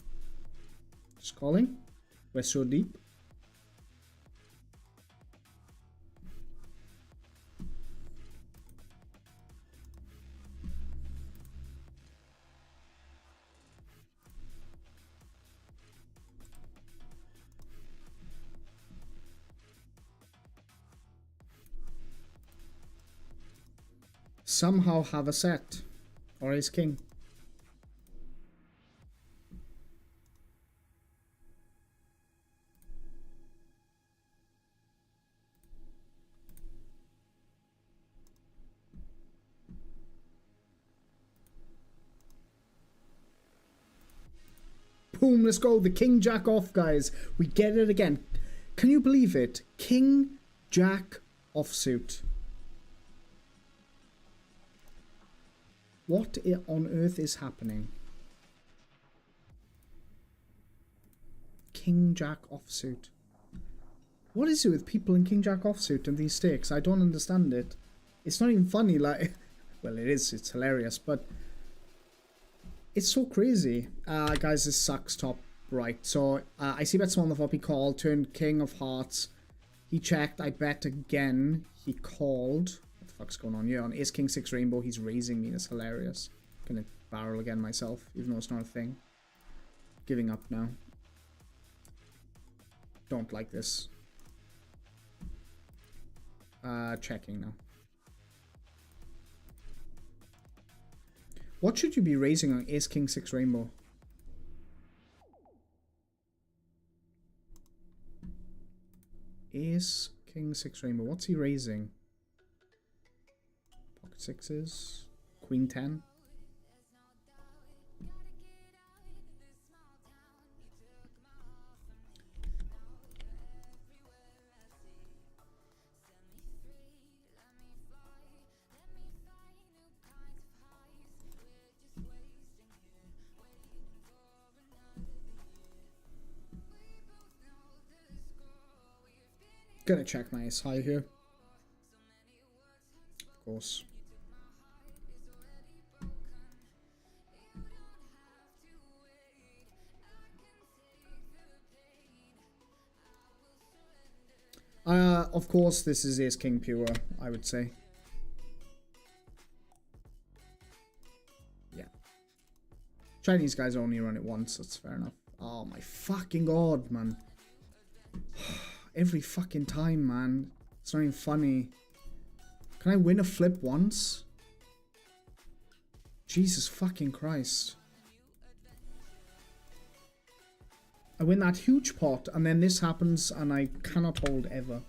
Just calling. We're so deep. Somehow have a set. Or ace king. Boom, let's go. The king jack off, guys. We get it again. Can you believe it? King jack offsuit. What on earth is happening? King jack offsuit. What is it with people in king jack offsuit and these stakes? I don't understand it. It's not even funny, like... Well, it is. It's hilarious, but... It's so crazy. Guys, this sucks top right. So, I see bet small on the flop. He called. Turned king of hearts. He checked. I bet again. He called. What the fuck's going on here? On ace king 6 rainbow, he's raising me. That's hilarious. Gonna barrel again myself, even though it's not a thing. Giving up now. Don't like this. Checking now. What should you be raising on ace king 6 rainbow? Ace king 6 rainbow. What's he raising? Pocket sixes. Queen 10. Gonna check my ace high here. Of course. Of course, this is ace king pure, I would say. Yeah. Chinese guys only run it once, that's fair enough. Oh my fucking god, man. Every fucking time, man. It's not even funny. Can I win a flip once? Jesus fucking Christ. I win that huge pot, and then this happens, and I cannot hold ever.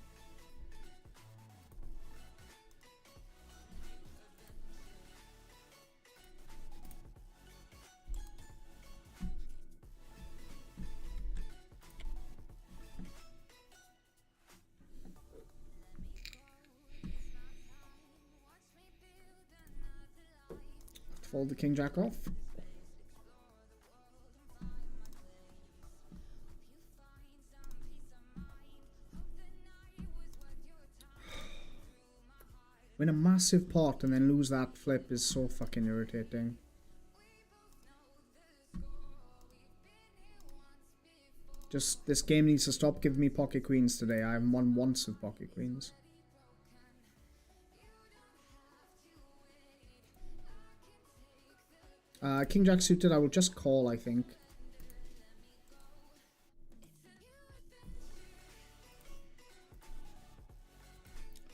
Fold the king jack off. Win a massive pot and then lose that flip is so fucking irritating. Just, this game needs to stop giving me pocket queens today. I haven't won once with pocket queens. King jack suited, I will just call, I think.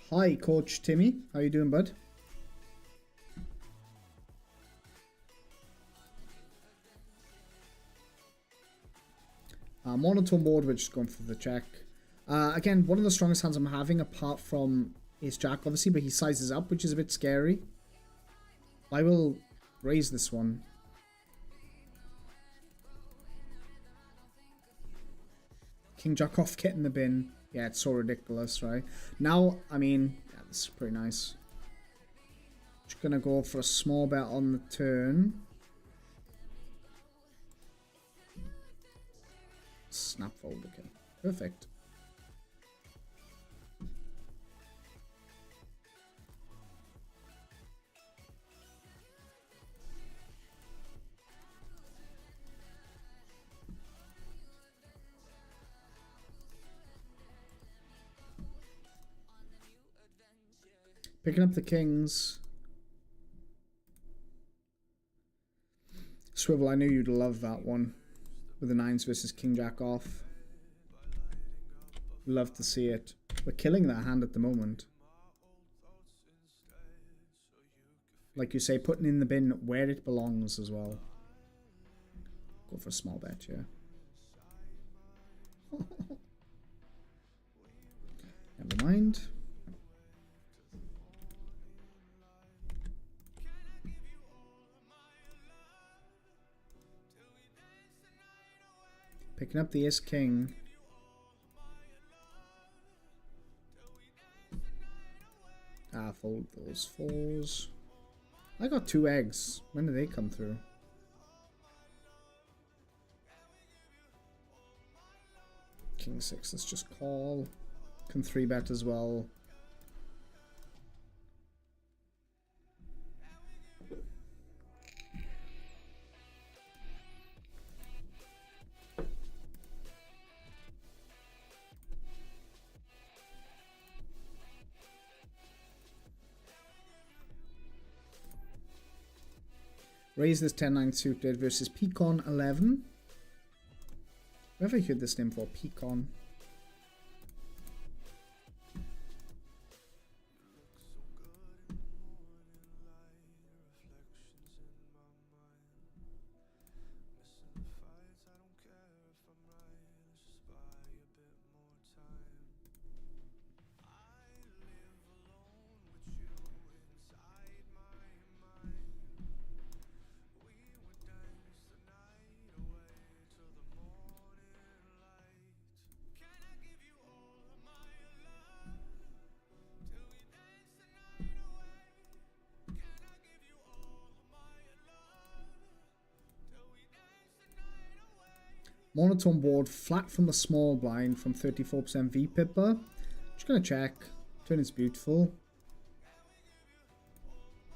Hi, Coach Timmy. How you doing, bud? Monotone board, we're just going for the check. Again, one of the strongest hands I'm having, apart from ace jack, obviously, but he sizes up, which is a bit scary. I will raise this one. King jack off, get in the bin. Yeah, it's so ridiculous, right? Now, I mean, yeah, this is pretty nice. Just gonna go for a small bet on the turn. snap fold. Okay, perfect. Picking up the kings. Swivel, I knew you'd love that one. With the 9s versus king jack off. Love to see it. We're killing that hand at the moment. Like you say, putting in the bin where it belongs as well. Go for a small bet, yeah. Never mind. Picking up the ace-king. Fold those 4s. I got 2 eggs. When do they come through? King 6, let's just call. Can 3-bet as well. Raise this 10-9 suited versus Pecan 11. Where have I heard this name for? Pecan. Monotone board, flat from the small blind from 34% V-Pipper. Just gonna check. Turn is beautiful.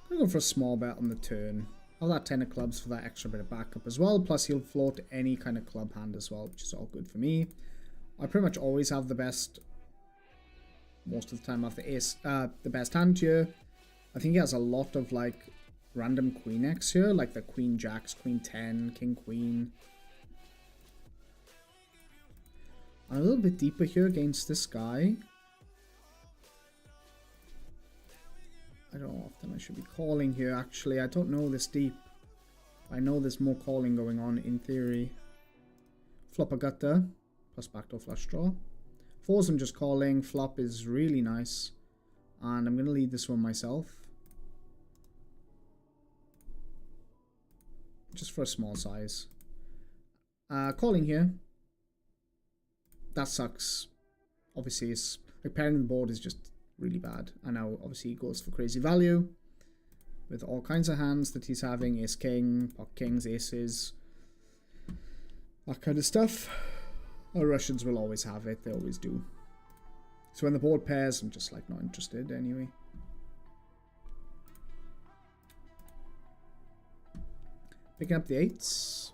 I'm gonna go for a small bet on the turn. I'll have that 10 of clubs for that extra bit of backup as well. Plus he'll float any kind of club hand as well, which is all good for me. I pretty much always have the best, most of the time, after ace, the best hand here. I think he has a lot of like random queen X here, like the queen jacks, queen 10, king queen. I'm a little bit deeper here against this guy. I don't know how often I should be calling here, actually. I don't know this deep. I know there's more calling going on in theory. Flop a gutter, plus backdoor flush draw. 4s I'm just calling. Flop is really nice. And I'm going to lead this one myself. Just for a small size. Calling here. That sucks. Obviously, it's like pairing the board is just really bad. And now, obviously, he goes for crazy value with all kinds of hands that he's having: ace king, pot kings, aces, that kind of stuff. Our Russians will always have it. They always do. So when the board pairs, I'm just like not interested anyway. Picking up the 8s.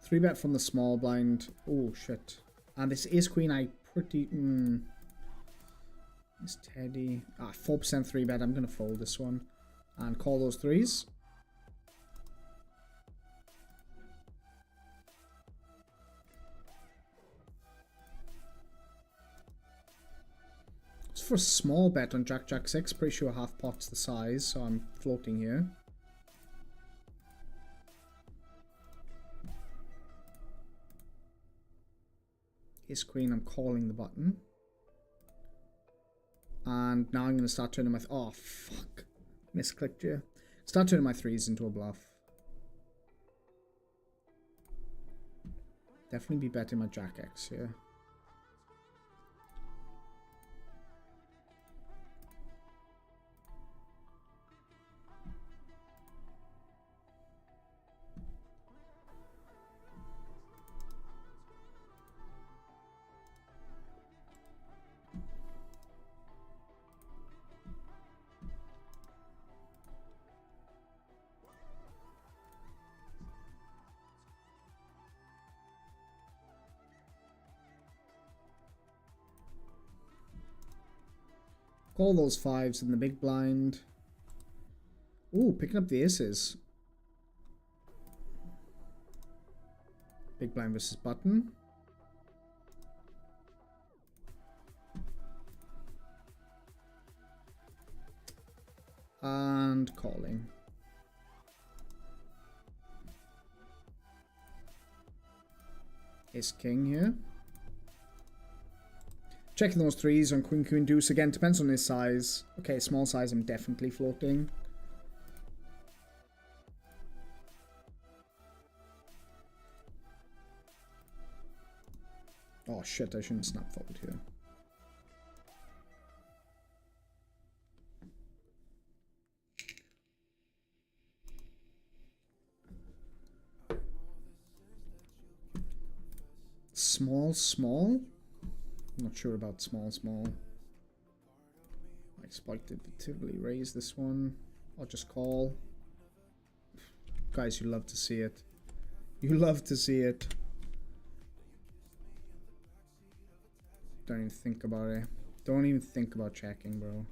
Three bet from the small blind. Oh shit! And this ace queen, I pretty. It's Teddy. 4% 3-bet. I'm gonna fold this one and call those 3s. It's for a small bet on Jack Jack 6. Pretty sure half pot's the size, so I'm floating here. Ace queen, I'm calling the button. And now I'm going to start turning my... oh, fuck. Misclicked you. Start turning my 3s into a bluff. Definitely be betting my Jack X here. Call those 5s in the big blind. Ooh, picking up the aces. Big blind versus button. And calling. Ace king here. Checking those 3s on queen, queen, deuce. Again, depends on his size. Okay, small size, I'm definitely floating. Oh shit, I shouldn't snap fold here. Small, small? I'm not sure about small, small. I exploitatively raise this one. I'll just call. Guys, you love to see it. You love to see it. Don't even think about it. Don't even think about checking, bro.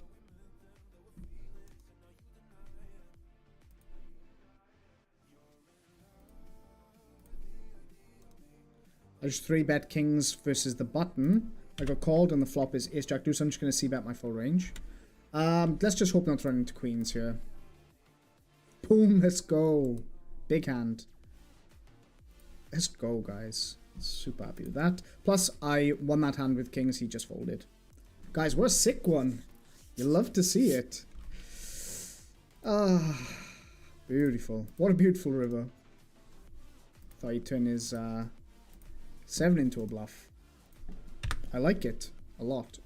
I just 3-bet kings versus the button. I got called and the flop is ace jack deuce. So I'm just going to c-bet my full range. Let's just hope not run into queens here. Boom, let's go. Big hand. Let's go, guys. Super happy with that. Plus, I won that hand with kings. He just folded. Guys, what a sick one. You love to see it. Ah, beautiful. What a beautiful river. Thought he'd turn his 7 into a bluff. I like it a lot.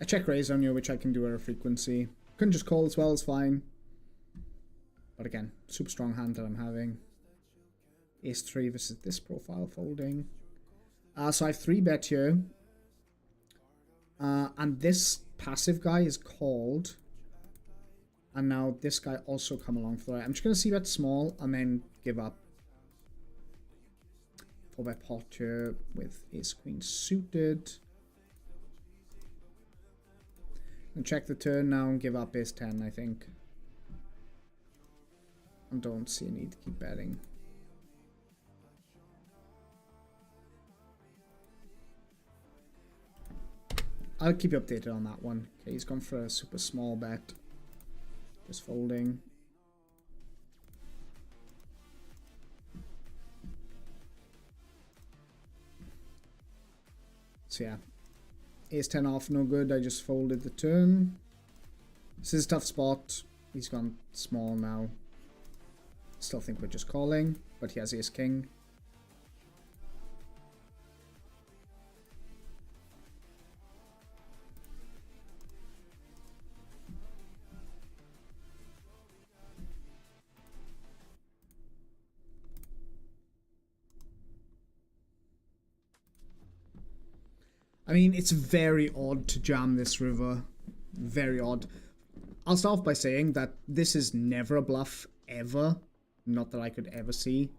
I check raise on you, which I can do at a frequency. Couldn't just call as well, it's fine. But again, super strong hand that I'm having. Ace 3 versus this profile folding. So I have 3-bet here. And this passive guy is called. And now this guy also come along for the right. I'm just going to see bet small and then give up. 4-bet pot here with ace queen suited. And check the turn now and give up ace 10, I think. And don't see a need to keep betting. I'll keep you updated on that one. Okay, he's gone for a super small bet. Just folding. So yeah, ace 10 off, no good. I just folded the turn. This is a tough spot. He's gone small now. Still think we're just calling, but he has ace king. I mean, it's very odd to jam this river. Very odd. I'll start off by saying that this is never a bluff, ever. Not that I could ever see.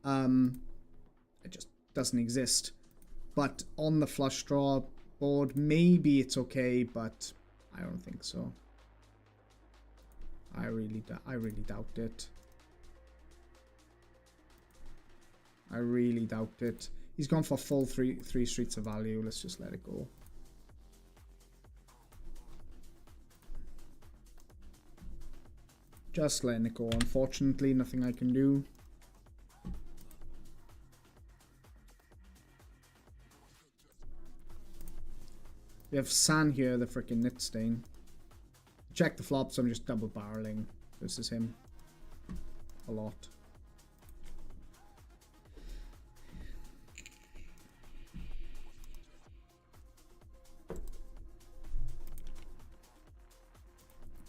It just doesn't exist. But on the flush draw board, maybe it's okay, but I don't think so. I really doubt it. I really doubt it. He's gone for full three streets of value. Let's just let it go. Just letting it go. Unfortunately, nothing I can do. We have San here, the freaking Nit Stain. Check the flops, I'm just double barreling versus him. A lot.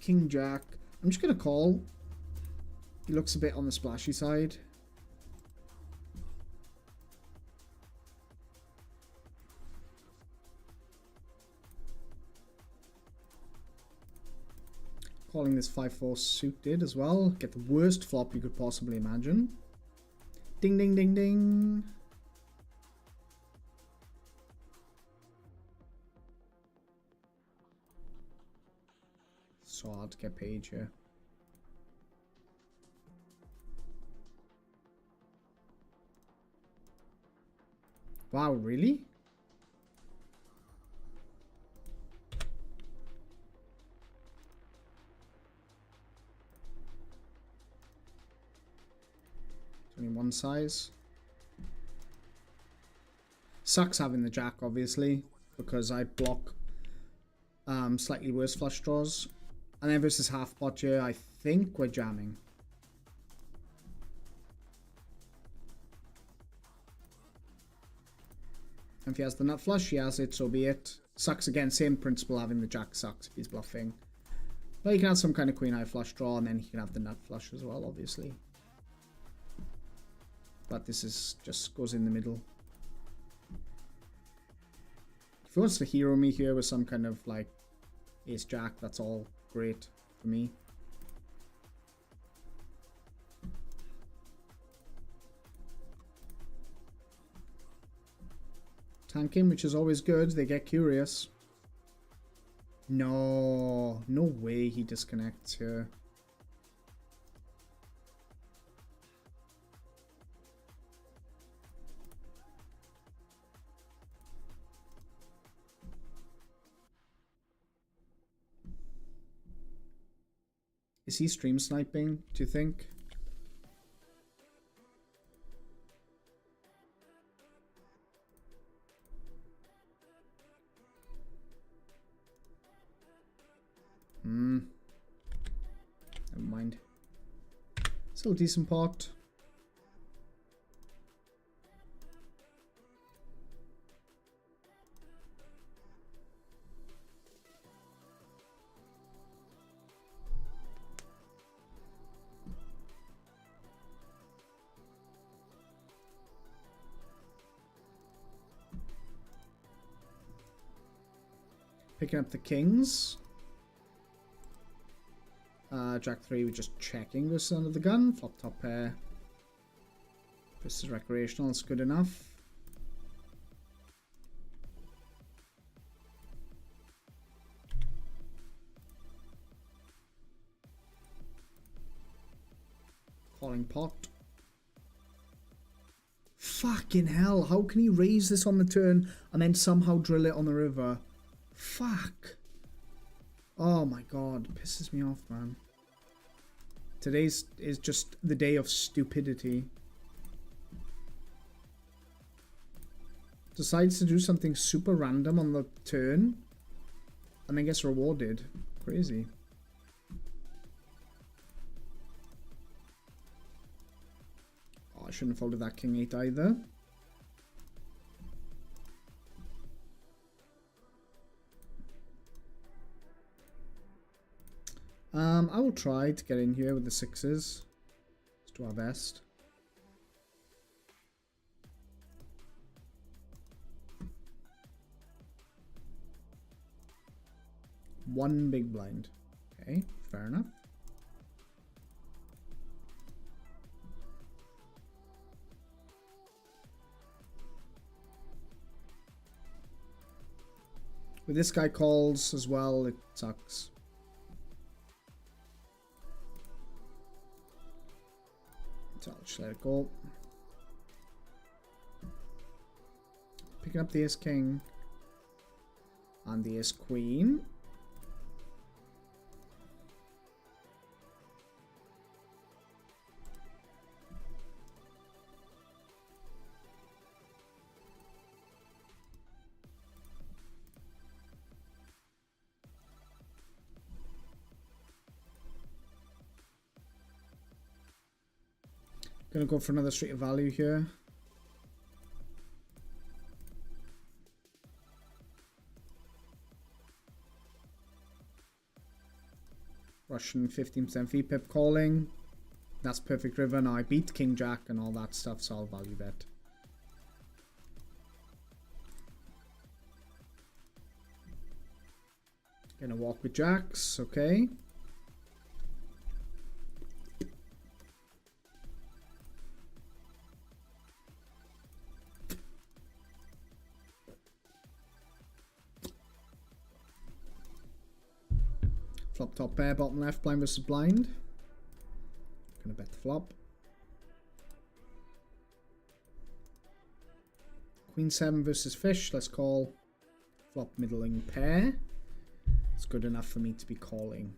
King Jack. I'm just gonna call. He looks a bit on the splashy side. Calling this 5-4 suited as well. Get the worst flop you could possibly imagine. Ding, ding, ding, ding. So hard to get paid here. Wow, really? Only one size. Sucks having the jack, obviously, because I block slightly worse flush draws. And then versus half pot here, I think we're jamming. And if he has the nut flush, he has it, so be it. Sucks again, same principle, having the jack sucks if he's bluffing. But he can have some kind of queen high flush draw, and then he can have the nut flush as well, obviously. But this is just goes in the middle. If he wants to hero me here with some kind of like ace jack, that's all great for me. Tanking, which is always good. They get curious. No way he disconnects here. Is he stream sniping, do you think? Never mind. Still a decent pot. Picking up the kings. Jack 3, we're just checking this under the gun. Flop top pair. This is recreational, it's good enough. Calling pot. Fucking hell, how can he raise this on the turn and then somehow drill it on the river? Fuck. Oh my god, pisses me off, man. Today's is just the day of stupidity. Decides to do something super random on the turn and then gets rewarded. Crazy. Oh, I shouldn't have folded that king 8 either. I will try to get in here with the 6s. Let's do our best. One big blind. Okay, fair enough. With this guy calls as well, it sucks. So I'll just let it go. Picking up the ace king and the ace queen. Gonna go for another street of value here. Russian 15% VPIP calling. That's perfect river. Now I beat King Jack and all that stuff, so I'll value bet. Gonna walk with jacks, okay. Flop top pair, bottom left, blind versus blind. Gonna bet the flop. Queen 7 versus fish. Let's call flop middling pair. It's good enough for me to be calling.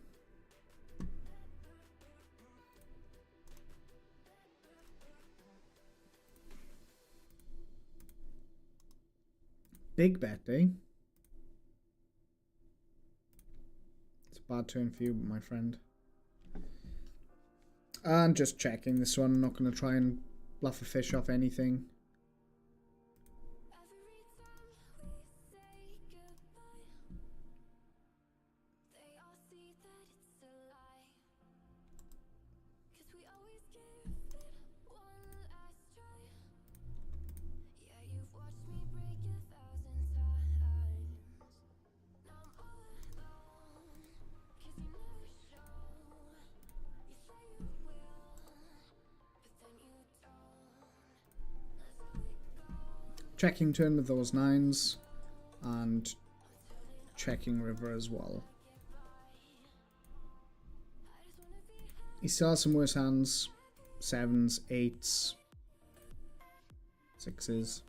Big bet, eh? It's a bad turn for you, my friend. I'm just checking this one. I'm not going to try and bluff a fish off anything. Checking turn with those 9s and checking river as well. He still has some worse hands. 7s, 8s, 6s.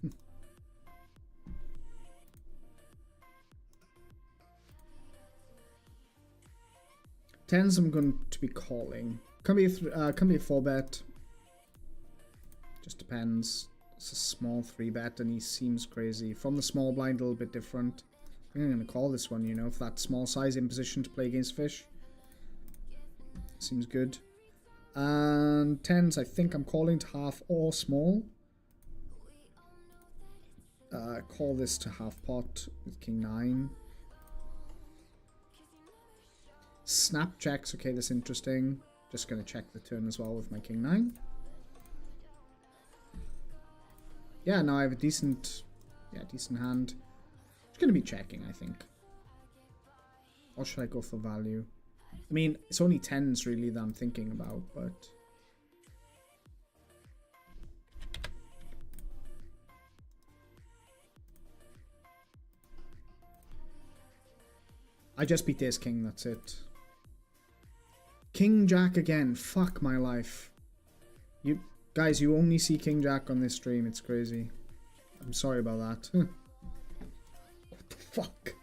10s I'm going to be calling. Can be a 4-bet. Just depends. It's a small 3-bet and he seems crazy. From the small blind, a little bit different. I think I'm going to call this one, you know, for that small size in position to play against fish. Seems good. And 10s, I think I'm calling to half or small. Call this to half pot with king 9. Snap checks. Okay, that's interesting. Just going to check the turn as well with my king 9. Yeah, no, I have a decent hand. It's going to be checking, I think. Or should I go for value? I mean, it's only 10s really that I'm thinking about, but... I just beat Ace King, that's it. King Jack again, fuck my life. You... Guys, you only see King Jack on this stream. It's crazy. I'm sorry about that. What the fuck?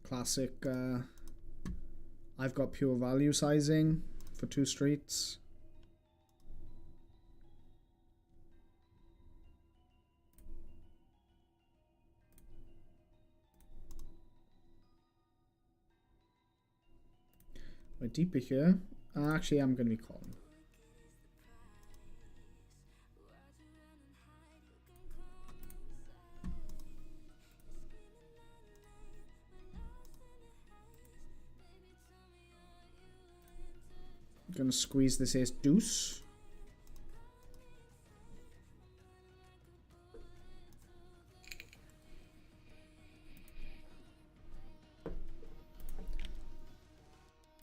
Classic, I've got pure value sizing for 2 streets. We're deeper here. Actually, I'm going to be calling. Gonna squeeze this ace deuce.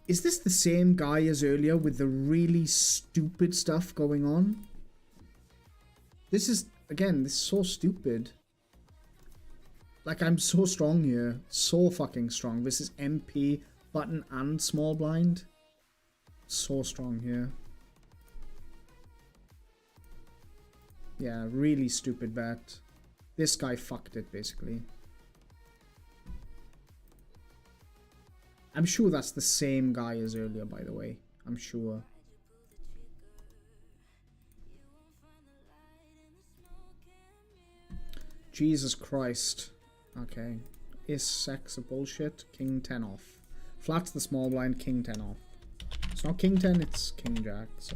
Is this the same guy as earlier with the really stupid stuff going on? This is, again, this is so stupid. Like, I'm so strong here. So fucking strong. This is MP, button, and small blind. So strong here. Yeah, really stupid bet. This guy fucked it, basically. I'm sure that's the same guy as earlier, by the way. I'm sure. Jesus Christ. Okay. Is sex a bullshit? King 10 off. Flats the small blind, King 10 off. It's not King 10, it's King Jack, so...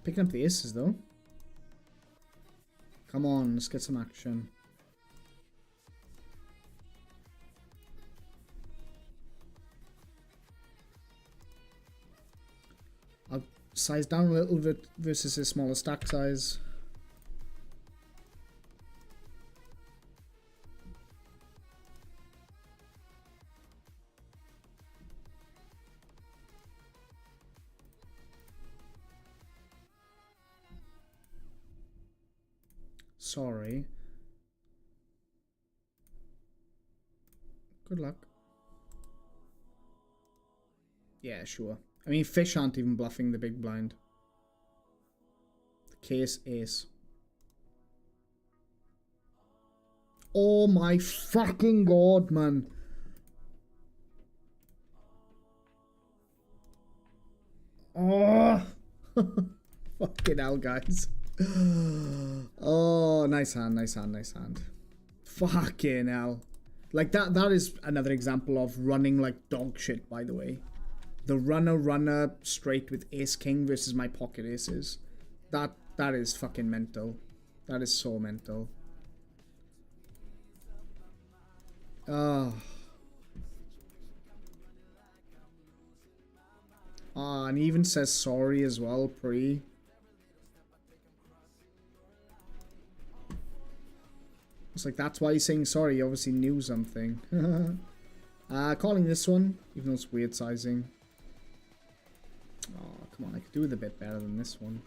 Picking up the aces, though. Come on, let's get some action. I'll size down a little bit versus a smaller stack size. Sorry. Good luck. Yeah, sure. I mean, fish aren't even bluffing the big blind. The case ace. Oh my fucking god, man. Oh. Fucking hell, guys. Oh, nice hand, nice hand, nice hand. Fucking hell. Like, that is another example of running like dog shit, by the way. The runner straight with ace king versus my pocket aces. That is fucking mental. That is so mental. Oh. Ah, and he even says sorry as well, pre. It's like, that's why he's saying sorry. He obviously knew something. Calling this one, even though it's weird sizing. Oh, come on. I could do it a bit better than this one.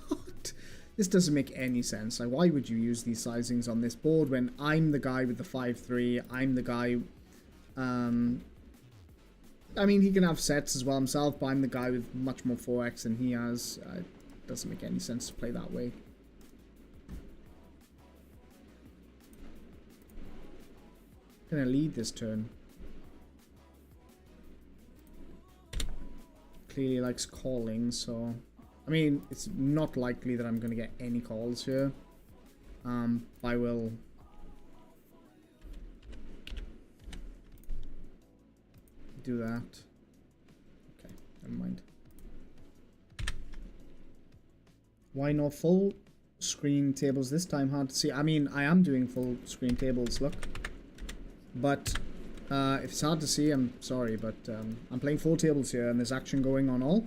What? This doesn't make any sense. Like, why would you use these sizings on this board when I'm the guy with the 5-3? I'm the guy... I mean, he can have sets as well himself, but I'm the guy with much more 4x than he has. It doesn't make any sense to play that way. Gonna lead this turn. Clearly likes calling, so... I mean, it's not likely that I'm gonna get any calls here. I will... do that. Okay, never mind. Why no full screen tables this time? Hard to see. I mean, I am doing full screen tables, look. But if it's hard to see, I'm sorry, but I'm playing 4 tables here and there's action going on all.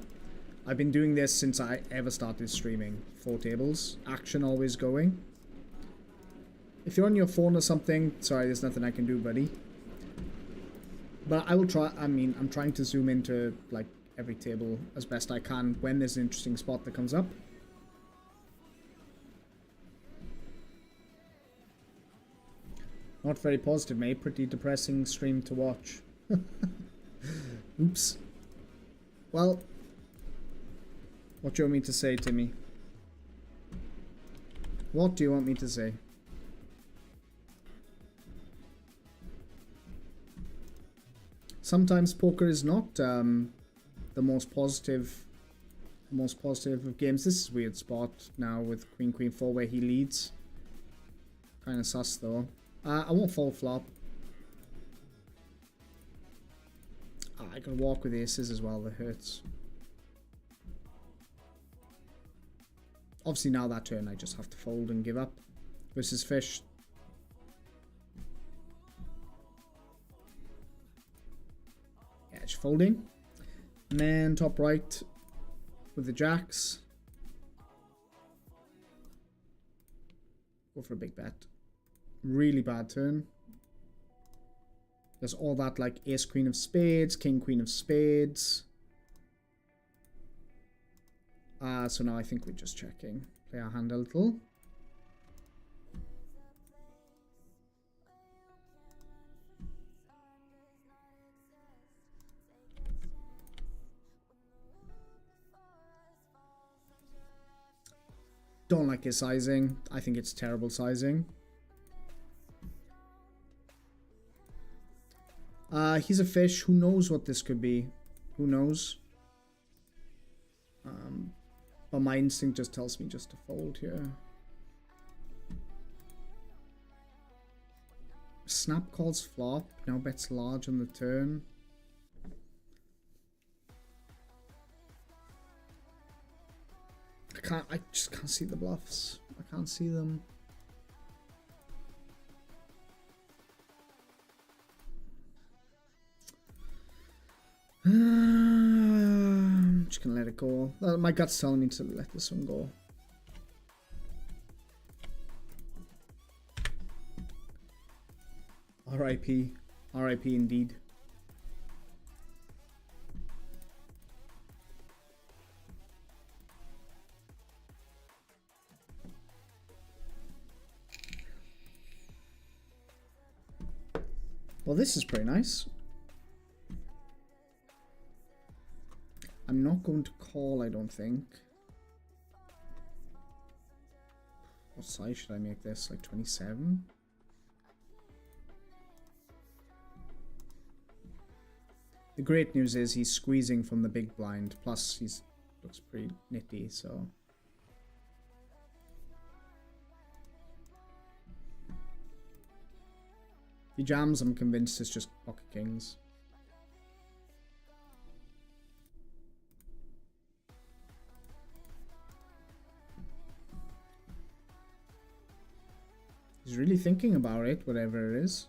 I've been doing this since I ever started streaming. 4 tables. Action always going. If you're on your phone or something, sorry, there's nothing I can do, buddy. But I will try, I mean, I'm trying to zoom into, like, every table as best I can when there's an interesting spot that comes up. Not very positive, mate. Pretty depressing stream to watch. Oops. Well, what do you want me to say, Timmy? What do you want me to say? Sometimes poker is not the most positive of games. This is a weird spot now with Queen Queen 4 where he leads. Kind of sus though. I won't fold flop. I can walk with aces as well. That hurts. Obviously now that turn I just have to fold and give up. Versus fish. Edge folding. And then top right with the jacks. Go for a big bet. Really bad turn. There's all that like ace queen of spades, king queen of spades. So now I think we're just checking. Play our hand a little. Don't like his sizing. I think it's terrible sizing. He's a fish. Who knows what this could be? Who knows? But my instinct just tells me just to fold here. Snap calls flop. Now bets large on the turn. I just can't see the bluffs. I can't see them. I'm just gonna let it go. My gut's telling me to let this one go. R.I.P. R.I.P. indeed. Well, this is pretty nice. I'm not going to call, I don't think. What size should I make this? Like 27? The great news is he's squeezing from the big blind. Plus, he looks pretty nitty, so... If he jams, I'm convinced it's just pocket kings. He's really thinking about it, whatever it is.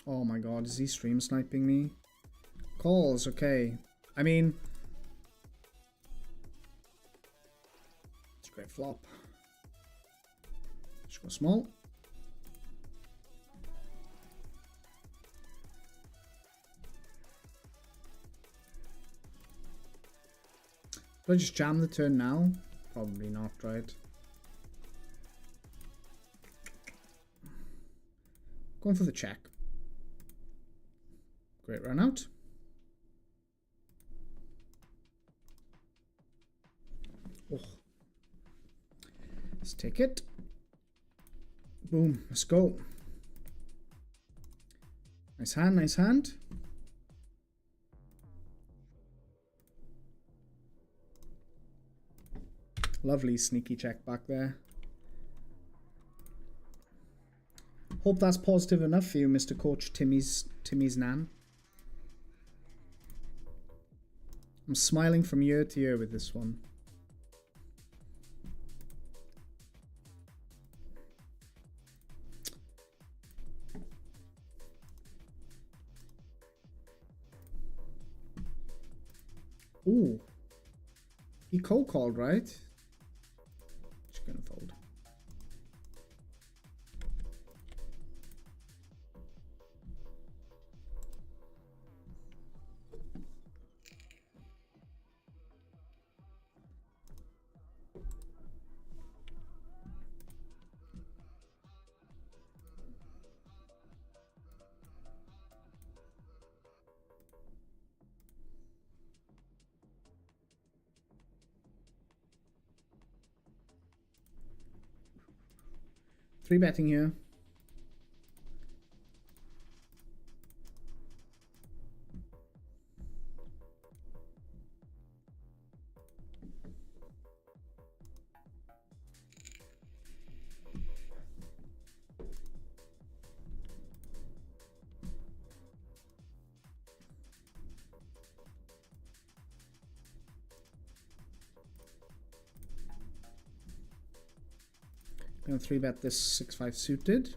Oh my god, is he stream sniping me? Calls, okay. I mean... It's a great flop. Just go small. Do I just jam the turn now? Probably not, right? Going for the check. Great run out. Oh. Let's take it. Boom. Let's go. Nice hand, nice hand. Lovely sneaky check back there. Hope that's positive enough for you, Mr. Coach Timmy's nan. I'm smiling from year to year with this one. Ooh. He cold called, right? Just gonna fold. Three betting here. Gonna 3-bet this 6-5 suited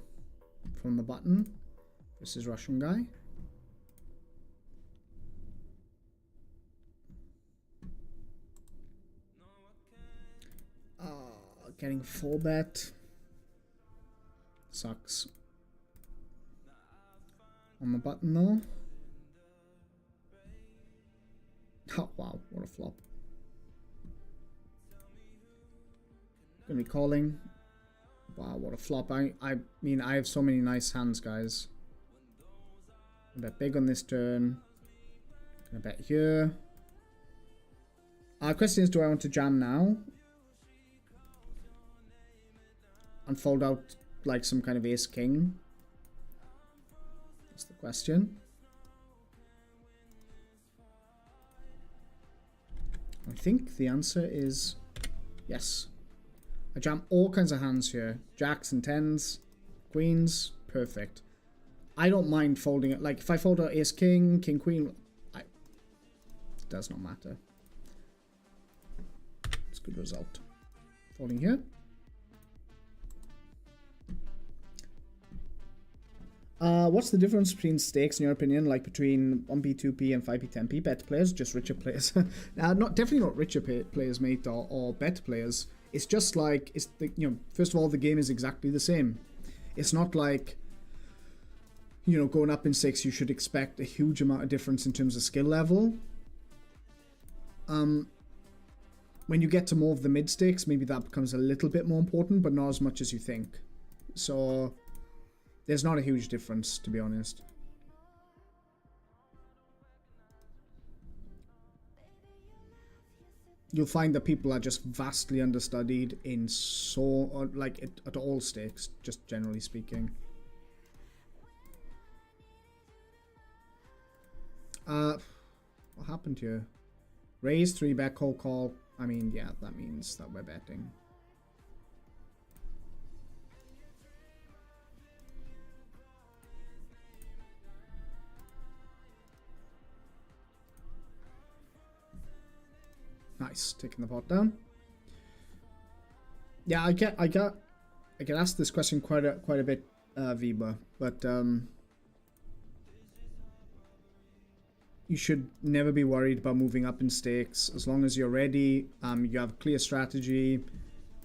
from the button. This is Russian guy. Getting 4-bet sucks. On the button though. Oh wow, what a flop. Gonna be calling. Wow, what a flop. I mean, I have so many nice hands, guys. I bet big on this turn. Gonna bet here. Question is, do I want to jam now? And fold out like some kind of ace king? That's the question. I think the answer is yes. I jam all kinds of hands here. Jacks and tens, queens, perfect. I don't mind folding it. Like if I fold out ace king, king queen, it does not matter. It's a good result. Folding here. What's the difference between stakes, in your opinion, like between 1p, 2p, and 5p, 10p? Better players, just richer players. Definitely not richer players, mate, or better players. It's just like, first of all, the game is exactly the same. It's not like, going up in stakes, you should expect a huge amount of difference in terms of skill level. When you get to more of the mid stakes, maybe that becomes a little bit more important, but not as much as you think. So there's not a huge difference, to be honest. You'll find that people are just vastly understudied in at all stakes, just generally speaking. What happened here? Raise, 3-bet, call. I mean, yeah, that means that we're betting. Nice, taking the pot down. Yeah, I get asked this question quite a bit, Viba, but you should never be worried about moving up in stakes as long as you're ready. You have a clear strategy.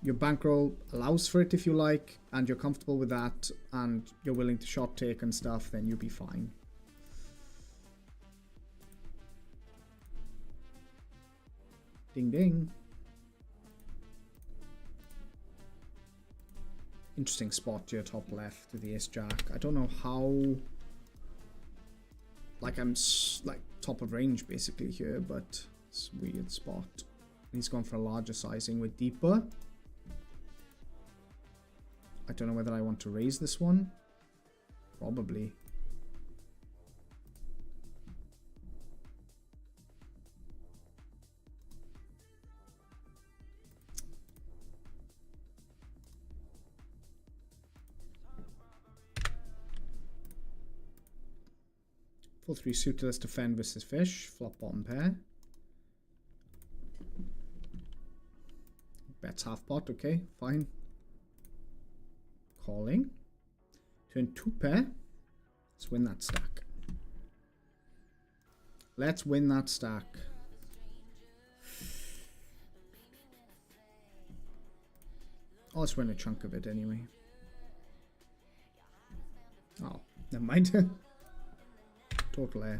Your bankroll allows for it if you like, and you're comfortable with that, and you're willing to short take and stuff. Then you'll be fine. Ding ding. Interesting spot to your top left with the ace jack. I don't know how. Like I'm like top of range basically here, but it's a weird spot. He's gone for a larger sizing with deeper. I don't know whether I want to raise this one. Probably. Full 3 suited, let's defend versus fish. Flop bottom pair. Bets half pot, okay, fine. Calling. Turn 2 pair. Let's win that stack. Let's win that stack. Oh, let's win a chunk of it anyway. Oh, never mind. Total air.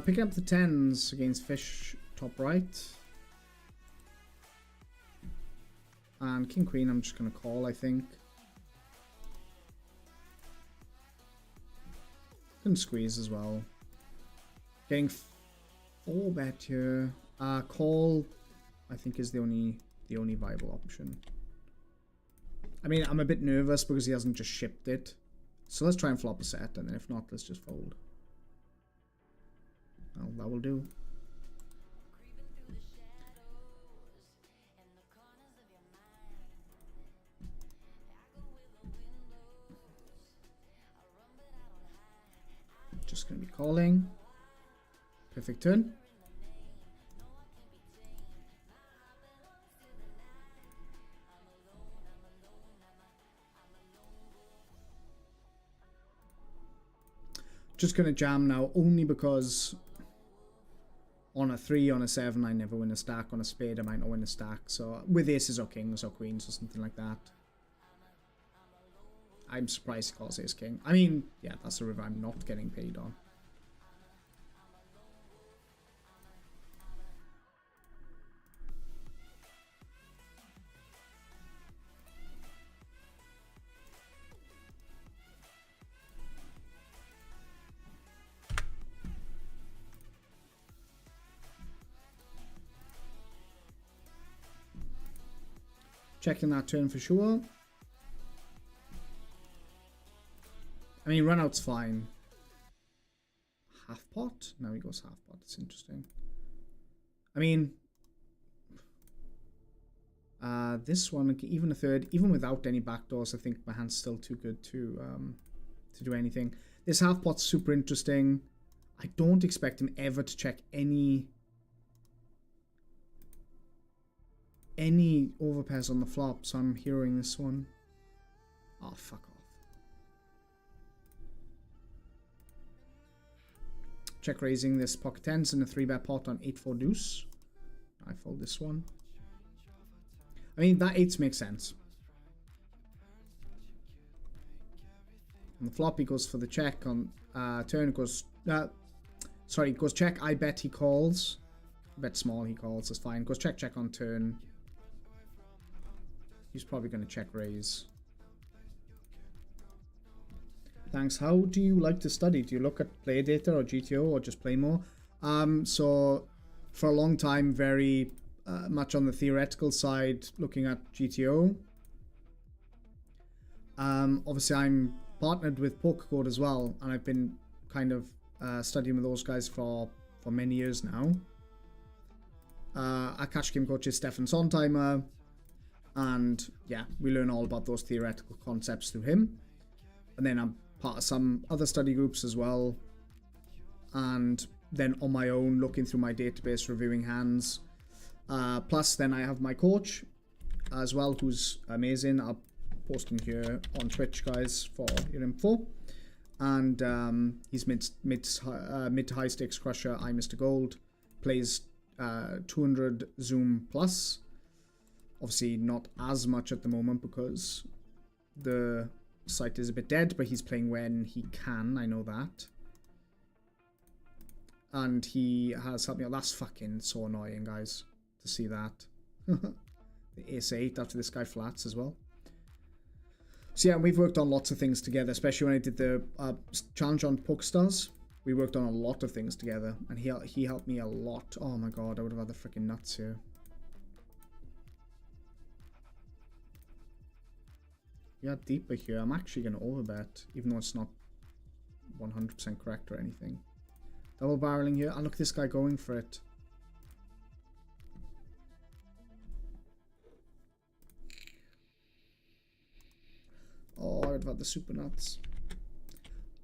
Picking up the 10s against fish top right. And king queen I'm just going to call, I think. Can squeeze as well. Getting 4-bet here. Call I think is the only viable option. I mean, I'm a bit nervous because he hasn't just shipped it. So let's try and flop a set, and then if not, let's just fold. Well, that will do. Just going to be calling. Perfect turn. just going to jam now, only because on a 3, on a 7, I never win a stack. On a spade, I might not win a stack. So with aces or kings or queens or something like that. I'm surprised he calls ace king. I mean, yeah, that's a river I'm not getting paid on. Checking that turn for sure. I mean, run out's fine. Half pot? No, he goes half pot. It's interesting. I mean, this one, even a third, even without any backdoors, I think my hand's still too good to do anything. This half pot's super interesting. I don't expect him ever to check any overpairs on the flop, so I'm hearing this one. Oh, fuck off. Check raising this pocket tens in a 3-bet pot on 8-4 deuce. I fold this one. I mean, that 8s makes sense. On the flop, he goes for the check. On turn, it goes... sorry, it goes check. I bet he calls. Bet small, he calls. That's fine. Goes check, check on turn. He's probably going to check raise. Thanks. How do you like to study? Do you look at play data or GTO or just play more? So for a long time, very much on the theoretical side, looking at GTO. Obviously, I'm partnered with Poker Code as well, and I've been kind of studying with those guys for many years now. Our Catch Game coach is Stefan Sontheimer, and yeah, we learn all about those theoretical concepts through him. And then I'm part of some other study groups as well, and then on my own looking through my database, reviewing hands. Plus then I have my coach as well, who's amazing. I'll post him here on Twitch, guys, for your info. And he's mid to high stakes crusher. I Mr. Gold, plays 200 Zoom plus. Obviously not as much at the moment because the site is a bit dead, but he's playing when he can, I know that. And he has helped me out. That's fucking so annoying, guys, to see that. The ace 8 after this guy flats as well. So yeah, we've worked on lots of things together, especially when I did the challenge on PokerStars. We worked on a lot of things together, and he helped me a lot. Oh my god, I would have had the freaking nuts here. Yeah, deeper here. I'm actually going to overbet, even though it's not 100% correct or anything. Double barreling here. And look at this guy going for it. Oh, I've had the super nuts.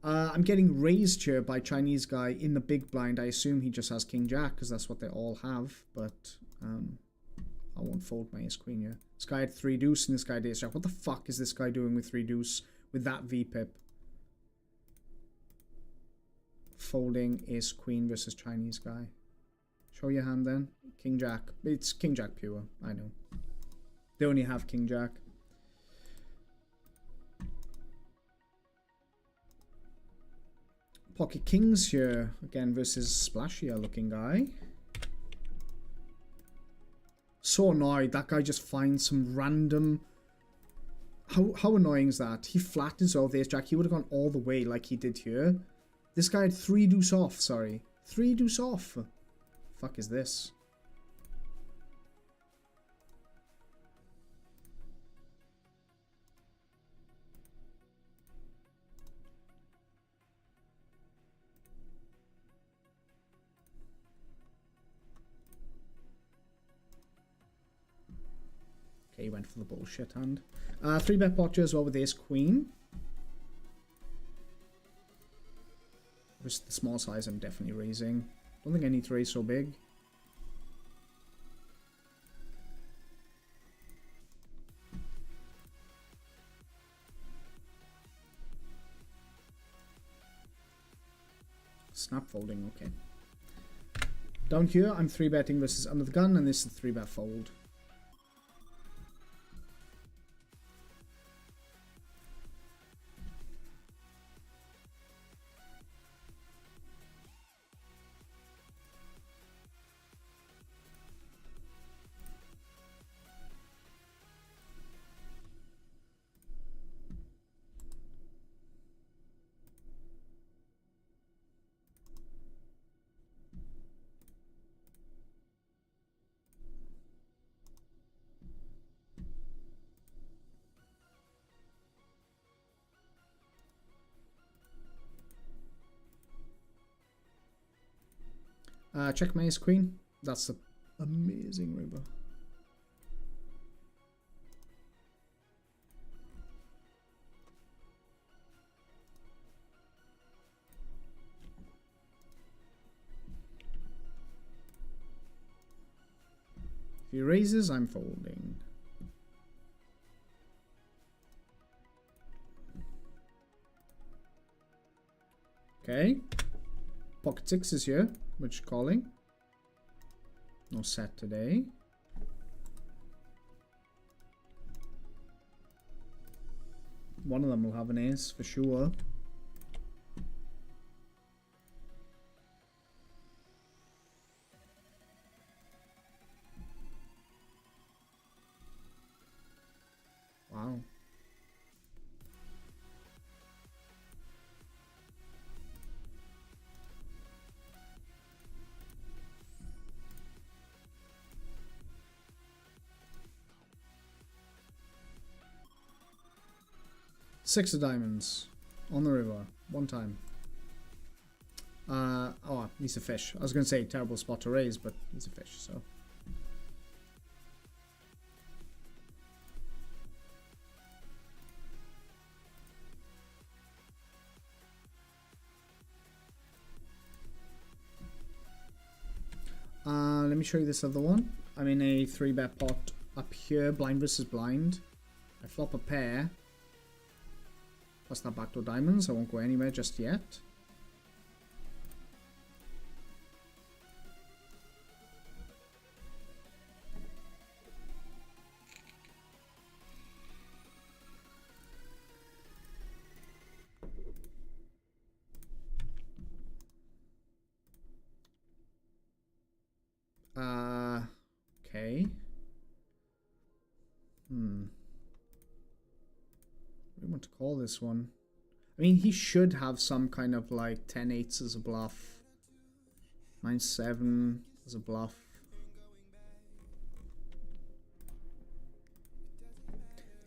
I'm getting raised here by Chinese guy in the big blind. I assume he just has King Jack because that's what they all have. But I won't fold my ace queen here. This guy had 3 deuce and this guy had ace jack. What the fuck is this guy doing with 3 deuce with that V-pip? Folding ace queen versus Chinese guy. Show your hand then. King Jack. It's King Jack pure. I know. They only have King Jack. Pocket kings here again versus splashier looking guy. So annoyed. That guy just finds some random... How annoying is that? He flattened off the ace jack. He would have gone all the way like he did here. This guy had 3 deuce off, sorry. 3 deuce off. Fuck is this? Okay, he went for the bullshit hand. 3-bet pot here as well with ace queen. Just the small size I'm definitely raising. Don't think I need to raise so big. snap folding, okay. Down here, I'm 3-betting versus under the gun, and this is a 3-bet fold. Check my ace queen. That's an amazing river. If he raises, I'm folding. Okay. Pocket 6 is here, which calling. No set today. One of them will have an ace for sure. Wow. Six of diamonds on the river, one time. Oh, he's a fish. I was gonna say terrible spot to raise, but he's a fish, so. Let me show you this other one. I'm in a 3-bet pot up here, blind versus blind. I flop a pair. Plus that backdoor diamonds. I won't go anywhere just yet. Okay. We want to call this one. I mean, he should have some kind of like 10-8s as a bluff. 9-7 as a bluff.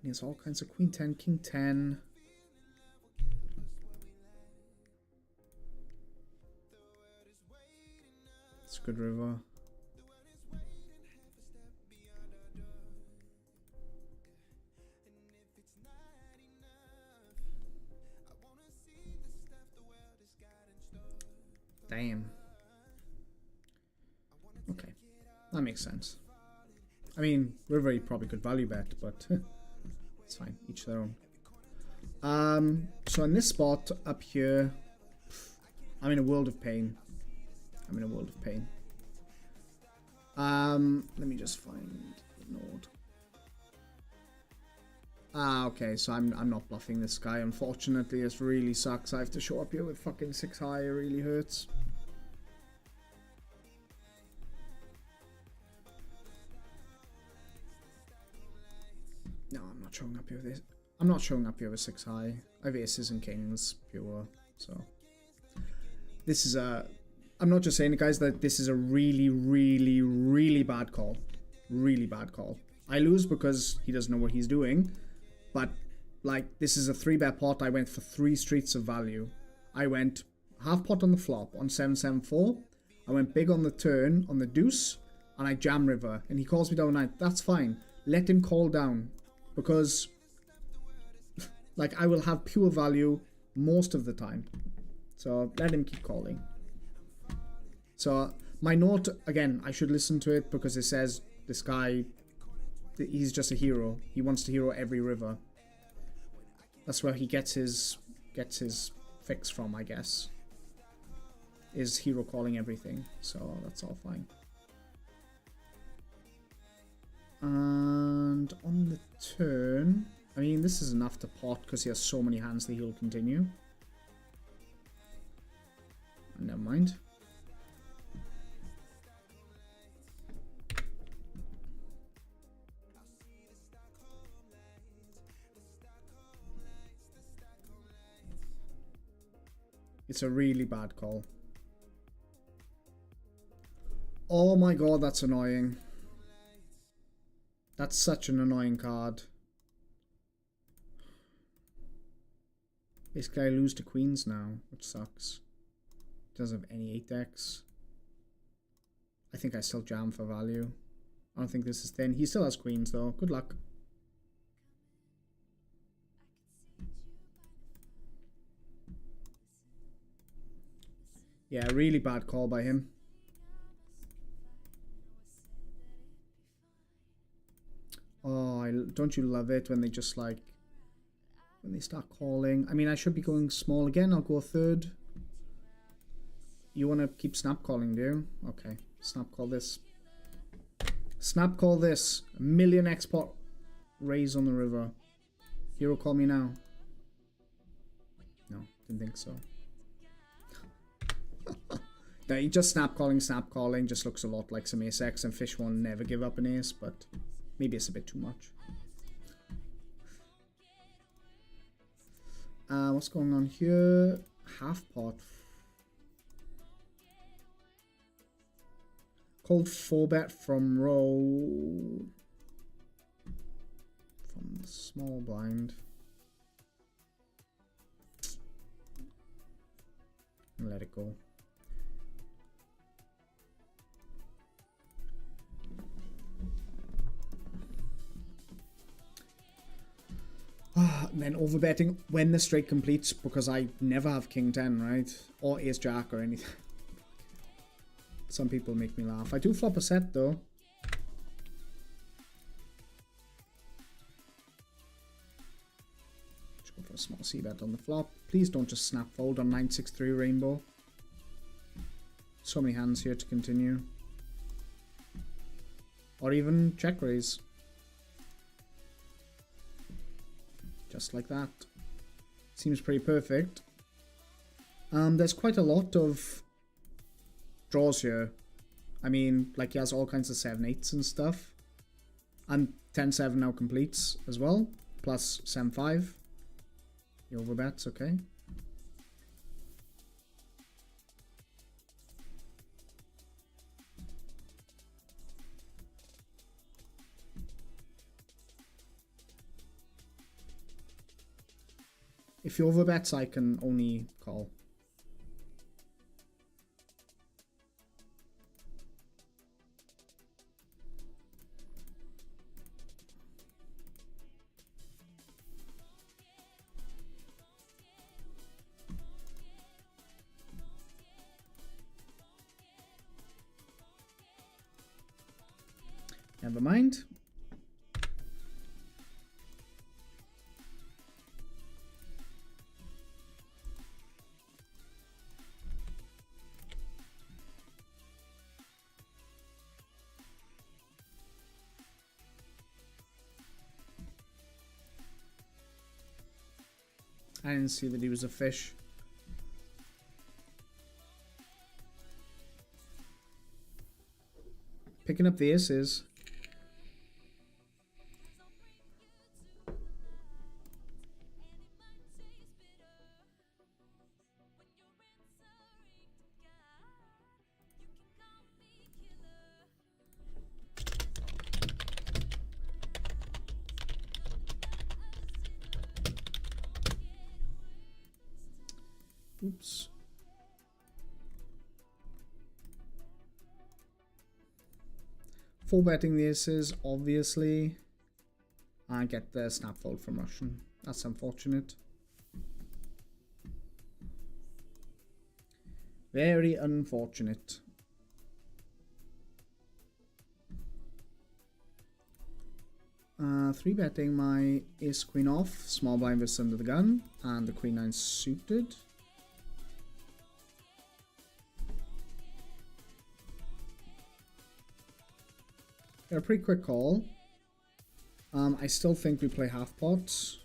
He has all kinds of Queen 10, King 10. It's a good river. Damn. Okay, that makes sense. I mean, river he probably could value bet, but it's fine. Each their own. So in this spot up here, I'm in a world of pain. I'm in a world of pain. Let me just find the node. Okay, so I'm not bluffing this guy. Unfortunately, this really sucks. I have to show up here with fucking 6 high. It really hurts. No, I'm not showing up here with this. I'm not showing up here with 6 high. I have aces and kings pure, so this is a. I'm not just saying it, guys, that this is a really, really, really bad call. Really bad call. I lose because he doesn't know what he's doing. But, like, this is a 3-bet pot. I went for 3 streets of value. I went half pot on the flop on 7-7-4. I went big on the turn on the deuce. And I jam river. And he calls me down 9. That's fine. Let him call down. Because, like, I will have pure value most of the time. So, let him keep calling. So, my note, again, I should listen to it because it says this guy, he's just a hero. He wants to hero every river. That's where he gets his fix from, I guess. is hero calling everything, so that's all fine. And on the turn, I mean, this is enough to pot because he has so many hands that he'll continue. Never mind. It's a really bad call. Oh my god, that's annoying. That's such an annoying card. Basically, I lose to queens now, which sucks. Doesn't have any 8 decks. I think I still jam for value. I don't think this is thin. He still has queens though. Good luck. Yeah, really bad call by him. Oh, don't you love it when they just like, when they start calling. I mean, I should be going small again. I'll go a third. You want to keep snap calling, do you? Okay, snap call this. Snap call this. 1,000,000 export raise on the river. Hero call me now. No, didn't think so. No, you just snap calling just looks a lot like some ace X, and fish won't never give up an ace, but maybe it's a bit too much. What's going on here? Half pot. Cold 4-bet from row. From the small blind. And let it go. And then overbetting when the straight completes, because I never have king 10, right? Or ace jack or anything. Some people make me laugh. I do flop a set though. Just go for a small c-bet on the flop. Please don't just snap fold on 963 rainbow. So many hands here to continue. Or even check raise. Just like that. Seems pretty perfect. There's quite a lot of draws here. I mean, like he has all kinds of 7-8s and stuff. And 10-7 now completes as well. Plus 7-5. He overbets, okay. If he overbets, I can only call. Never mind. I didn't see that he was a fish. Picking up the aces. Oops. Full betting the aces, obviously. I get the snap fold from Russian. That's unfortunate. Very unfortunate. Three betting my ace queen off, small blind versus under the gun, and the queen 9 suited. A pretty quick call. I still think we play half pot.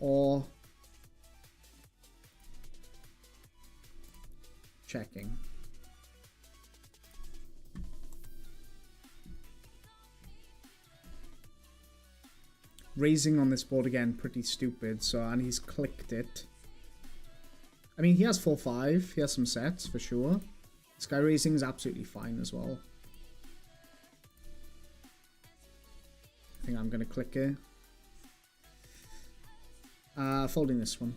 Or checking. Raising on this board again, pretty stupid. So, and he's clicked it. I mean, he has 4-5. He has some sets for sure. Sky raising is absolutely fine as well. I think I'm gonna click it. Folding this one.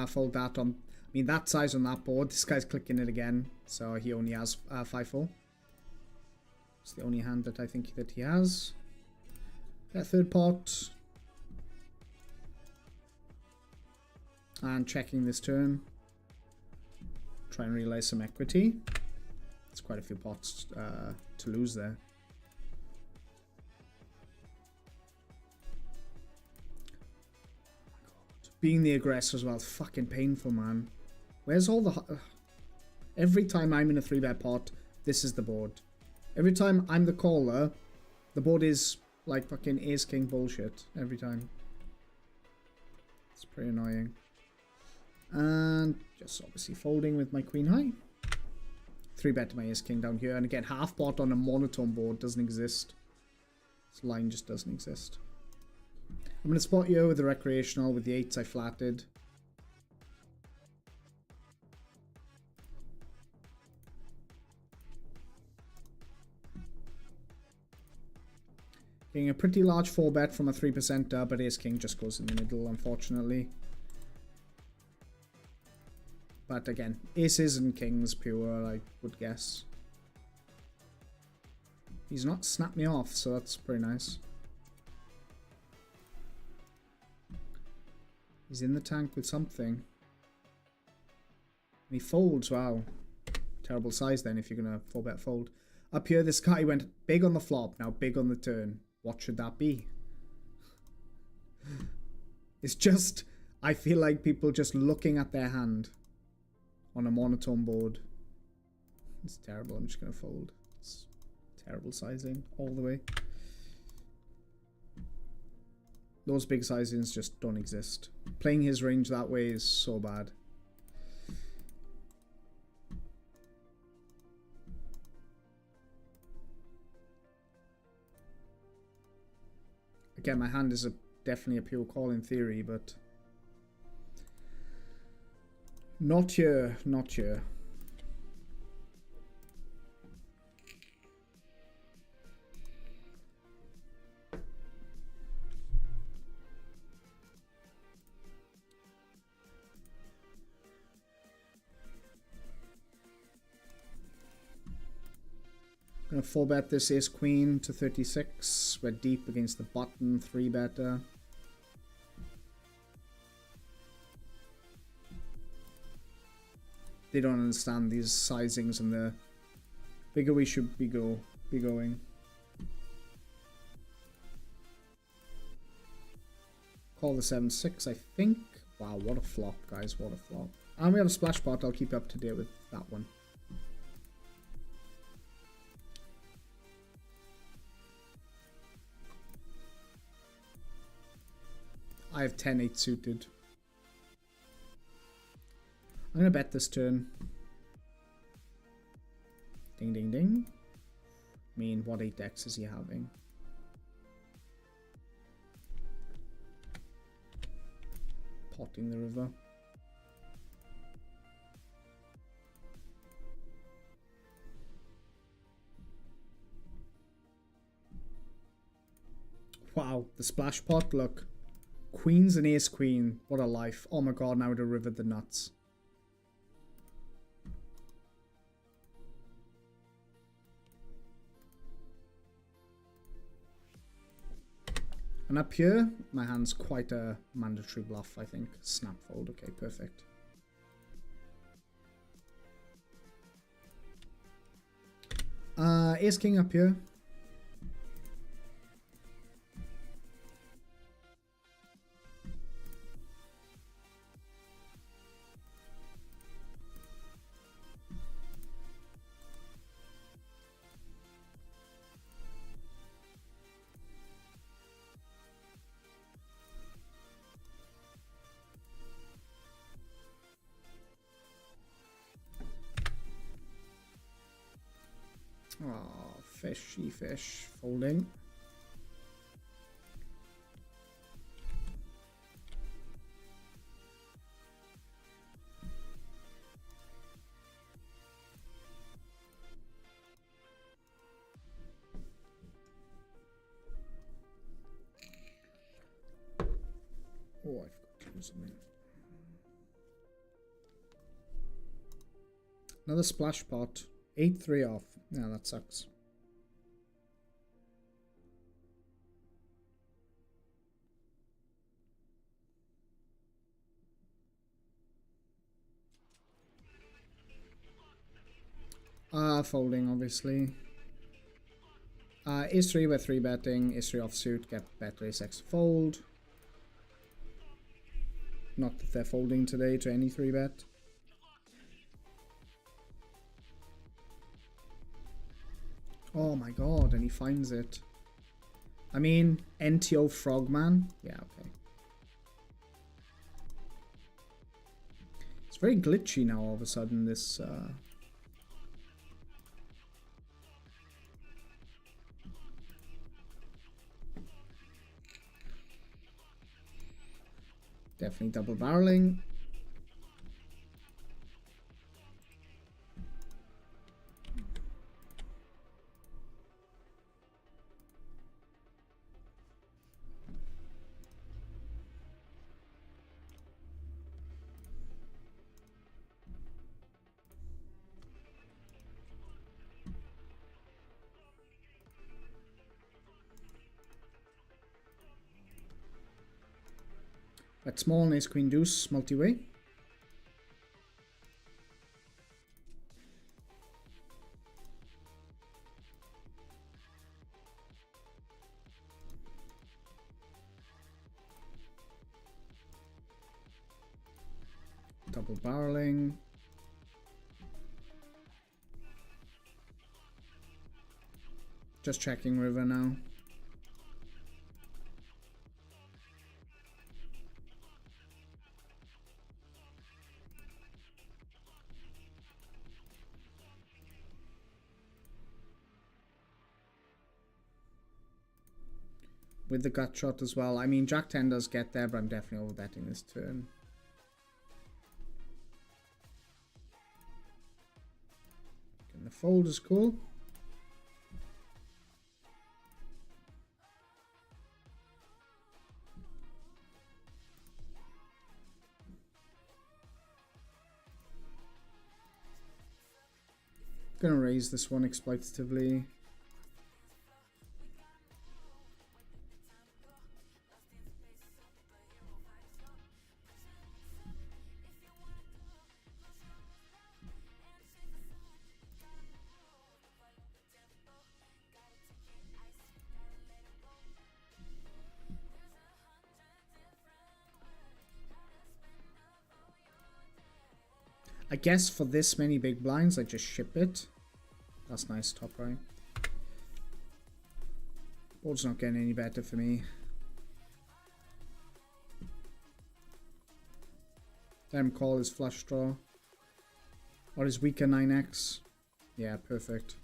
Fold that on. I mean, that size on that board. This guy's clicking it again, so he only has 5-4. It's the only hand that I think that he has. Third pot. And checking this turn. Try and realize some equity. It's quite a few pots to lose there. Being the aggressor as well is fucking painful, man. Where's all the... Every time I'm in a 3-bet pot, this is the board. Every time I'm the caller, the board is like fucking ace-king bullshit. Every time. It's pretty annoying. And just obviously folding with my queen high. 3-bet to my ace-king down here. And again, half pot on a monotone board doesn't exist. This line just doesn't exist. I'm going to spot you with the recreational with the 8s I flatted. Getting a pretty large 4-bet from a 3%er, but ace-king just goes in the middle, unfortunately. But again, aces and kings pure, I would guess. He's not snapped me off, so that's pretty nice. He's in the tank with something. And he folds, wow. Terrible size then if you're going to 4-bet fold. Up here, this guy went big on the flop, now big on the turn. What should that be? It's just, I feel like people just looking at their hand on a monotone board. It's terrible, I'm just going to fold. It's terrible sizing all the way. Those big sizings just don't exist. Playing his range that way is so bad. Again, my hand is definitely a pure call in theory, but not here, not here. I'm going to 4-bet this ace queen to 36. We're deep against the button, 3-better. They don't understand these sizings and the bigger we should be going. Call the 7-6, I think. Wow, what a flop, guys, what a flop. And we have a splash pot, I'll keep you up to date with that one. I have 10-8 suited. I'm going to bet this turn. Ding, ding, ding. I mean, what 8 decks is he having? Potting the river. Wow, the splash pot, look. Queens and ace queen. What a life. Oh my god, now I would have rivered the nuts. And up here, my hand's quite a mandatory bluff, I think. Snap fold. Okay, perfect. Ace king up here. Fishy fish. Folding. Oh, I forgot to do something. Another splash pot. 8-3 off. Yeah, that sucks. Folding, obviously. Ace 3, we're 3 betting. Ace 3 offsuit, get better ace x fold. Not that they're folding today to any 3 bet. Oh my god, and he finds it. I mean, NTO Frogman? Yeah, okay. It's very glitchy now all of a sudden, this... Definitely double barreling. Bet small, ace queen deuce, multi-way. Double barreling. Just checking river now. With the gut shot as well. I mean, Jack 10 does get there, but I'm definitely overbetting this turn. And the fold is cool. Gonna raise this one exploitatively. I guess for this many big blinds, I just ship it. That's nice, top right. Board's not getting any better for me. Them call is flush draw. Or is weaker 9x. Yeah, perfect.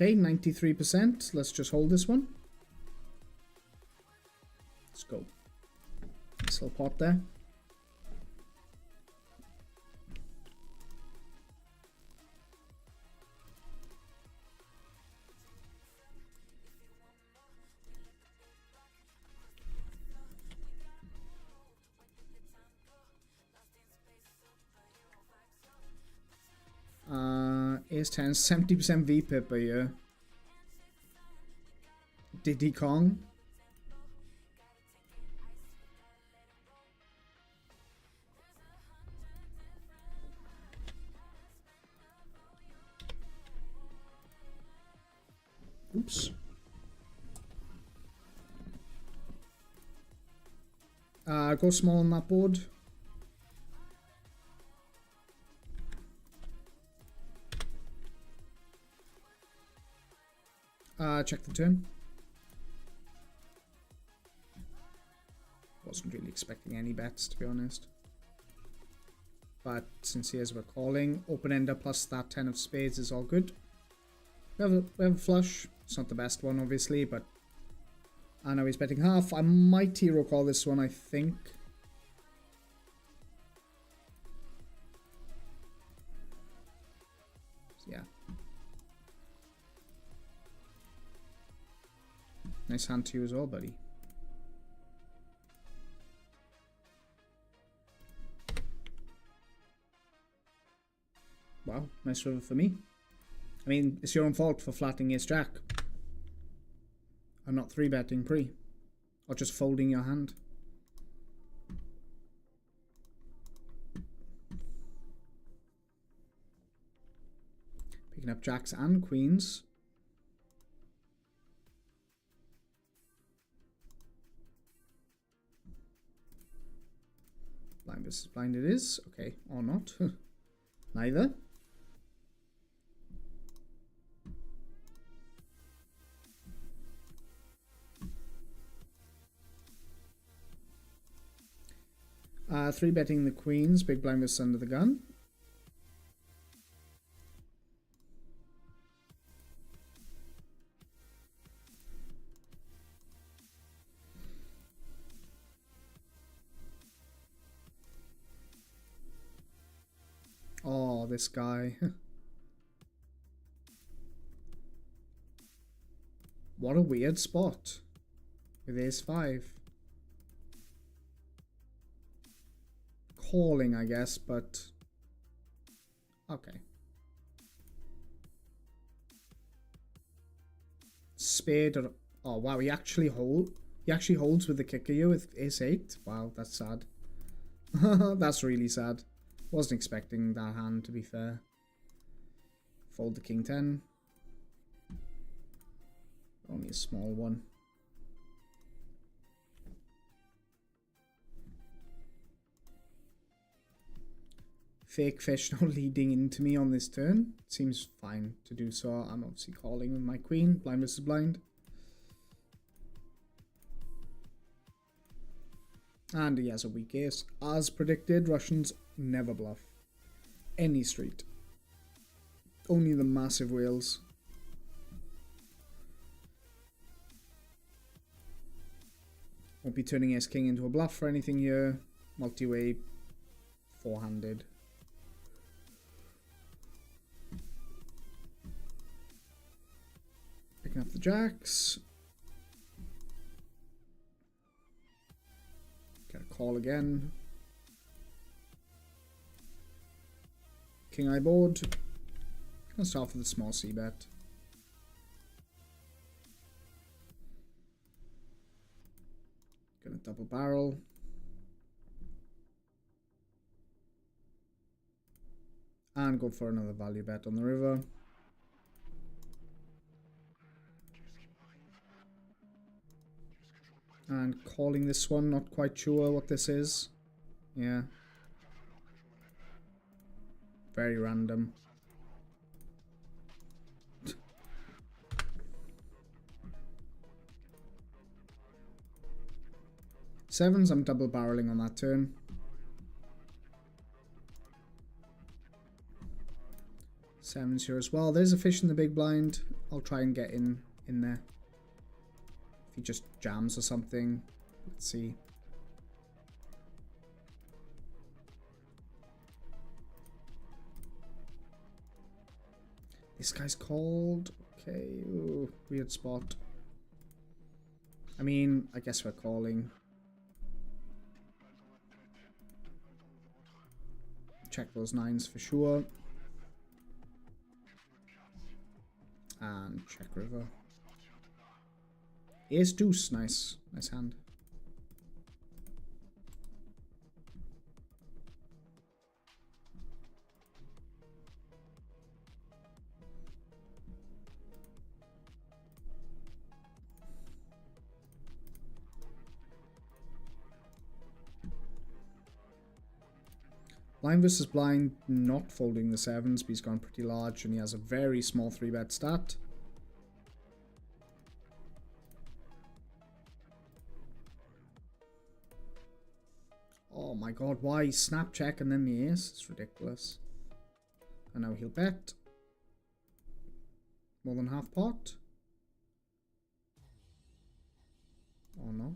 Okay, 93%. Let's just hold this one. Let's go. Nice little pot there. Ace 10, 70% VPIP a year. Diddy Kong. Oops. Go small on that board. Check the turn. Wasn't really expecting any bets, to be honest. But since here's we're calling, open ender plus that 10 of spades is all good. We have a flush. It's not the best one, obviously, but I know he's betting half. I might hero call this one, I think. So, yeah. Nice hand to you as well, buddy. Wow, nice river for me. I mean, it's your own fault for flattening ace jack. I'm not 3-betting pre. Or just folding your hand. Picking up jacks and queens. Blind versus blind it is. Okay, or not. Neither. Three betting the queens, big blind versus under the gun. Oh, this guy. What a weird spot with ace 5. Calling, I guess, but okay. Spade or oh wow, he actually holds with the kicker here with ace 8. Wow, that's sad. That's really sad. Wasn't expecting that hand, to be fair. Fold the king 10. Only a small one. Fake fish now leading into me on this turn. Seems fine to do so. I'm obviously calling with my queen. Blind versus blind. And he has a weak ace. As predicted, Russians never bluff. Any street. Only the massive whales. Won't be turning ace king into a bluff or anything here. Multi-way, four-handed. Picking up the jacks. Get a call again. King eye board. Gonna start with a small c bet. Gonna double barrel. And go for another value bet on the river. And calling this one, not quite sure what this is. Yeah. Very random. Sevens, I'm double barreling on that turn. Sevens here as well. There's a fish in the big blind. I'll try and get in there. If he just jams or something. Let's see. This guy's called. Okay. Ooh, weird spot. I mean, I guess we're calling. Check those nines for sure. And check river. Ace deuce, nice. Nice hand. Blind versus blind, not folding the sevens, but he's gone pretty large and he has a very small 3-bet stat. Oh my god, why? Snap check and then the ace? It's ridiculous. And now he'll bet. More than half pot. Or not.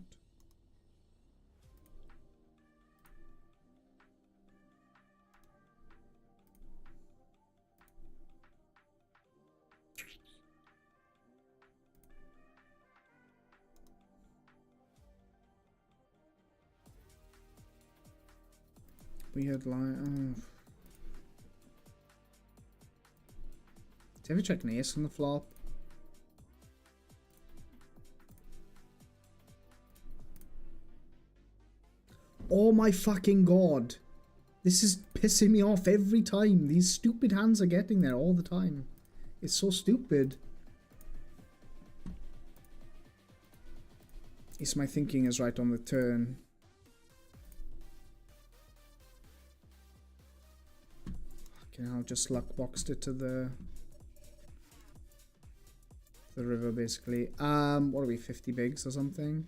Weird line. Oh. Did you ever check an ace on the flop? Oh my fucking god. This is pissing me off every time. These stupid hands are getting there all the time. It's so stupid. It's my thinking is right on the turn. Fucking hell, just luck boxed it to the river basically. What are we, 50 bigs or something?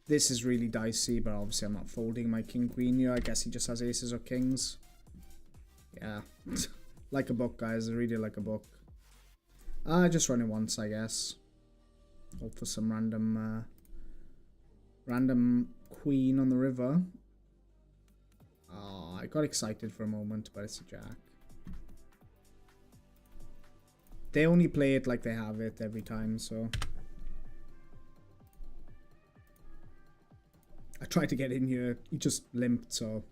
This is really dicey, but obviously I'm not folding my king queen here. I guess he just has aces or kings. Yeah. Like a book, guys. I really like a book. Just run it once, I guess. Hope for some random queen on the river. Oh, I got excited for a moment, but it's a jack. They only play it like they have it every time, so... I tried to get in here, he just limped, so...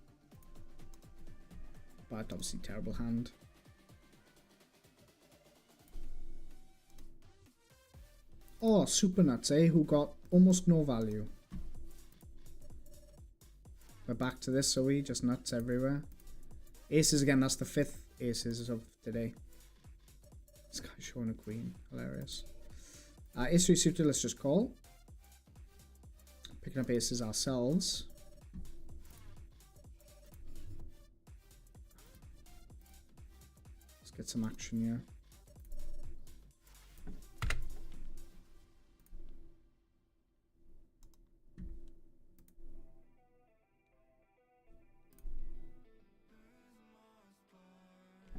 But obviously terrible hand. Oh, super nuts, eh? Who got almost no value. We're back to this, are we? Just nuts everywhere. Aces again, that's the 5th aces of today. This guy's showing a queen. Hilarious. Ace 3 suited, let's just call. Picking up aces ourselves. Let's get some action here.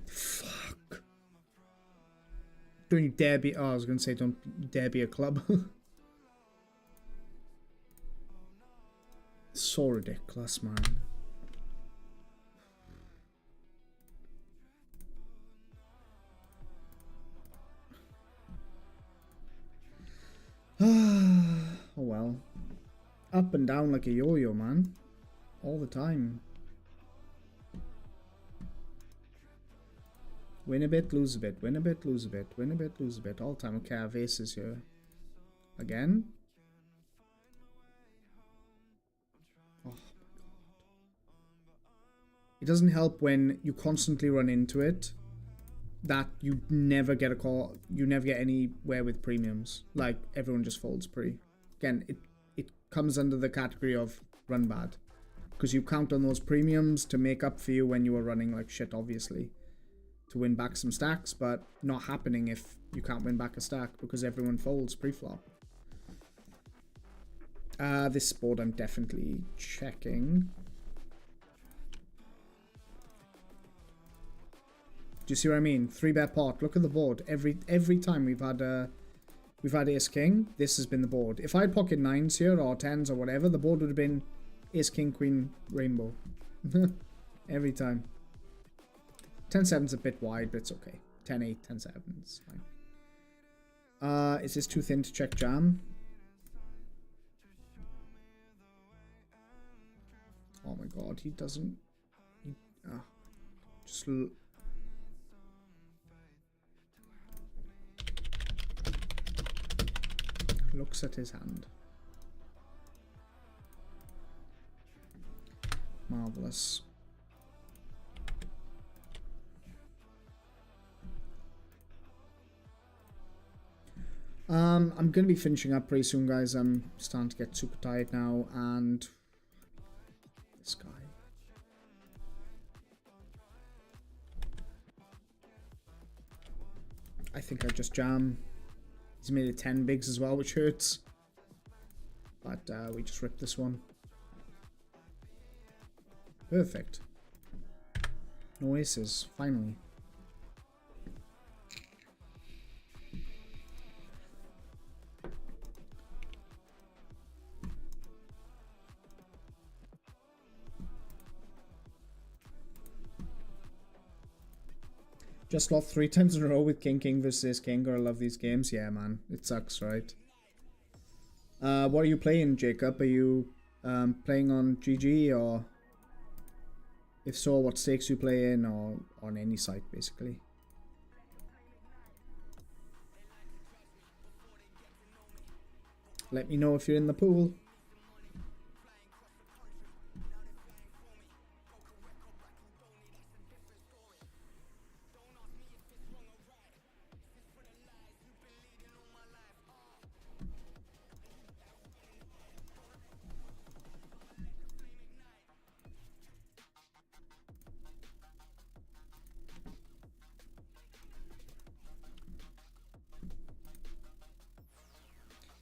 Fuck. Don't you dare be... Oh, I was going to say don't dare be a club. So ridiculous, man. Oh well. Up and down like a yo-yo, man. All the time. Win a bit, lose a bit. Win a bit, lose a bit. Win a bit, lose a bit. All the time. Okay, I have aces here. Again? Oh my god. It doesn't help when you constantly run into it that you never get a call, you never get anywhere with premiums. Like, everyone just folds pre. Again, it comes under the category of run bad. Because you count on those premiums to make up for you when you are running like shit, obviously. To win back some stacks, but not happening if you can't win back a stack because everyone folds pre-flop. This board I'm definitely checking. Do you see what I mean? 3-bet pot. Look at the board. Every time we've had ace king, this has been the board. If I had pocket 9s here or 10s or whatever, the board would have been ace king queen rainbow. Every time. 10-7's a bit wide, but it's okay. 10-8, 10-7, it's fine. Is this too thin to check jam? Oh my god, he doesn't... just... looks at his hand. Marvelous. I'm going to be finishing up pretty soon, guys. I'm starting to get super tired now, and this guy. I think I just jam. He's made it 10 bigs as well, which hurts. But we just ripped this one. Perfect. No aces, finally. Just lost 3 times in a row with King versus King. I love these games. Yeah, man. It sucks, right? What are you playing, Jacob? Are you playing on GG, or if so, what stakes you play in, or on any site, basically? Let me know if you're in the pool.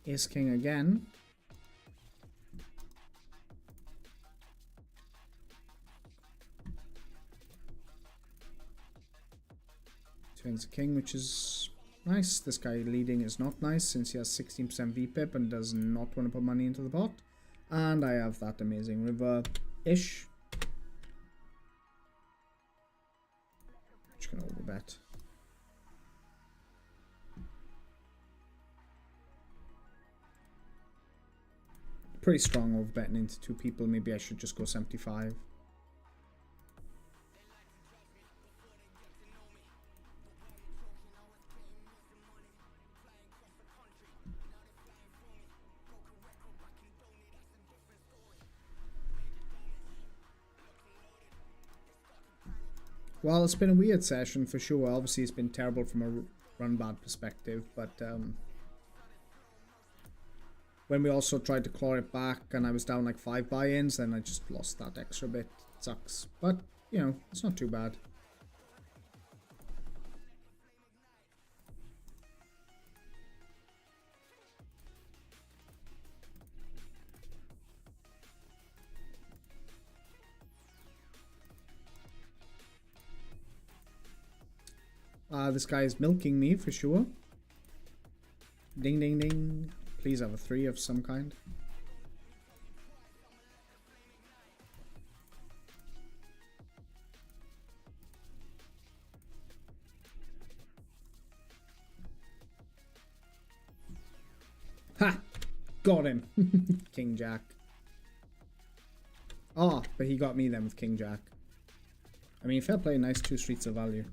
Ace King again. Turns a king, which is nice. This guy leading is not nice since he has 16% VPIP and does not want to put money into the pot. And I have that amazing river-ish. Which can overbet. Pretty strong overbetting into 2 people. Maybe I should just go 75. Well, it's been a weird session for sure. Obviously, it's been terrible from a run bad perspective, but when we also tried to claw it back and I was down like 5 buy-ins, then I just lost that extra bit. It sucks. But, you know, it's not too bad. This guy is milking me for sure. Ding, ding, ding. Please have a 3 of some kind. Ha! Got him. King Jack. Oh, but he got me then with King Jack. I mean, fair play, nice 2 streets of value.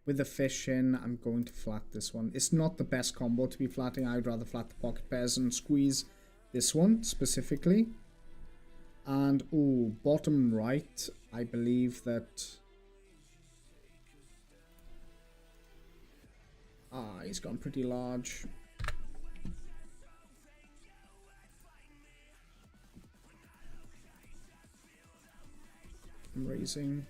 With the fish in, I'm going to flat this one. It's not the best combo to be flatting. I'd rather flat the pocket pairs and squeeze this one specifically. And, ooh, bottom right, I believe that... he's gone pretty large. I'm raising.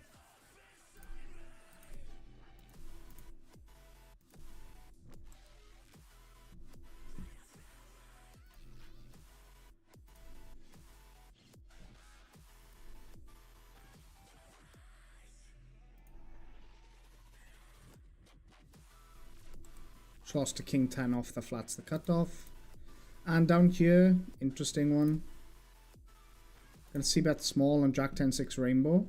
Lost to King 10 off the flats the cutoff. And down here, interesting one. Gonna see bet small on Jack 10-6 rainbow.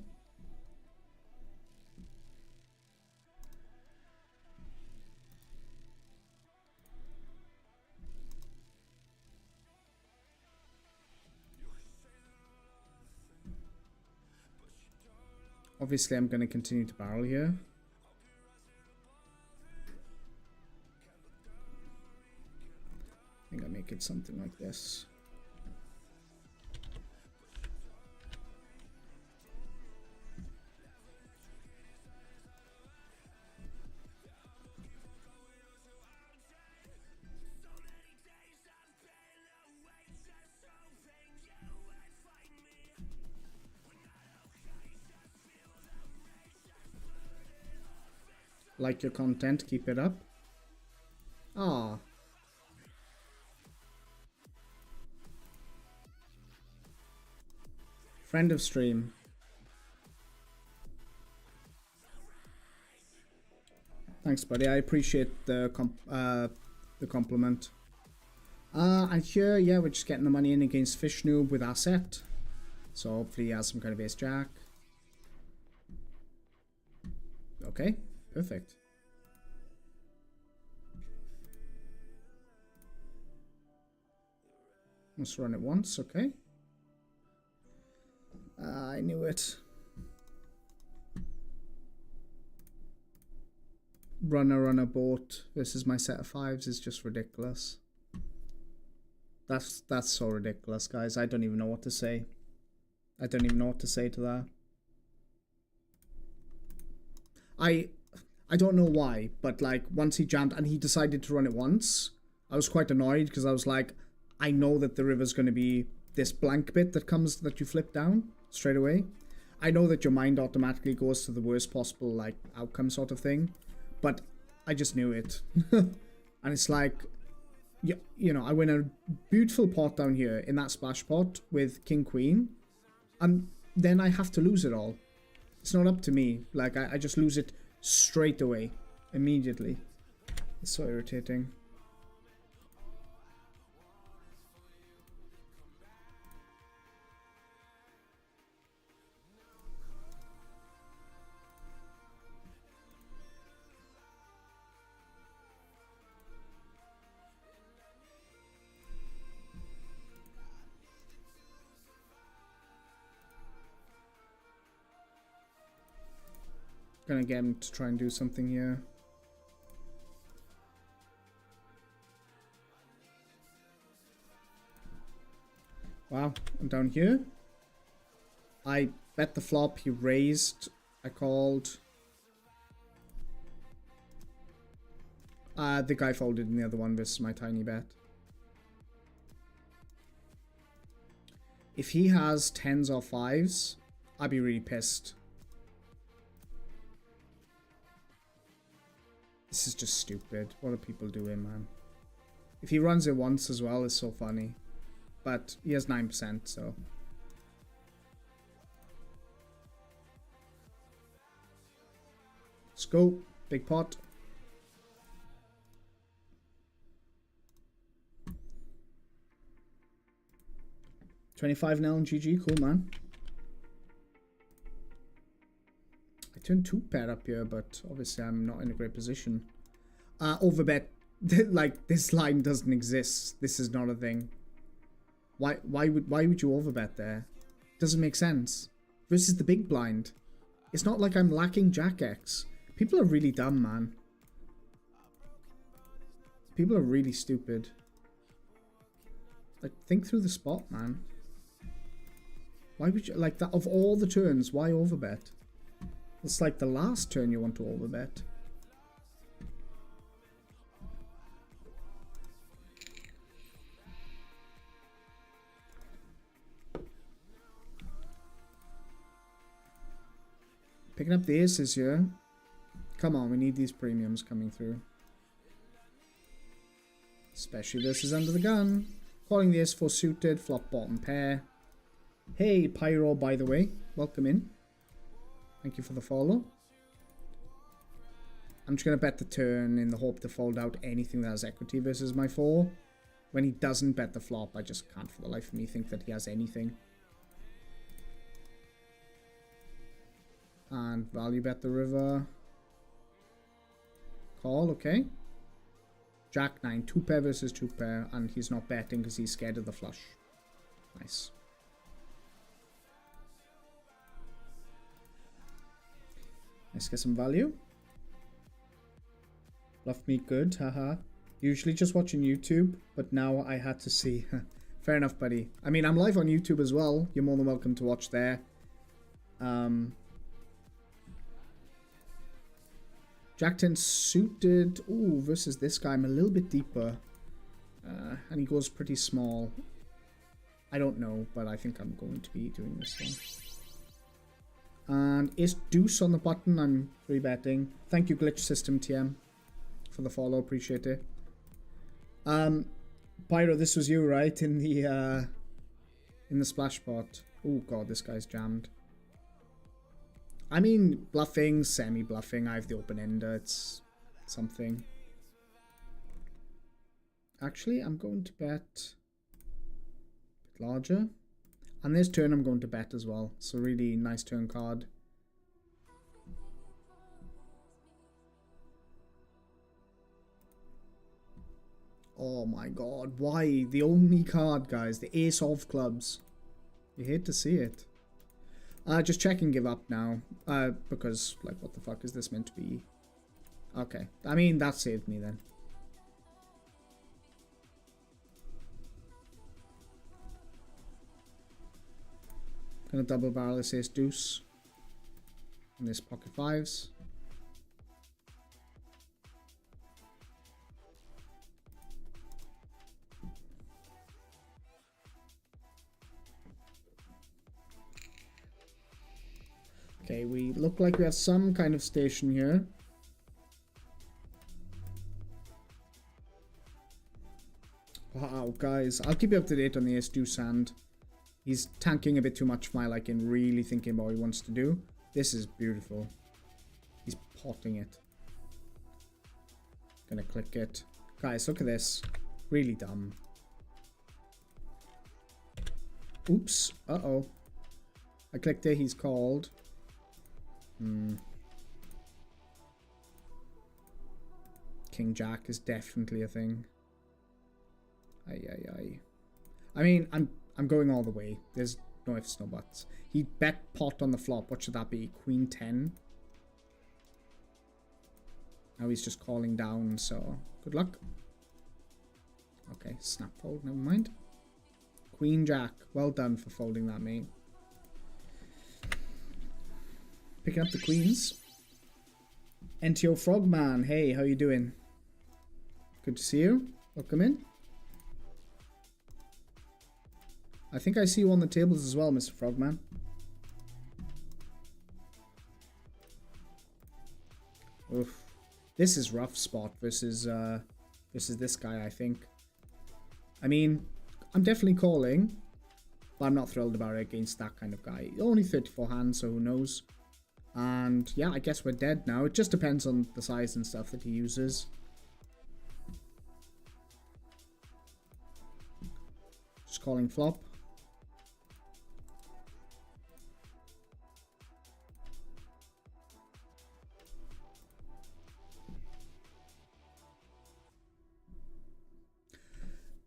Obviously, I'm gonna continue to barrel here. I think I'll make it something like this. Like your content, keep it up. Ah. Friend of stream. Thanks, buddy. I appreciate the compliment. And here, yeah, we're just getting the money in against Fish Noob with Asset. So hopefully he has some kind of ace jack. Okay, perfect. Let's run it once, okay. I knew it. Runner boat versus my set of fives is just ridiculous. That's so ridiculous, guys. I don't even know what to say. I don't even know what to say to that. I don't know why, but like once he jammed and he decided to run it once, I was quite annoyed because I was like, I know that the river's going to be this blank bit that you flip down straight away. I know that your mind automatically goes to the worst possible like outcome sort of thing, but I just knew it. And it's like, you know, I win a beautiful pot down here in that splash pot with King Queen, and then I have to lose it all. It's not up to me. Like, I just lose it straight away, immediately. It's so irritating. Gonna get him to try and do something here. Wow, I'm down here. I bet the flop, he raised. I called. The guy folded in the other one versus my tiny bet. If he has 10s or 5s, I'd be really pissed. This is just stupid. What are people doing, man? If he runs it once as well, it's so funny. But he has 9%, so... Let's go. Big pot. $25 now on GG. Cool, man. I turned 2 pair up here, but obviously I'm not in a great position. Overbet. Like, this line doesn't exist. This is not a thing. Why would you overbet there? Doesn't make sense. Versus the big blind. It's not like I'm lacking Jack X. People are really dumb, man. People are really stupid. Like, think through the spot, man. Why would you, like, that of all the turns, why overbet? It's like the last turn you want to overbet. Picking up the aces here. Come on, we need these premiums coming through. Especially versus under the gun. Calling the ace-4 suited, flop bottom pair. Hey, Pyro, by the way. Welcome in. Thank you for the follow. I'm just going to bet the turn in the hope to fold out anything that has equity versus my 4. When he doesn't bet the flop, I just can't for the life of me think that he has anything. And value bet the river. Call, okay. Jack 9, 2 pair versus 2 pair, and he's not betting because he's scared of the flush. Nice. Let's get some value. Love me good, haha. Usually just watching YouTube, but now I had to see. Fair enough, buddy. I mean, I'm live on YouTube as well. You're more than welcome to watch there. Jack 10 suited. Ooh, versus this guy. I'm a little bit deeper. And he goes pretty small. I don't know, but I think I'm going to be doing this one. And ace deuce on the button. I'm free betting. Thank you, Glitch System TM, for the follow. Appreciate it. Pyro, this was you, right? In the splash pot. Oh god, this guy's jammed. I mean, bluffing, semi-bluffing. I have the open ender. It's something. Actually, I'm going to bet a bit larger. And this turn I'm going to bet as well. So really nice turn card. Oh my god, why? The only card, guys. The ace of clubs. You hate to see it. Just check and give up now. Because, like, what the fuck is this meant to be? Okay. I mean, that saved me then. Gonna double barrel this ace deuce. And this pocket fives. Okay, we look like we have some kind of station here. Wow, guys. I'll keep you up to date on the ace deuce hand. He's tanking a bit too much for my liking, really thinking about what he wants to do. This is beautiful. He's potting it. Gonna click it. Guys, look at this. Really dumb. Oops. Uh-oh. I clicked it, he's called. King Jack is definitely a thing. Aye. I mean, I'm going all the way. There's no ifs, no buts. He bet pot on the flop. What should that be? Queen 10. Now he's just calling down, so good luck. Okay, snap fold, never mind. Queen Jack. Well done for folding that, mate. Picking up the queens. NTO Frogman. Hey, how you doing? Good to see you. Welcome in. I think I see you on the tables as well, Mr. Frogman. Oof. This is rough spot versus this guy, I think. I mean, I'm definitely calling, but I'm not thrilled about it against that kind of guy. Only 34 hands, so who knows? And yeah, I guess we're dead now. It just depends on the size and stuff that he uses. Just calling flop.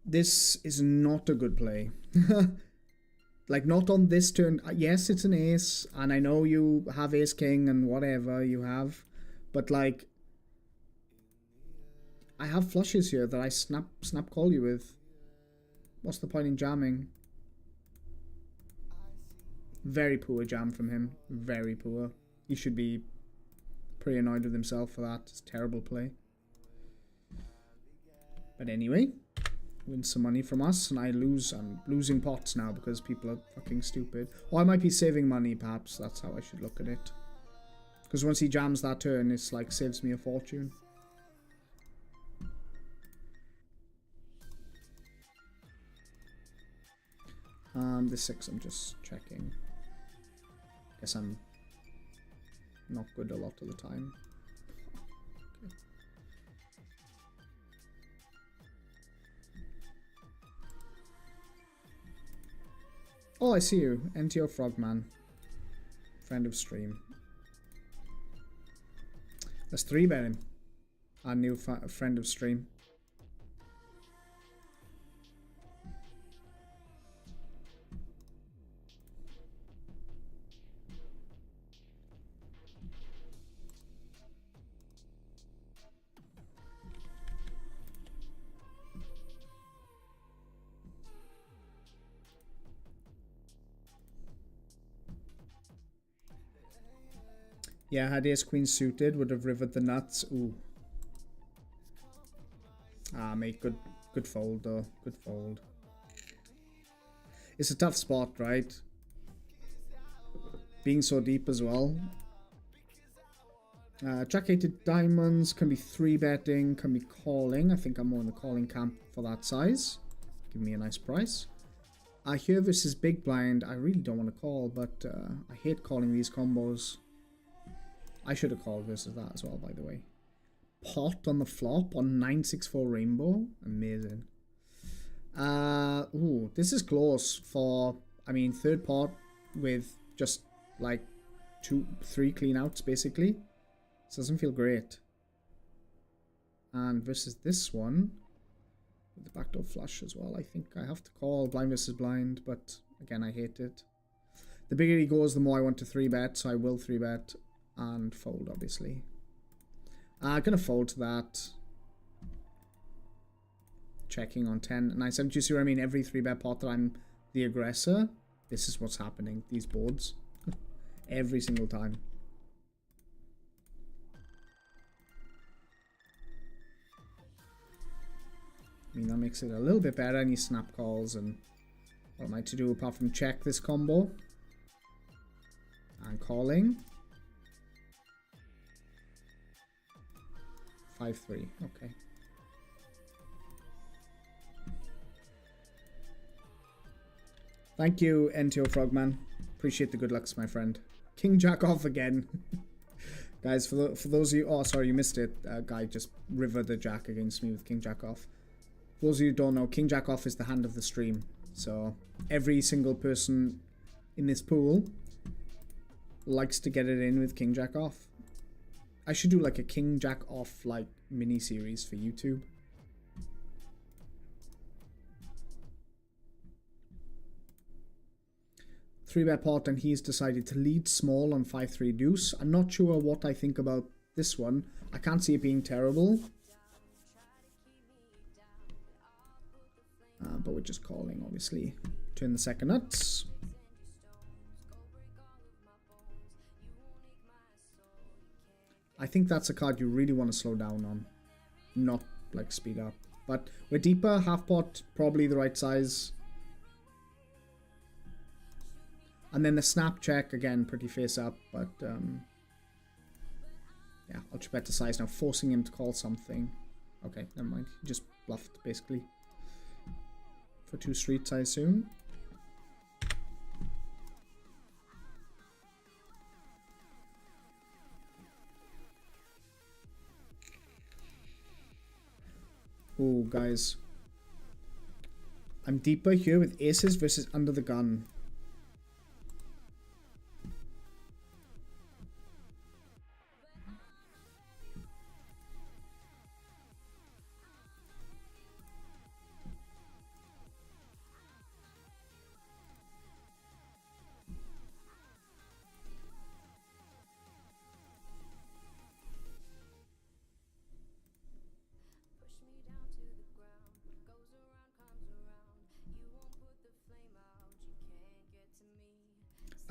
This is not a good play. Like, not on this turn. Yes, it's an ace, and I know you have ace king and whatever you have, but like, I have flushes here that I snap call you with. What's the point in jamming? Very poor jam from him. Very poor. He should be pretty annoyed with himself for that. It's a terrible play. But anyway, win some money from us, and I lose. I'm losing pots now because people are fucking stupid. Or I might be saving money, perhaps. That's how I should look at it. Because once he jams that turn, it's like saves me a fortune. The 6, I'm just checking. Guess I'm not good a lot of the time. Okay. Oh, I see you. NTO Frogman. Friend of stream. Let's 3-bet him. Our new friend of stream. Yeah, had ace queen suited, would have rivered the nuts. Ooh. Ah, mate, good fold though. Good fold. It's a tough spot, right? being so deep as well. Jack-8 diamonds can be 3-betting, can be calling. I think I'm more in the calling camp for that size. Give me a nice price. Here versus big blind. I really don't want to call, but I hate calling these combos. I should have called versus that as well, by the way. Pot on the flop on 964 rainbow. Amazing. Ooh, this is close for, I mean, third pot with just like 2-3 clean outs basically. This doesn't feel great. And versus this one with the backdoor flush as well. I think I have to call blind versus blind, but again, I hate it. The bigger he goes, the more I want to 3-bet, so I will 3-bet and fold, obviously. I'm gonna fold to that. Checking on 10. Nice. Do you see what I mean? Every 3-bet pot that I'm the aggressor, this is what's happening. These boards. Every single time. I mean, that makes it a little bit better. Any snap calls, and what am I to do apart from check this combo? And calling. 5-3. Okay. Thank you, NTO Frogman. Appreciate the good lucks, my friend. King Jack off again. Guys, for those of you... Oh, sorry, you missed it. Guy just rivered the Jack against me with King Jack off. For those of you who don't know, King Jack off is the hand of the stream. So, every single person in this pool likes to get it in with King Jack off. I should do like a King Jack off like mini-series for YouTube. Three-bet pot, and he's decided to lead small on 5-3 deuce. I'm not sure what I think about this one. I can't see it being terrible. But we're just calling, obviously. Turn the second nuts. I think that's a card you really want to slow down on. Not, like, speed up. But we're deeper. Half pot, probably the right size. And then the snap check, again, pretty face up, but, yeah, ultra bet to size now, forcing him to call something. Okay, never mind. He just bluffed, basically. For 2 streets, I assume. Oh, guys. I'm deeper here with aces versus under the gun.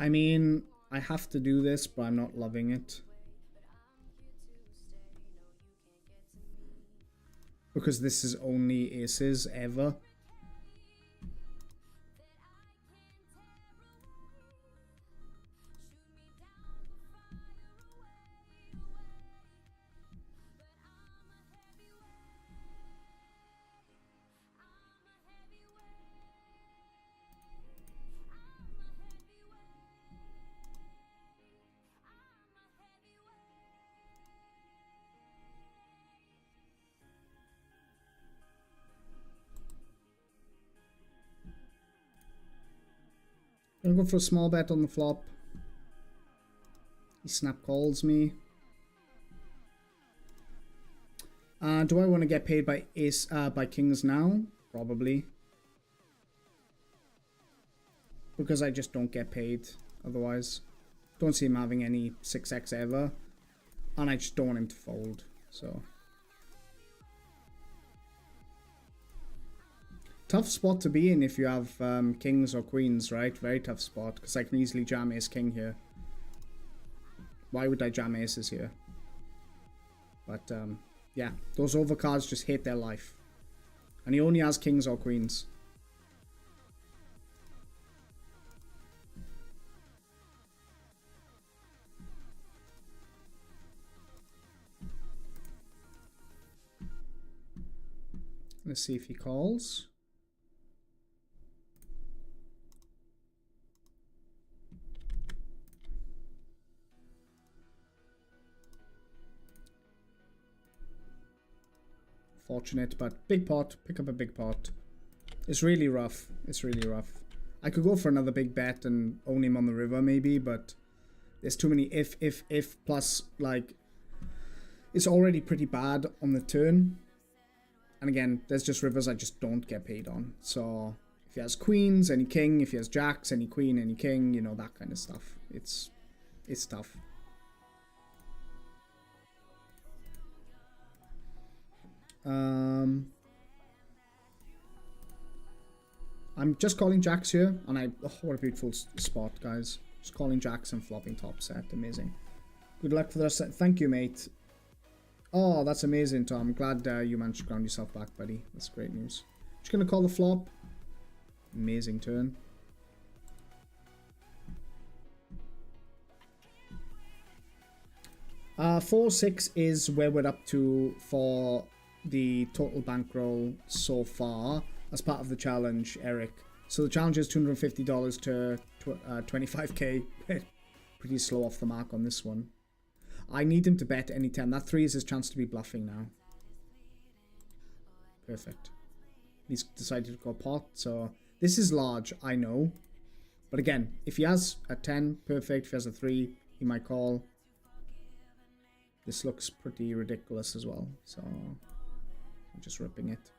I mean, I have to do this, but I'm not loving it. Because this is only aces ever. I'm going for a small bet on the flop. He snap calls me. Do I want to get paid by by kings now? Probably. Because I just don't get paid otherwise. Don't see him having any 6x ever. And I just don't want him to fold. So. Tough spot to be in if you have kings or queens, right? Very tough spot, because I can easily jam ace king here. Why would I jam aces here? But, yeah, those overcards just hate their life. And he only has kings or queens. Let's see if he calls. Fortunate, but big pot. Pick up a big pot. It's really rough. It's really rough. I could go for another big bet and own him on the river maybe, but there's too many if, plus, like, it's already pretty bad on the turn. And again, there's just rivers I just don't get paid on. So if he has queens, any king. If he has jacks, any queen, any king. You know, that kind of stuff. It's tough. I'm just calling jacks here, and oh, what a beautiful spot, guys. Just calling jacks and flopping top set. Amazing. Good luck for the rest. Thank you, mate. Oh, that's amazing, Tom. I'm glad you managed to ground yourself back, buddy. That's great news. Just gonna call the flop. Amazing turn. Uh, 4-6 is where we're up to for the total bankroll so far as part of the challenge, Eric. So the challenge is $250 to 25k. Pretty slow off the mark on this one. I need him to bet any 10. That 3 is his chance to be bluffing now. Perfect. He's decided to go pot, so this is large, I know. But again, if he has a 10, perfect. If he has a 3, he might call. This looks pretty ridiculous as well, so I'm just ripping it.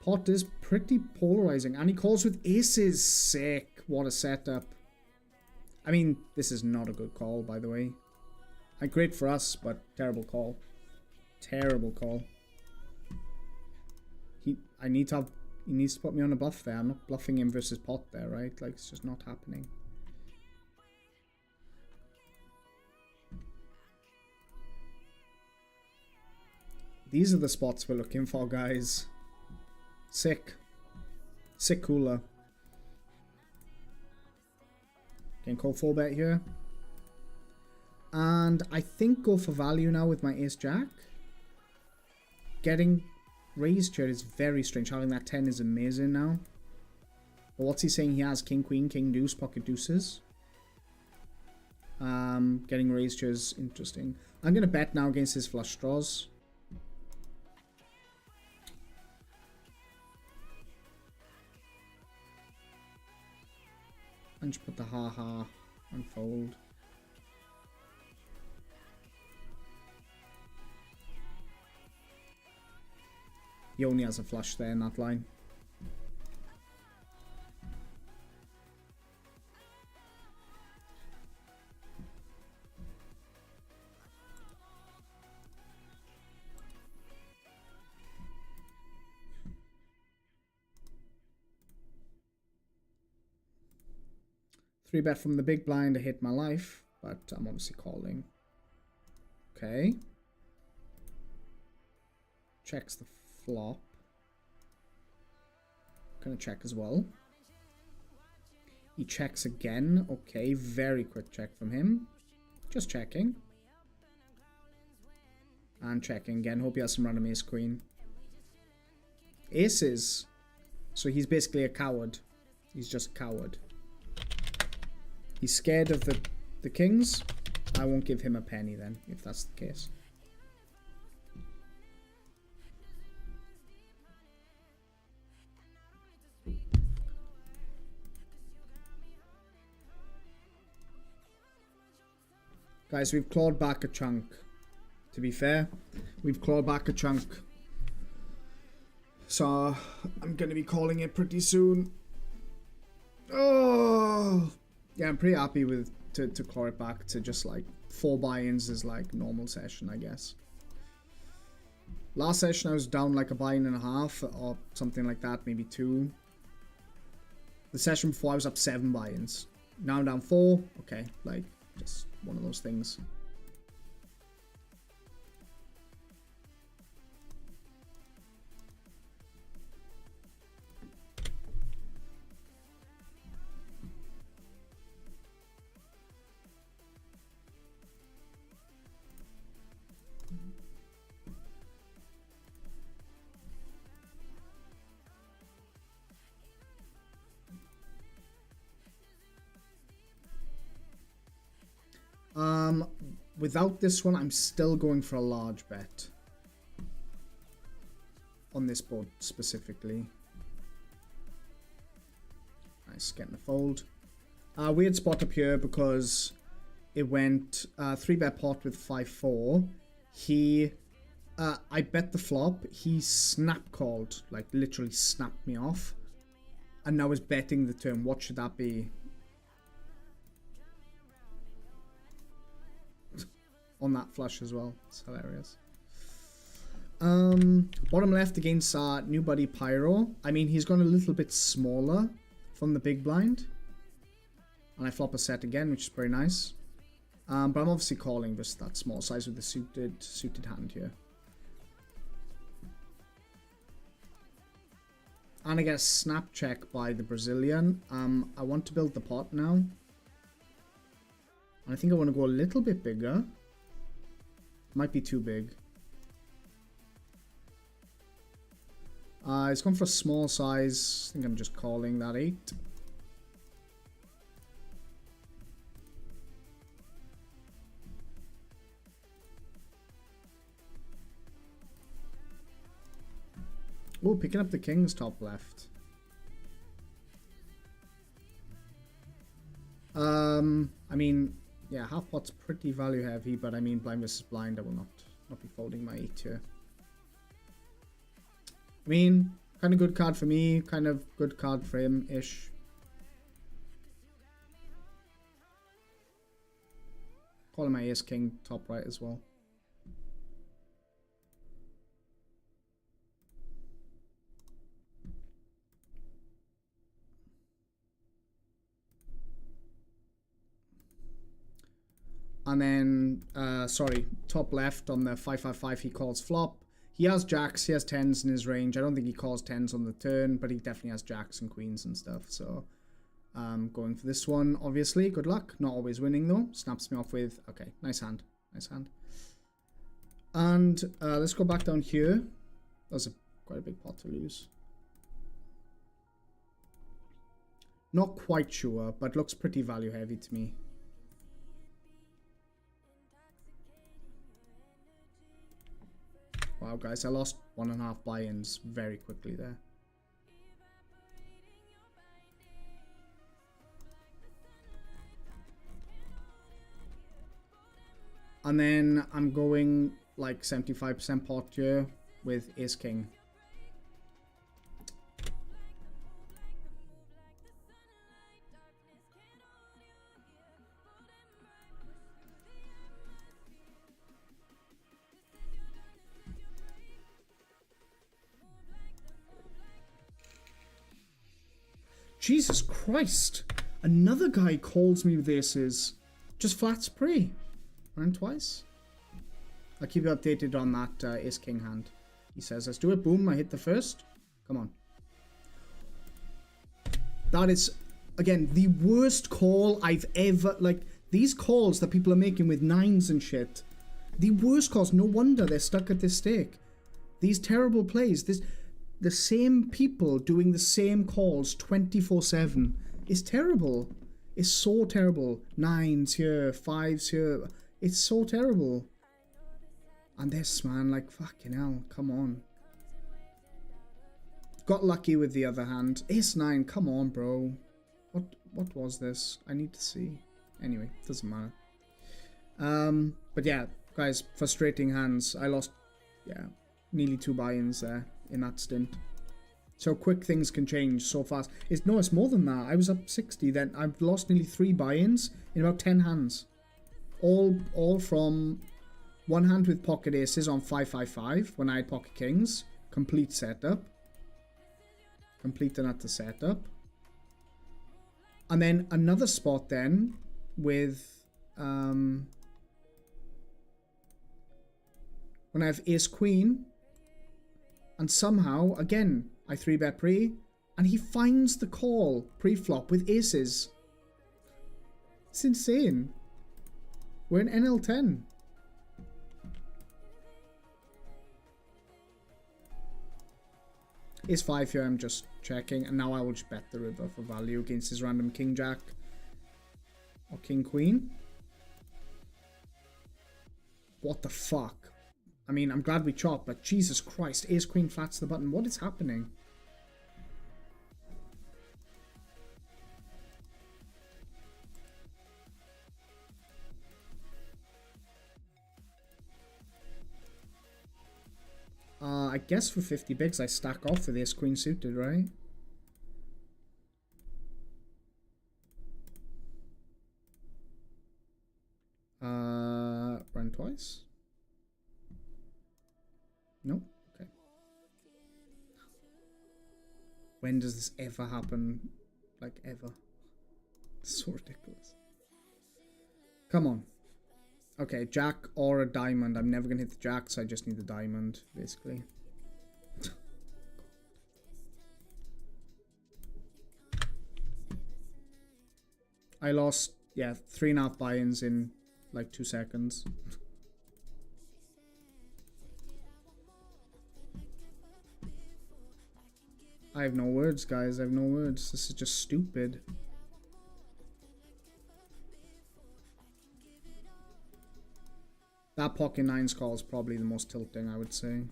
Pot is pretty polarizing, and he calls with aces. Sick. What a setup. I mean, this is not a good call, by the way. And great for us, but terrible call. Terrible call. He needs to put me on a bluff there. I'm not bluffing him versus pot there, right? Like, it's just not happening. These are the spots we're looking for, guys. Sick. Sick cooler. Can call 4-bet here. And I think go for value now with my ace-jack. Getting raised here is very strange. Having that 10 is amazing now. But what's he saying? He has king, queen, king, deuce, pocket deuces. Getting raised here is interesting. I'm going to bet now against his flush draws. And just put the ha-ha on fold. He only has a flush there in that line. Three bet from the big blind to hit my life, but I'm obviously calling. Okay. Checks the flop. Gonna check as well. He checks again. Okay, very quick check from him. Just checking. And checking again. Hope he has some random ace queen. Aces. So he's basically a coward. He's just a coward. He's scared of the kings. I won't give him a penny then, if that's the case. Guys, we've clawed back a chunk. To be fair, we've clawed back a chunk. So, I'm going to be calling it pretty soon. Oh! Yeah, I'm pretty happy with to claw it back to just like 4 buy-ins is like normal session, I guess. Last session I was down like a buy-in and a half or something like that, maybe 2. The session before I was up 7 buy-ins. Now I'm down 4. Okay, like just one of those things. Without this one, I'm still going for a large bet. On this board specifically. Nice, getting a fold. Weird spot up here because it went 3-bet pot with 5-4. He, I bet the flop. He snap called, like literally snapped me off. And now is betting the turn. What should that be? On that flush as well. It's hilarious. Bottom left against new buddy Pyro. I mean, he's gone a little bit smaller from the big blind. And I flop a set again, which is pretty nice. But I'm obviously calling just that small size with the suited hand here. And I get a snap check by the Brazilian. I want to build the pot now. And I think I want to go a little bit bigger. Might be too big. It's gone for a small size. I think I'm just calling that 8. Oh, picking up the kings top left. I mean, yeah, half pot's pretty value heavy, but I mean, blind versus blind, I will not be folding my 8 here. I mean, kind of good card for me, kind of good card for him-ish. Calling my ace king top right as well. And then, sorry, top left on the 5-5-5, he calls flop. He has jacks, he has 10s in his range. I don't think he calls 10s on the turn, but he definitely has jacks and queens and stuff. So, going for this one, obviously. Good luck. Not always winning, though. Snaps me off with, okay, nice hand. Nice hand. And let's go back down here. That was quite a big pot to lose. Not quite sure, but looks pretty value heavy to me. Wow, guys, I lost 1.5 buy-ins very quickly there. And then I'm going like 75% pot here with ace king. Jesus Christ! Another guy calls me with aces. Just flat spree. Round twice. I'll keep you updated on that ace king hand. He says, let's do it. Boom, I hit the first. Come on. That is, again, the worst call I've ever... Like, these calls that people are making with 9s and shit. The worst calls. No wonder they're stuck at this stake. These terrible plays. The same people doing the same calls 24/7 is terrible. It's so terrible. 9s here, 5s here. It's so terrible. And this, man, like, fucking hell, come on. Got lucky with the other hand. Ace 9, come on, bro. What was this? I need to see. Anyway, doesn't matter. But yeah, guys, frustrating hands. I lost, yeah, nearly 2 buy-ins there in that stint. So quick things can change so fast. It's more than that. I was up 60, then I've lost nearly 3 buy-ins in about 10 hands. All from one hand with pocket aces on 5-5-5 when I had pocket kings. Complete setup. Completing at the setup. And then another spot then with when I have ace queen. And somehow, again, I 3-bet pre, and he finds the call pre-flop with aces. It's insane. We're in NL10. Ace 5 here, I'm just checking, and now I will just bet the river for value against his random king jack or king queen. What the fuck? I mean, I'm glad we chopped, but Jesus Christ, ace queen flats the button. What is happening? I guess for 50 bigs I stack off with ace queen suited, right? Run twice? Nope. Okay. When does this ever happen? Like, ever? It's so ridiculous. Come on. Okay, jack or a diamond. I'm never gonna hit the jack, so I just need the diamond, basically. I lost, yeah, 3.5 buy-ins in like 2 seconds. I have no words, guys. I have no words. This is just stupid. That pocket 9's call is probably the most tilting, I would say.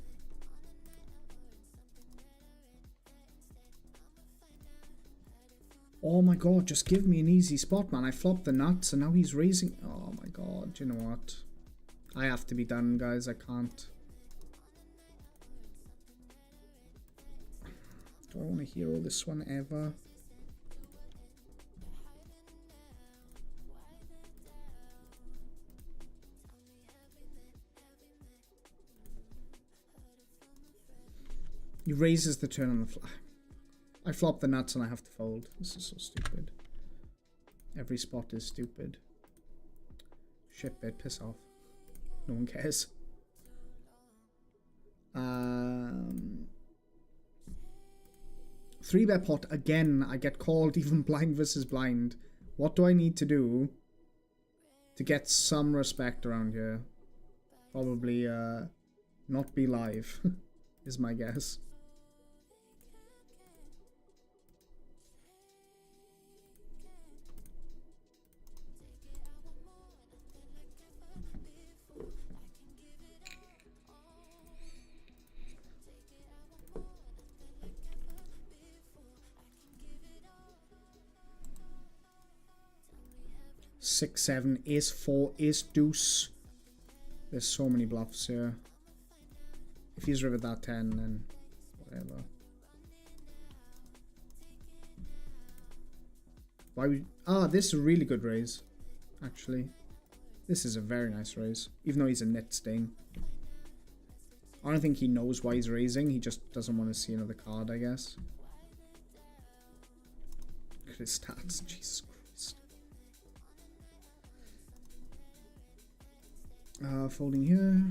Oh my god, just give me an easy spot, man. I flopped the nuts and now he's raising. Oh my god, you know what? I have to be done, guys. I can't. Do I want to hero this one ever? He raises the turn on the fly. I flop the nuts and I have to fold. This is so stupid. Every spot is stupid. Shit bit, piss off. No one cares. 3-bet pot again. I get called even blind versus blind. What do I need to do to get some respect around here? Probably not be live is my guess. Six, seven, ace four, ace deuce. There's so many bluffs here. If he's rivered that 10, then whatever. Why would... Ah, this is a really good raise, actually. This is a very nice raise, even though he's a net stain. I don't think he knows why he's raising. He just doesn't want to see another card, I guess. Look at his stats, Jesus Christ. Folding here.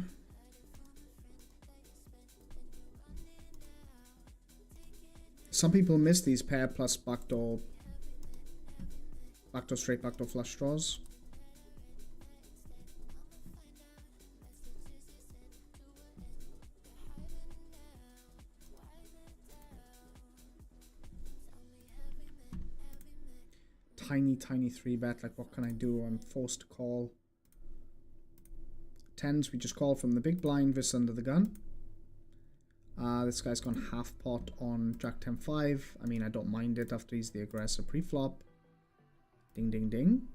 Some people miss these pair plus backdoor straight, backdoor flush draws. Tiny 3-bet. Like, what can I do? I'm forced to call. 10s, we just call from the big blind vis under the gun. This guy's gone half pot on Jack 10-5. I mean, I don't mind it after he's the aggressor pre-flop. Ding, ding, ding.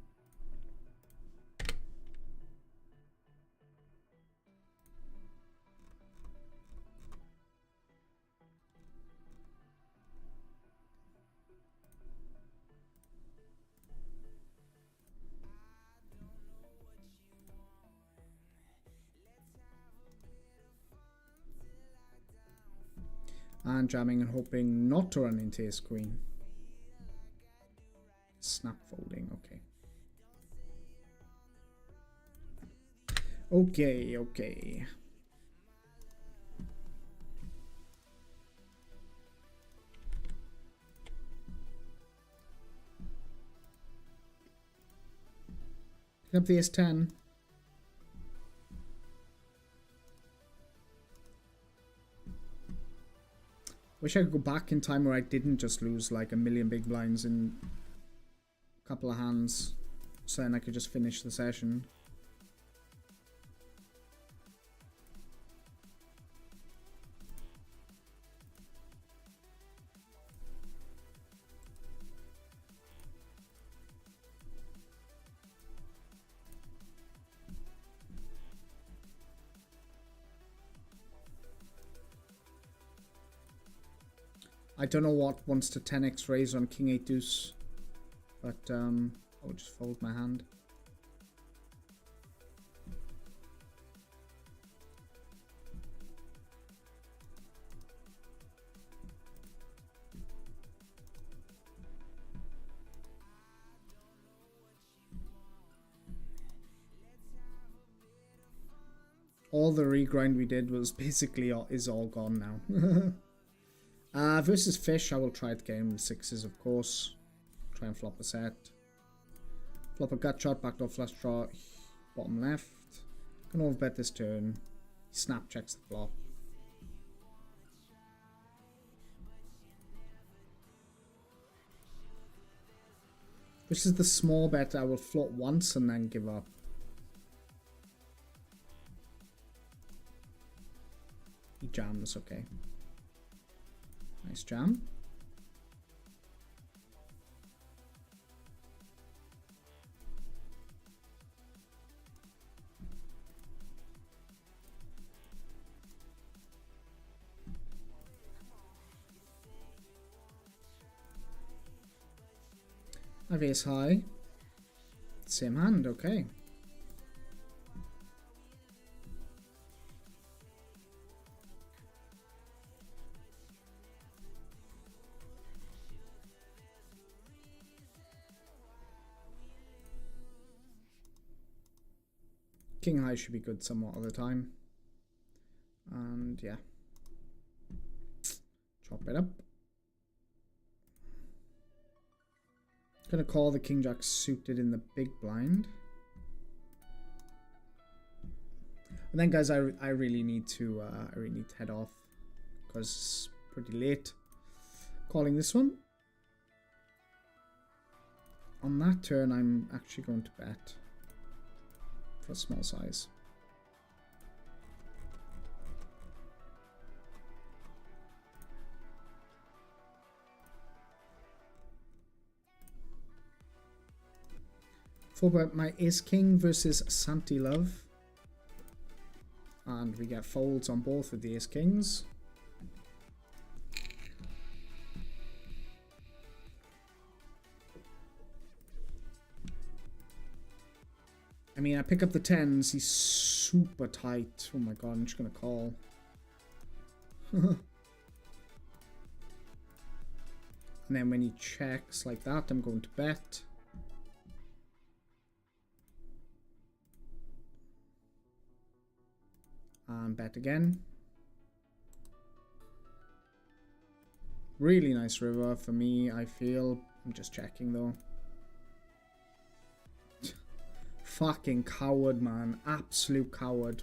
And jamming and hoping not to run into ace queen. Snap folding, okay. Okay. Pick up the ace 10. Wish I could go back in time where I didn't just lose like a million big blinds in a couple of hands, so then I could just finish the session. I don't know what wants to 10x raise on King 8 deuce, but I'll just fold my hand. All the regrind we did was basically is all gone now. Versus fish, I will try to get him the sixes, of course. Try and flop a set. Flop a gut shot, backdoor flush draw, bottom left. Gonna overbet this turn. Snap checks the flop. This is the small bet I will flop once and then give up. He jams, okay. Nice jam. I have ace high. Same hand, okay. King high should be good somewhat of the time. And yeah. Chop it up. Gonna call the king jack suited in the big blind. And then guys, I really need to head off because it's pretty late. Calling this one. On that turn, I'm actually going to bet for a small size. For my ace king versus Santi Love, and we get folds on both with the ace kings. I mean, I pick up the tens. He's super tight. Oh my god, I'm just gonna call. And then when he checks like that, I'm going to bet. And bet again. Really nice river for me, I feel. I'm just checking though. Fucking coward, man. Absolute coward.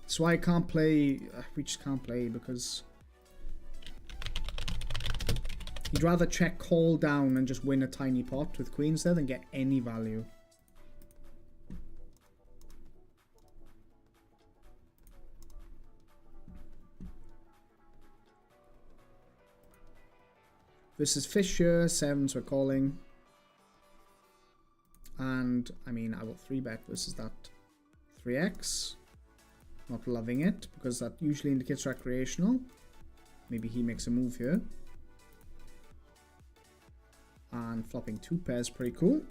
That's why I can't play. We just can't play because you'd rather check call down and just win a tiny pot with queens there than get any value. Versus Fisher, sevens we're calling. And, I mean, I will 3-bet versus that 3x. Not loving it, because that usually indicates recreational. Maybe he makes a move here. And flopping 2 pairs, pretty cool.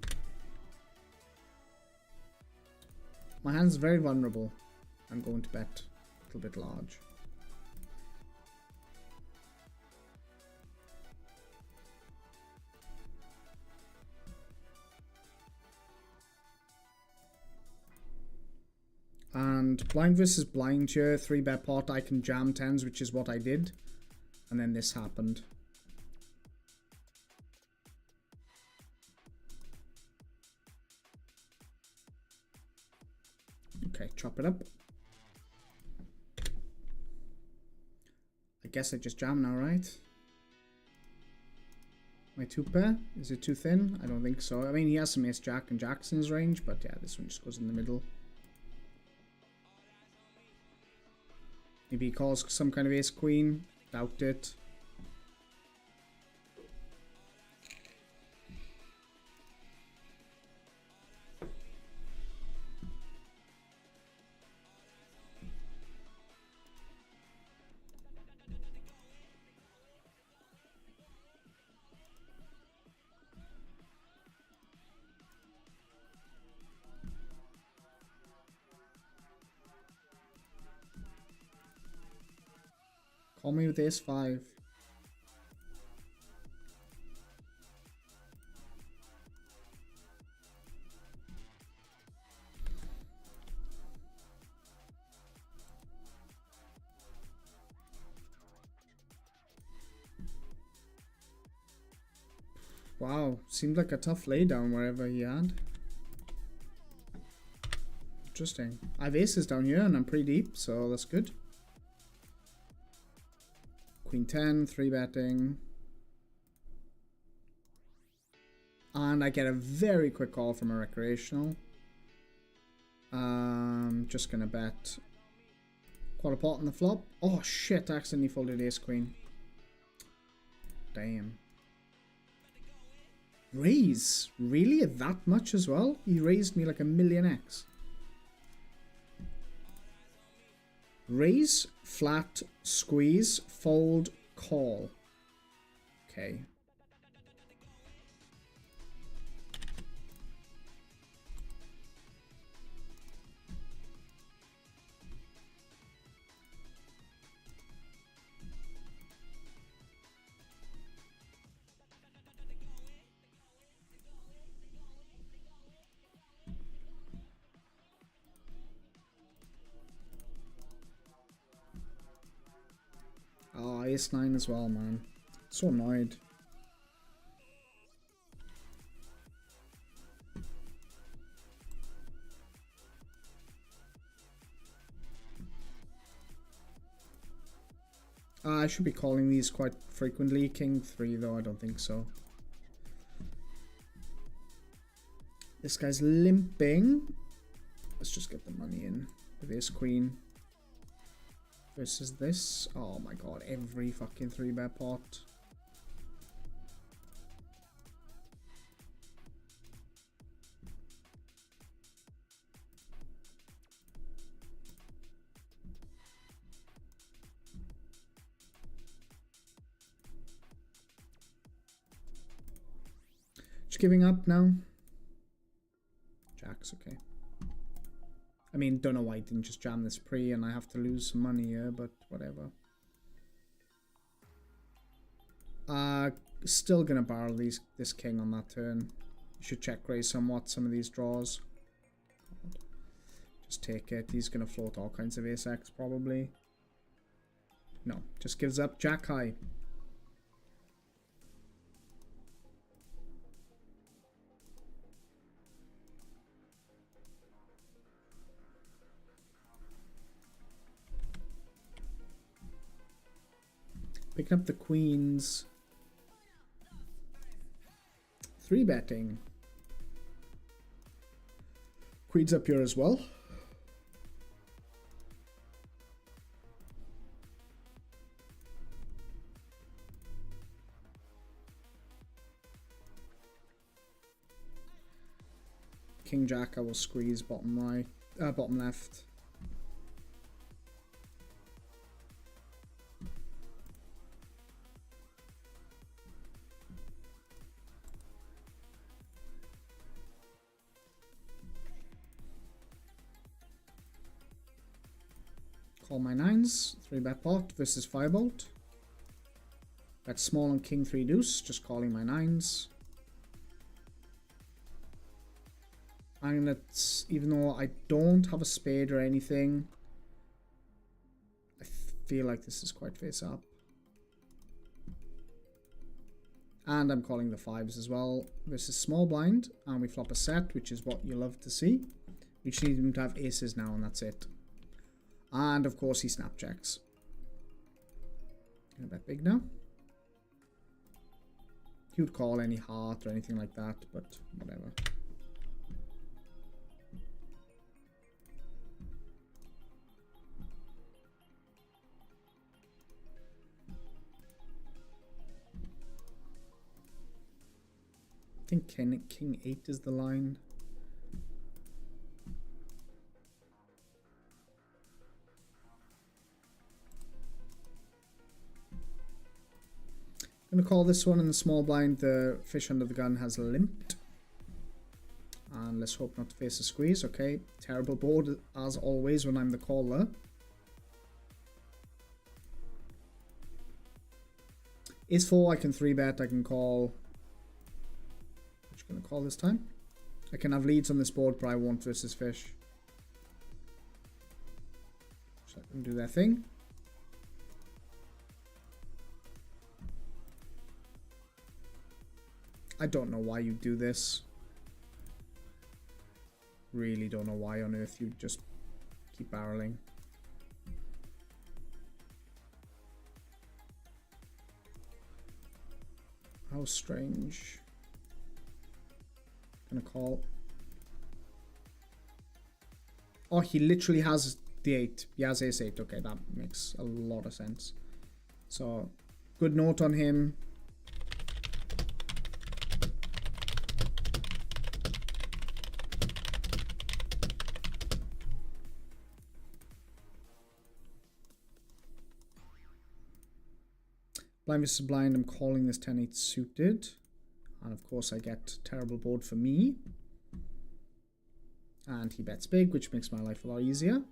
My hand's very vulnerable. I'm going to bet a little bit large. And blind versus blind here, 3-bet pot, I can jam tens, which is what I did. And then this happened. Okay, chop it up. I guess I just jam now, right? My 2-pair? Is it too thin? I don't think so. I mean, he has some ace-jack and jacks in his range, but yeah, this one just goes in the middle. Maybe he calls some kind of ace-queen. Doubt it. Call me with ace 5. Wow, seemed like a tough laydown wherever he had. Interesting. I have aces down here and I'm pretty deep, so that's good. Queen 10, 3-betting. And I get a very quick call from a recreational. Just gonna bet quarter pot on the flop. Oh shit, I accidentally folded ace queen. Damn. Raise? Really? That much as well? He raised me like a million X. Raise, flat, squeeze, fold, call. Okay. Oh, ace 9 as well, man. So annoyed. I should be calling these quite frequently. King 3 though, I don't think so. This guy's limping. Let's just get the money in with ace queen. Versus this. Oh my god, every fucking 3-bet pot. Just giving up now. Jack's okay. I mean, don't know why I didn't just jam this pre and I have to lose some money here, but whatever. Still gonna barrel this king on that turn. You should check raise somewhat some of these draws. Just take it. He's gonna float all kinds of ace X probably. No, just gives up jack high. Picking up the queens. 3-betting. Queens up here as well. King Jack I will squeeze bottom right, bottom left. Call my 9s, 3-bet pot versus firebolt. Bet small on king 3 deuce, just calling my 9s. I'm gonna, even though I don't have a spade or anything, I feel like this is quite face up. And I'm calling the 5s as well versus small blind, and we flop a set, which is what you love to see. We just need him to have aces now, and that's it. And of course he snapjacks. Gonna bet big now. He would call any heart or anything like that, but whatever. I think king 8 is the line. I'm going to call this one in the small blind. The fish under the gun has limped. And let's hope not to face a squeeze. Okay, terrible board as always when I'm the caller. Ace 4, I can 3-bet, I can call. I'm just going to call this time. I can have leads on this board, but I won't versus fish. So I can do their thing. I don't know why you do this. Really don't know why on earth you just keep barreling. How strange. Gonna call. Oh, he literally has the 8. He has ace 8. Okay, that makes a lot of sense. So, good note on him. Blind versus blind, I'm calling this 10-8 suited. And of course I get terrible board for me. And he bets big, which makes my life a lot easier.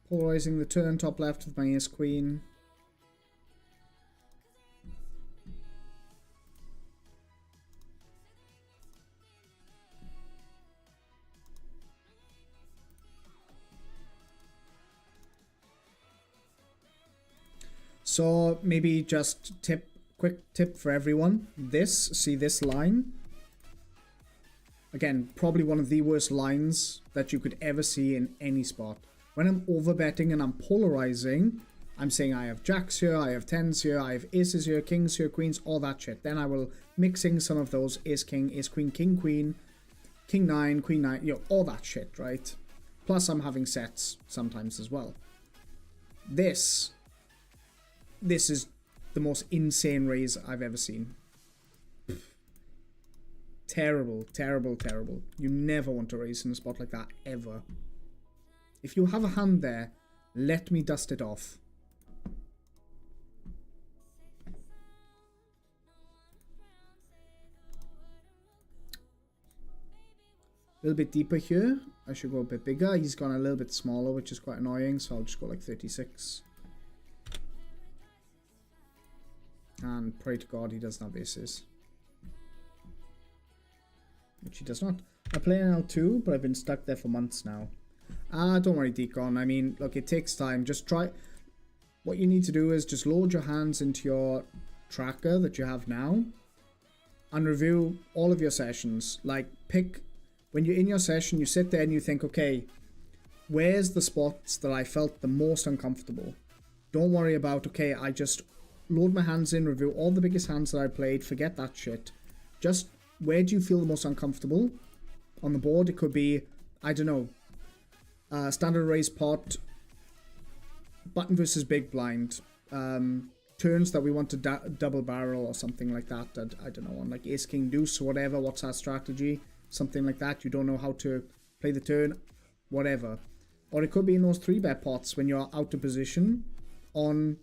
Polarizing the turn, top left with my ace queen. So maybe just quick tip for everyone. See this line. Again, probably one of the worst lines that you could ever see in any spot. When I'm overbetting and I'm polarizing, I'm saying I have jacks here, I have 10s here, I have aces here, kings here, queens, all that shit. Then I will mixing some of those ace king, ace queen, king queen, king 9, queen 9, you know, all that shit, right? Plus I'm having sets sometimes as well. This is the most insane raise I've ever seen. Terrible, terrible, terrible. You never want to raise in a spot like that, ever. If you have a hand there, let me dust it off. A little bit deeper here. I should go a bit bigger. He's gone a little bit smaller, which is quite annoying, so I'll just go like 36. And pray to God he doesn't have aces. Which he does not. I play NL2, but I've been stuck there for months now. Don't worry, Deacon. I mean, look, it takes time. Just try. What you need to do is just load your hands into your tracker that you have now and review all of your sessions. Like, pick, when you're in your session, you sit there and you think, okay, where's the spots that I felt the most uncomfortable? Don't worry about, okay, I just load my hands in, review all the biggest hands that I played, forget that shit. Just, where do you feel the most uncomfortable on the board? It could be, I don't know, standard raise pot, button versus big blind, turns that we want to double barrel or something like that. I don't know, on like ace king deuce or whatever. What's our strategy? Something like that. You don't know how to play the turn, whatever. Or it could be in those 3-bet pots when you're out of position on,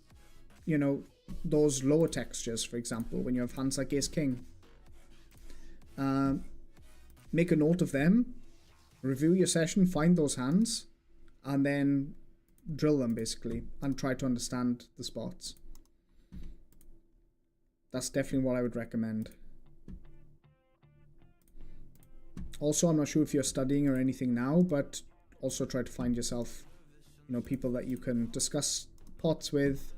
you know, those lower textures, for example, when you have hands like ace king. Make a note of them, review your session, find those hands, and then drill them basically and try to understand the spots. That's definitely what I would recommend. Also, I'm not sure if you're studying or anything now, but also try to find yourself, you know, people that you can discuss pots with.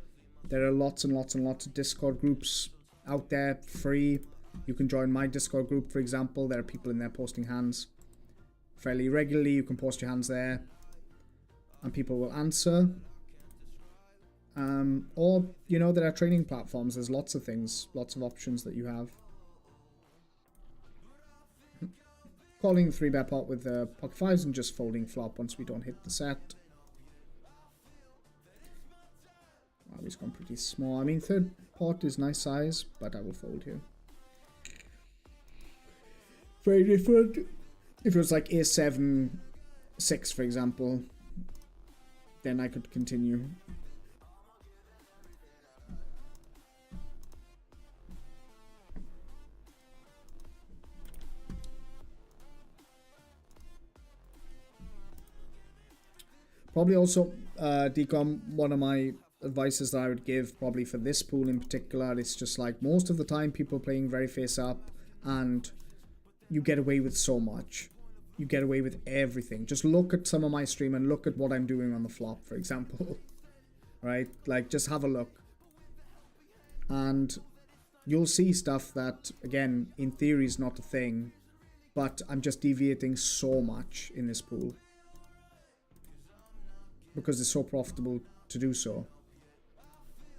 There are lots and lots and lots of Discord groups out there, free. You can join my Discord group, for example. There are people in there posting hands fairly regularly. You can post your hands there and people will answer. Or, you know, there are training platforms. There's lots of things, lots of options that you have. Calling 3-bet pot with the pocket fives and just folding flop once we don't hit the set. Wow, he's gone pretty small. I mean, third pot is nice size, but I will fold here. Very different. If it was like ace 7, 6, for example, then I could continue. Probably also, Decom, one of my advices that I would give probably for this pool in particular, it's just like most of the time people playing very face up and you get away with so much. You get away with everything. Just look at some of my stream and look at what I'm doing on the flop, for example. Right? Like, just have a look. And you'll see stuff that, again, in theory is not a thing, but I'm just deviating so much in this pool. Because it's so profitable to do so.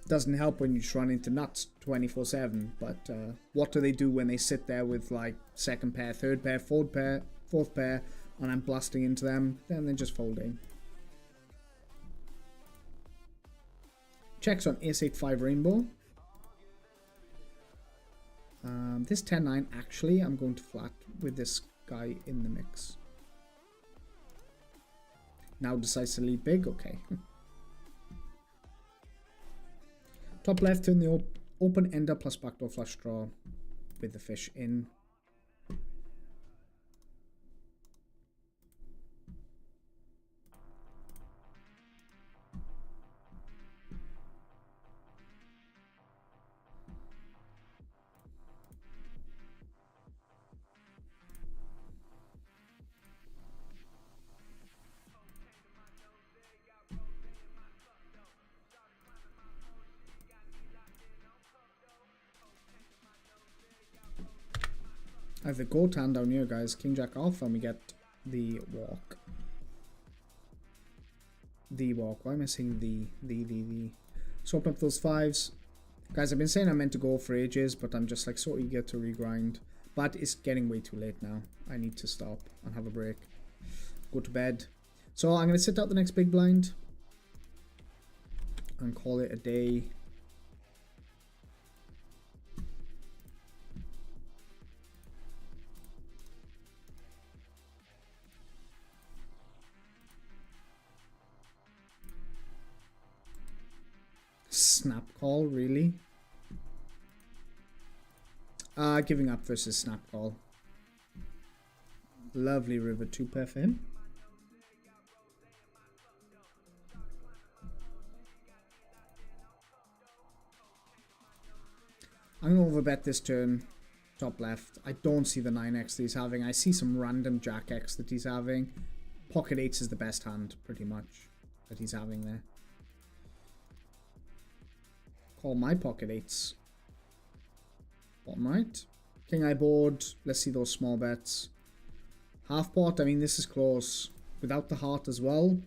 Doesn't help when you just run into nuts 24/7, but what do they do when they sit there with like second pair, third pair, fourth pair, and I'm blasting into them? Then they're just folding. Checks on ace-8-5 rainbow. This 10-9, actually, I'm going to flat with this guy in the mix. Now decides to lead big, okay. Top left, turn the open ender plus backdoor flush draw with the fish in. I have the goat hand down here, guys. King Jack off, and we get the walk. The walk. Why am I saying the? So open up those fives. Guys, I've been saying I meant to go for ages, but I'm just like so eager to regrind. But it's getting way too late now. I need to stop and have a break. Go to bed. So I'm going to sit out the next big blind. And call it a day. Snap call, really? Giving up versus snap call. Lovely river 2 pair for him. I'm going to overbet this turn. Top left. I don't see the 9x that he's having. I see some random jack x that he's having. Pocket 8s is the best hand, pretty much, that he's having there. Call my pocket 8s. Bottom right. King eye board. Let's see those small bets. Half pot. I mean, this is close. Without the heart as well.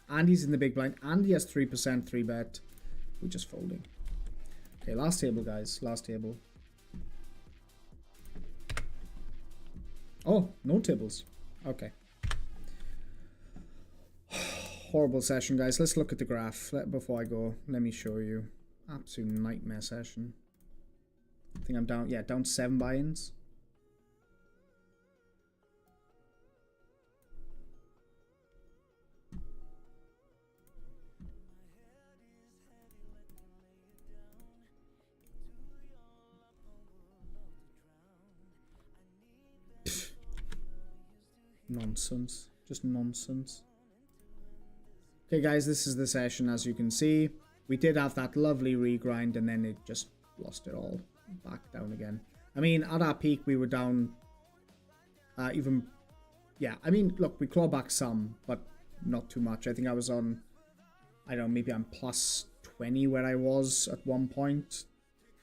And he's in the big blind. And he has 3% 3 bet. We're just folding. Okay, last table, guys. Last table. Oh, no tables. Okay. Horrible session, guys. Let's look at the graph. Before I go, let me show you. Absolute nightmare session. I think I'm down, yeah, down 7 buy-ins. Nonsense. Just nonsense. Okay, guys, this is the session, as you can see. We did have that lovely regrind, and then it just lost it all. Back down again. I mean, at our peak, we were down even... Yeah, I mean, look, we claw back some, but not too much. I think I was on... I don't know, maybe I'm plus 20 where I was at one point.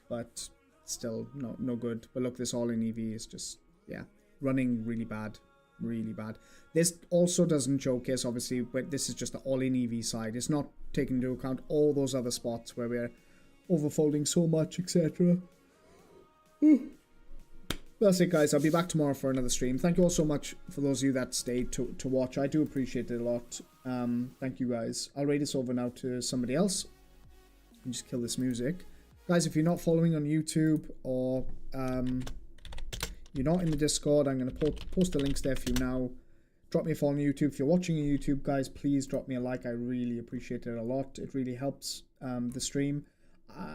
But still, no good. But look, this all-in EV is just, yeah, running really bad. Really bad. This also doesn't showcase, obviously, but this is just the all-in EV side. It's not taking into account all those other spots where we're overfolding so much, etc. That's it, guys. I'll be back tomorrow for another stream. Thank you all so much for those of you that stayed to watch. I do appreciate it a lot. Thank you, guys. I'll rate this over now to somebody else. And just kill this music. Guys, if you're not following on YouTube or you're not in the Discord, I'm going to post the links there for you now. drop me a follow on YouTube. If you're watching on YouTube, guys, please drop me a like. I really appreciate it a lot. It really helps the stream.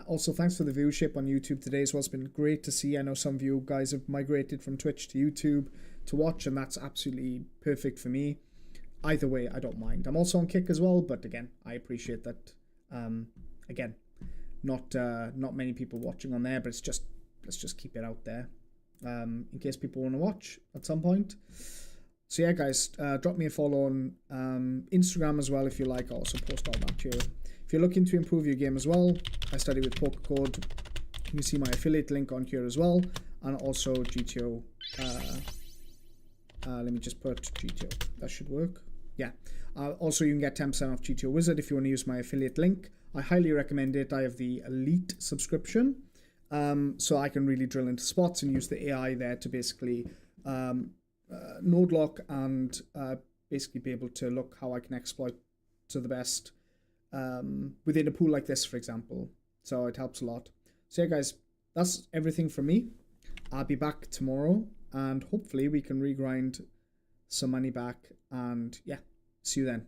Also, thanks for the viewership on YouTube today as well. It's been great to see. I know some of you guys have migrated from Twitch to YouTube to watch, and that's absolutely perfect for me. Either way, I don't mind. I'm also on Kick as well, but again, I appreciate that. Again, not many people watching on there, but it's just, let's just keep it out there in case people want to watch at some point. So yeah, guys, drop me a follow on Instagram as well if you like. I'll also post all that here. If you're looking to improve your game as well, I study with Poker Code. You can see my affiliate link on here as well, and also GTO. Let me just put GTO. That should work. Yeah. Also, you can get 10% off GTO Wizard if you want to use my affiliate link. I highly recommend it. I have the Elite subscription, so I can really drill into spots and use the AI there to basically node lock and basically be able to look how I can exploit to the best within a pool like this, for example. So it helps a lot. So yeah, guys, that's everything from me. I'll be back tomorrow, and hopefully we can regrind some money back, and yeah, see you then.